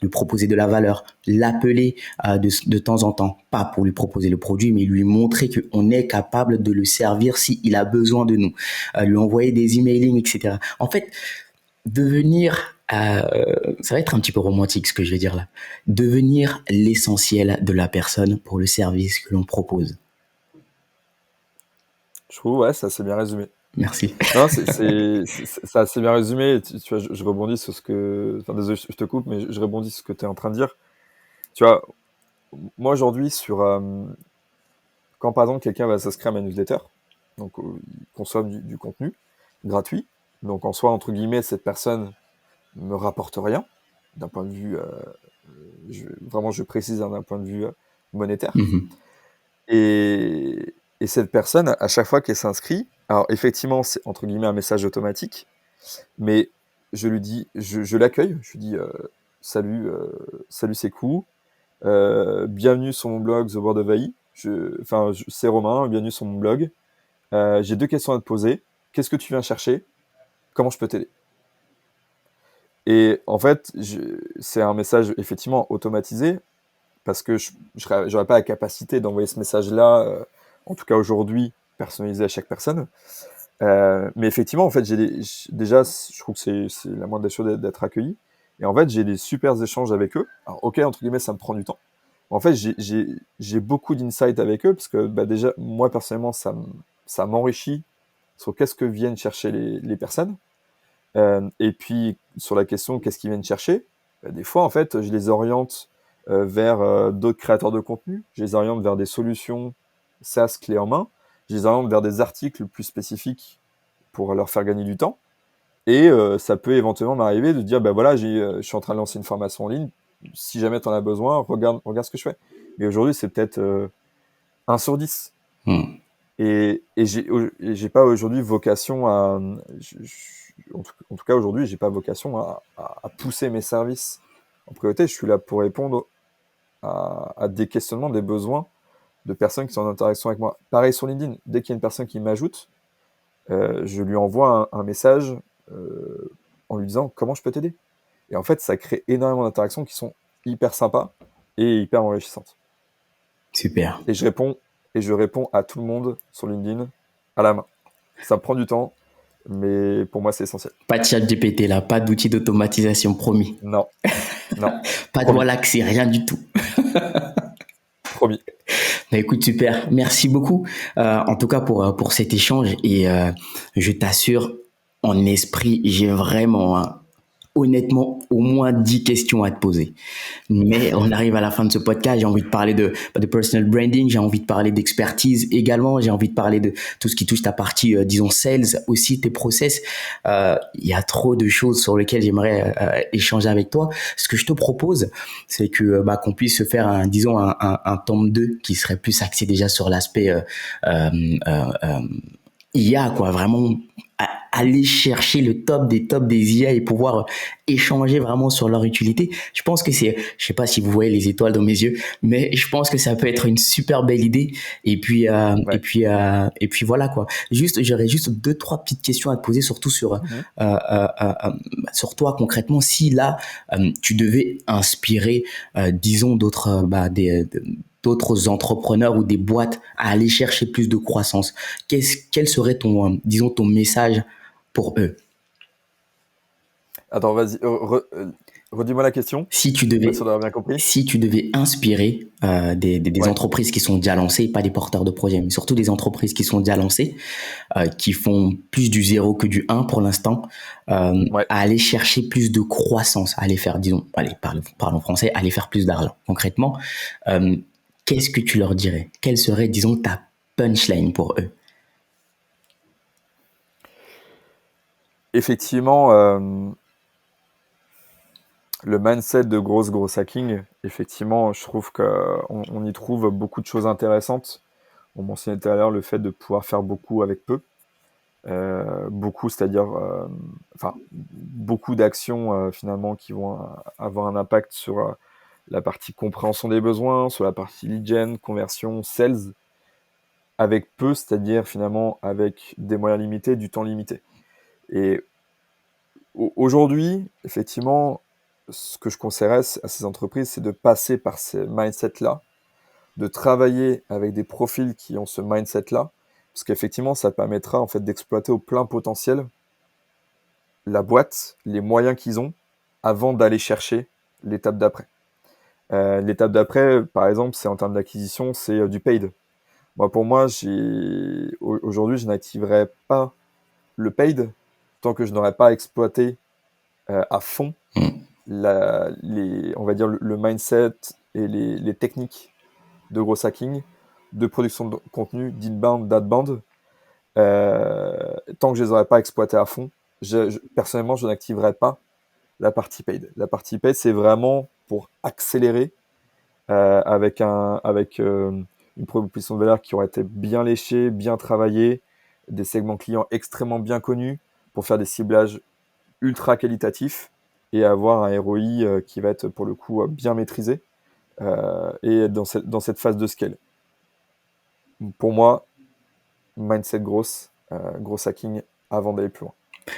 Speaker 2: lui proposer de la valeur, l'appeler de temps en temps, pas pour lui proposer le produit, mais lui montrer qu'on est capable de le servir s'il a besoin de nous, lui envoyer des emailing, etc. En fait, devenir, ça va être un petit peu romantique ce que je vais dire là, devenir l'essentiel de la personne pour le service que l'on propose.
Speaker 1: je trouve, ouais, ça c'est bien résumé.
Speaker 2: Merci.
Speaker 1: Non, c'est assez bien résumé. Tu vois, je rebondis sur ce que. Enfin, désolé, je te coupe, mais je rebondis sur ce que tu es en train de dire. Tu vois, moi aujourd'hui, quand par exemple quelqu'un va s'inscrire à ma newsletter, donc il consomme du contenu gratuit, donc en soi, entre guillemets, cette personne me rapporte rien d'un point de vue, vraiment je précise, hein, d'un point de vue monétaire.
Speaker 2: Mhm.
Speaker 1: Et cette personne, à chaque fois qu'elle s'inscrit, alors effectivement, c'est entre guillemets un message automatique, mais je lui dis, je l'accueille, je lui dis salut, salut c'est cool, bienvenue sur mon blog The Word of AI, c'est Romain, bienvenue sur mon blog. J'ai deux questions à te poser. Qu'est-ce que tu viens chercher? Comment je peux t'aider? Et en fait, c'est un message effectivement automatisé parce que j'aurais pas la capacité d'envoyer ce message-là, en tout cas aujourd'hui, personnalisé à chaque personne. Mais effectivement, en fait, déjà, je trouve que c'est la moindre des choses d'être accueilli. Et en fait, j'ai des super échanges avec eux. Alors, ok, entre guillemets, ça me prend du temps. En fait, j'ai beaucoup d'insights avec eux parce que bah, déjà, moi personnellement, ça m'enrichit sur qu'est-ce que viennent chercher les personnes. Et puis, sur la question qu'est-ce qu'ils viennent chercher, bah, des fois, en fait, je les oriente vers d'autres créateurs de contenu. Je les oriente vers des solutions SaaS clés en main. Je les oriente vers des articles plus spécifiques pour leur faire gagner du temps. Et ça peut éventuellement m'arriver de dire, bah voilà, je suis en train de lancer une formation en ligne. Si jamais tu en as besoin, regarde ce que je fais. Mais aujourd'hui, c'est peut-être 1 sur 10.
Speaker 2: Hmm.
Speaker 1: Et j'ai pas aujourd'hui vocation à... en tout cas, aujourd'hui, j'ai pas vocation à pousser mes services en priorité. Je suis là pour répondre à des questionnements, des besoins de personnes qui sont en interaction avec moi. Pareil sur LinkedIn, dès qu'il y a une personne qui m'ajoute, je lui envoie un message en lui disant comment je peux t'aider. Et en fait, ça crée énormément d'interactions qui sont hyper sympas et hyper enrichissantes.
Speaker 2: Super.
Speaker 1: Et je réponds à tout le monde sur LinkedIn à la main. Ça me prend du temps, mais pour moi, c'est essentiel.
Speaker 2: Pas de chat GPT là, pas d'outil d'automatisation, promis.
Speaker 1: Non, non,
Speaker 2: Pas de
Speaker 1: promis,
Speaker 2: Wallaxy, rien du tout.
Speaker 1: promis.
Speaker 2: Bah, écoute, super. Merci beaucoup, en tout cas pour cet échange. Et je t'assure, en esprit, j'ai vraiment, hein, honnêtement, au moins 10 questions à te poser. Mais on arrive à la fin de ce podcast. J'ai envie de parler de personal branding, j'ai envie de parler d'expertise également, j'ai envie de parler de tout ce qui touche ta partie, disons, sales, aussi tes process. Il y a trop de choses sur lesquelles j'aimerais échanger avec toi. Ce que je te propose, c'est que qu'on puisse se faire disons un tome 2 qui serait plus axé déjà sur l'aspect euh, euh, IA, quoi, vraiment aller chercher le top des IA et pouvoir échanger vraiment sur leur utilité. Je pense que je sais pas si vous voyez les étoiles dans mes yeux, mais je pense que ça peut être une super belle idée. Et puis,
Speaker 1: Ouais.
Speaker 2: et puis voilà, quoi. J'aurais juste 2-3 petites questions à te poser, surtout sur toi concrètement. Si là, tu devais inspirer, disons, d'autres entrepreneurs ou des boîtes à aller chercher plus de croissance, quel serait ton, disons, ton message pour eux?
Speaker 1: Attends, vas-y, redis-moi la question.
Speaker 2: Si tu
Speaker 1: Pas
Speaker 2: devais,
Speaker 1: sûr d'avoir bien compris.
Speaker 2: si tu devais inspirer des
Speaker 1: Ouais.
Speaker 2: entreprises qui sont déjà lancées, pas des porteurs de projets, mais surtout des entreprises qui sont déjà lancées, qui font plus du 0 que du 1 pour l'instant,
Speaker 1: Ouais.
Speaker 2: à aller chercher plus de croissance, à aller faire, disons, allez, parlons français, aller faire plus d'argent. Concrètement, qu'est-ce que tu leur dirais? Quelle serait, disons, ta punchline pour eux?
Speaker 1: Effectivement, le mindset de gros hacking, effectivement, je trouve qu'on y trouve beaucoup de choses intéressantes. On mentionnait tout à l'heure le fait de pouvoir faire beaucoup avec peu. Beaucoup, c'est-à-dire enfin, beaucoup d'actions finalement qui vont avoir un impact sur la partie compréhension des besoins, sur la partie lead gen, conversion, sales, avec peu, c'est-à-dire finalement avec des moyens limités, du temps limité. Et aujourd'hui, effectivement, ce que je conseillerais à ces entreprises, c'est de passer par ces mindsets-là, de travailler avec des profils qui ont ce mindset-là, parce qu'effectivement, ça permettra en fait d'exploiter au plein potentiel la boîte, les moyens qu'ils ont, avant d'aller chercher l'étape d'après. L'étape d'après, par exemple, c'est en termes d'acquisition, c'est du paid. Moi, pour moi, aujourd'hui, je n'activerai pas le paid tant que je n'aurai pas exploité à fond on va dire le mindset et les techniques de gros hacking, de production de contenu, d'inbound, d'outbound. Tant que je les aurai pas exploités à fond, personnellement, je n'activerai pas la partie paid. La partie paid, c'est vraiment pour accélérer avec une proposition de valeur qui aurait été bien léchée, bien travaillée, des segments clients extrêmement bien connus pour faire des ciblages ultra qualitatifs et avoir un ROI qui va être pour le coup bien maîtrisé et dans cette phase de scale. Pour moi, mindset gros hacking avant d'aller plus loin.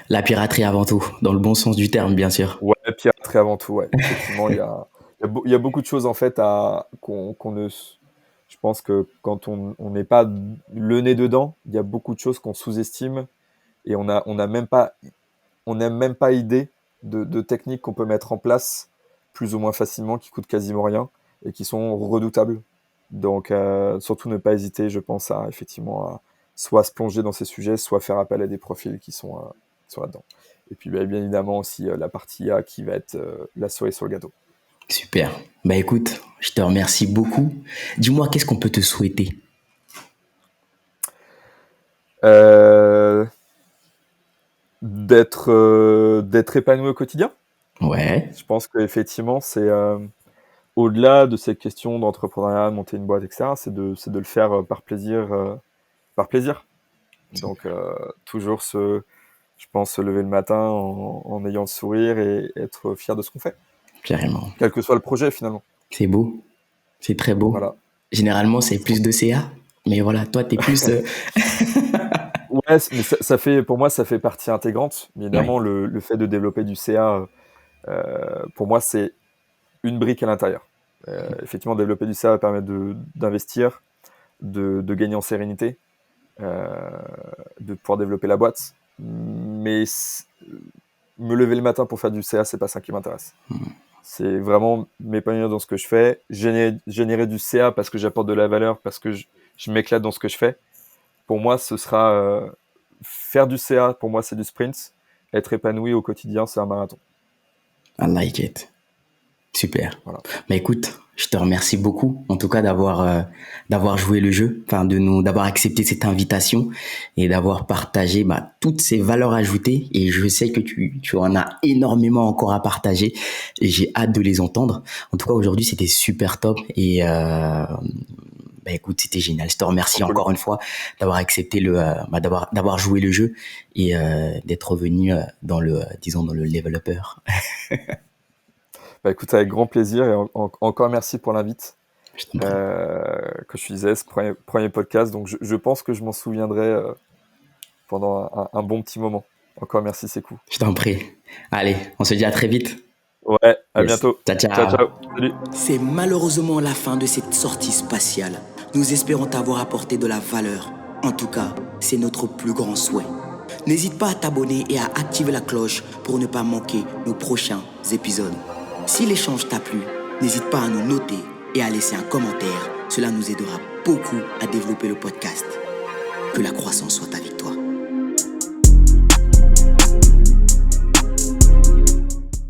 Speaker 2: La piraterie avant tout, dans le bon sens du terme, bien sûr.
Speaker 1: Ouais, piraterie avant tout, ouais. Effectivement, il y a beaucoup de choses en fait qu'on ne. Je pense que quand on n'est pas le nez dedans, il y a beaucoup de choses qu'on sous-estime et on n'a même pas idée de techniques qu'on peut mettre en place plus ou moins facilement, qui coûtent quasiment rien et qui sont redoutables. Donc, surtout ne pas hésiter, je pense, effectivement, soit se plonger dans ces sujets, soit faire appel à des profils qui sont là-dedans. Et puis, bien évidemment, aussi la partie A qui va être la cerise sur le gâteau.
Speaker 2: Super. Bah écoute, je te remercie beaucoup. Dis-moi, qu'est-ce qu'on peut te souhaiter?
Speaker 1: Euh, d'être épanoui au quotidien.
Speaker 2: Ouais.
Speaker 1: Je pense qu'effectivement, c'est au-delà de cette question d'entrepreneuriat, de monter une boîte, etc., c'est de le faire par plaisir. Donc, toujours je pense, se lever le matin en ayant le sourire et être fier de ce qu'on fait,
Speaker 2: Carrément.
Speaker 1: quel que soit le projet finalement.
Speaker 2: C'est beau. C'est très beau.
Speaker 1: Voilà.
Speaker 2: Généralement, c'est plus de CA. Mais voilà, toi, t'es plus...
Speaker 1: Ouais, mais ça fait, pour moi, ça fait partie intégrante. Mais évidemment,
Speaker 2: Ouais.
Speaker 1: le fait de développer du CA, pour moi, c'est une brique à l'intérieur. Effectivement, développer du CA va permettre d'investir, de gagner en sérénité, de pouvoir développer la boîte. Mais me lever le matin pour faire du CA, c'est pas ça qui m'intéresse. C'est vraiment m'épanouir dans ce que je fais, générer du CA parce que j'apporte de la valeur, parce que je m'éclate dans ce que je fais. Pour moi, ce sera faire du CA, pour moi, c'est du sprint. Être épanoui au quotidien, c'est un marathon.
Speaker 2: I like it. Super.
Speaker 1: Voilà.
Speaker 2: Mais écoute, je te remercie beaucoup, en tout cas d'avoir joué le jeu, enfin d'avoir accepté cette invitation et d'avoir partagé toutes ces valeurs ajoutées. Et je sais que tu en as énormément encore à partager et j'ai hâte de les entendre. En tout cas, aujourd'hui, c'était super top et écoute, c'était génial. Je te remercie encore une fois d'avoir accepté d'avoir joué le jeu et d'être venu dans le level upper.
Speaker 1: Écoute, avec grand plaisir et encore merci pour l'invite.
Speaker 2: Je t'en prie.
Speaker 1: Que je disais, ce premier podcast, donc je pense que je m'en souviendrai pendant un bon petit moment. Encore merci, c'est cool.
Speaker 2: Je t'en prie. Allez, on se dit à très vite.
Speaker 1: Ouais, à bientôt.
Speaker 2: Ciao, ciao.
Speaker 1: Ciao, ciao. Salut.
Speaker 3: C'est malheureusement la fin de cette sortie spatiale. Nous espérons t'avoir apporté de la valeur. En tout cas, c'est notre plus grand souhait. N'hésite pas à t'abonner et à activer la cloche pour ne pas manquer nos prochains épisodes. Si l'échange t'a plu, n'hésite pas à nous noter et à laisser un commentaire. Cela nous aidera beaucoup à développer le podcast. Que la croissance soit avec toi.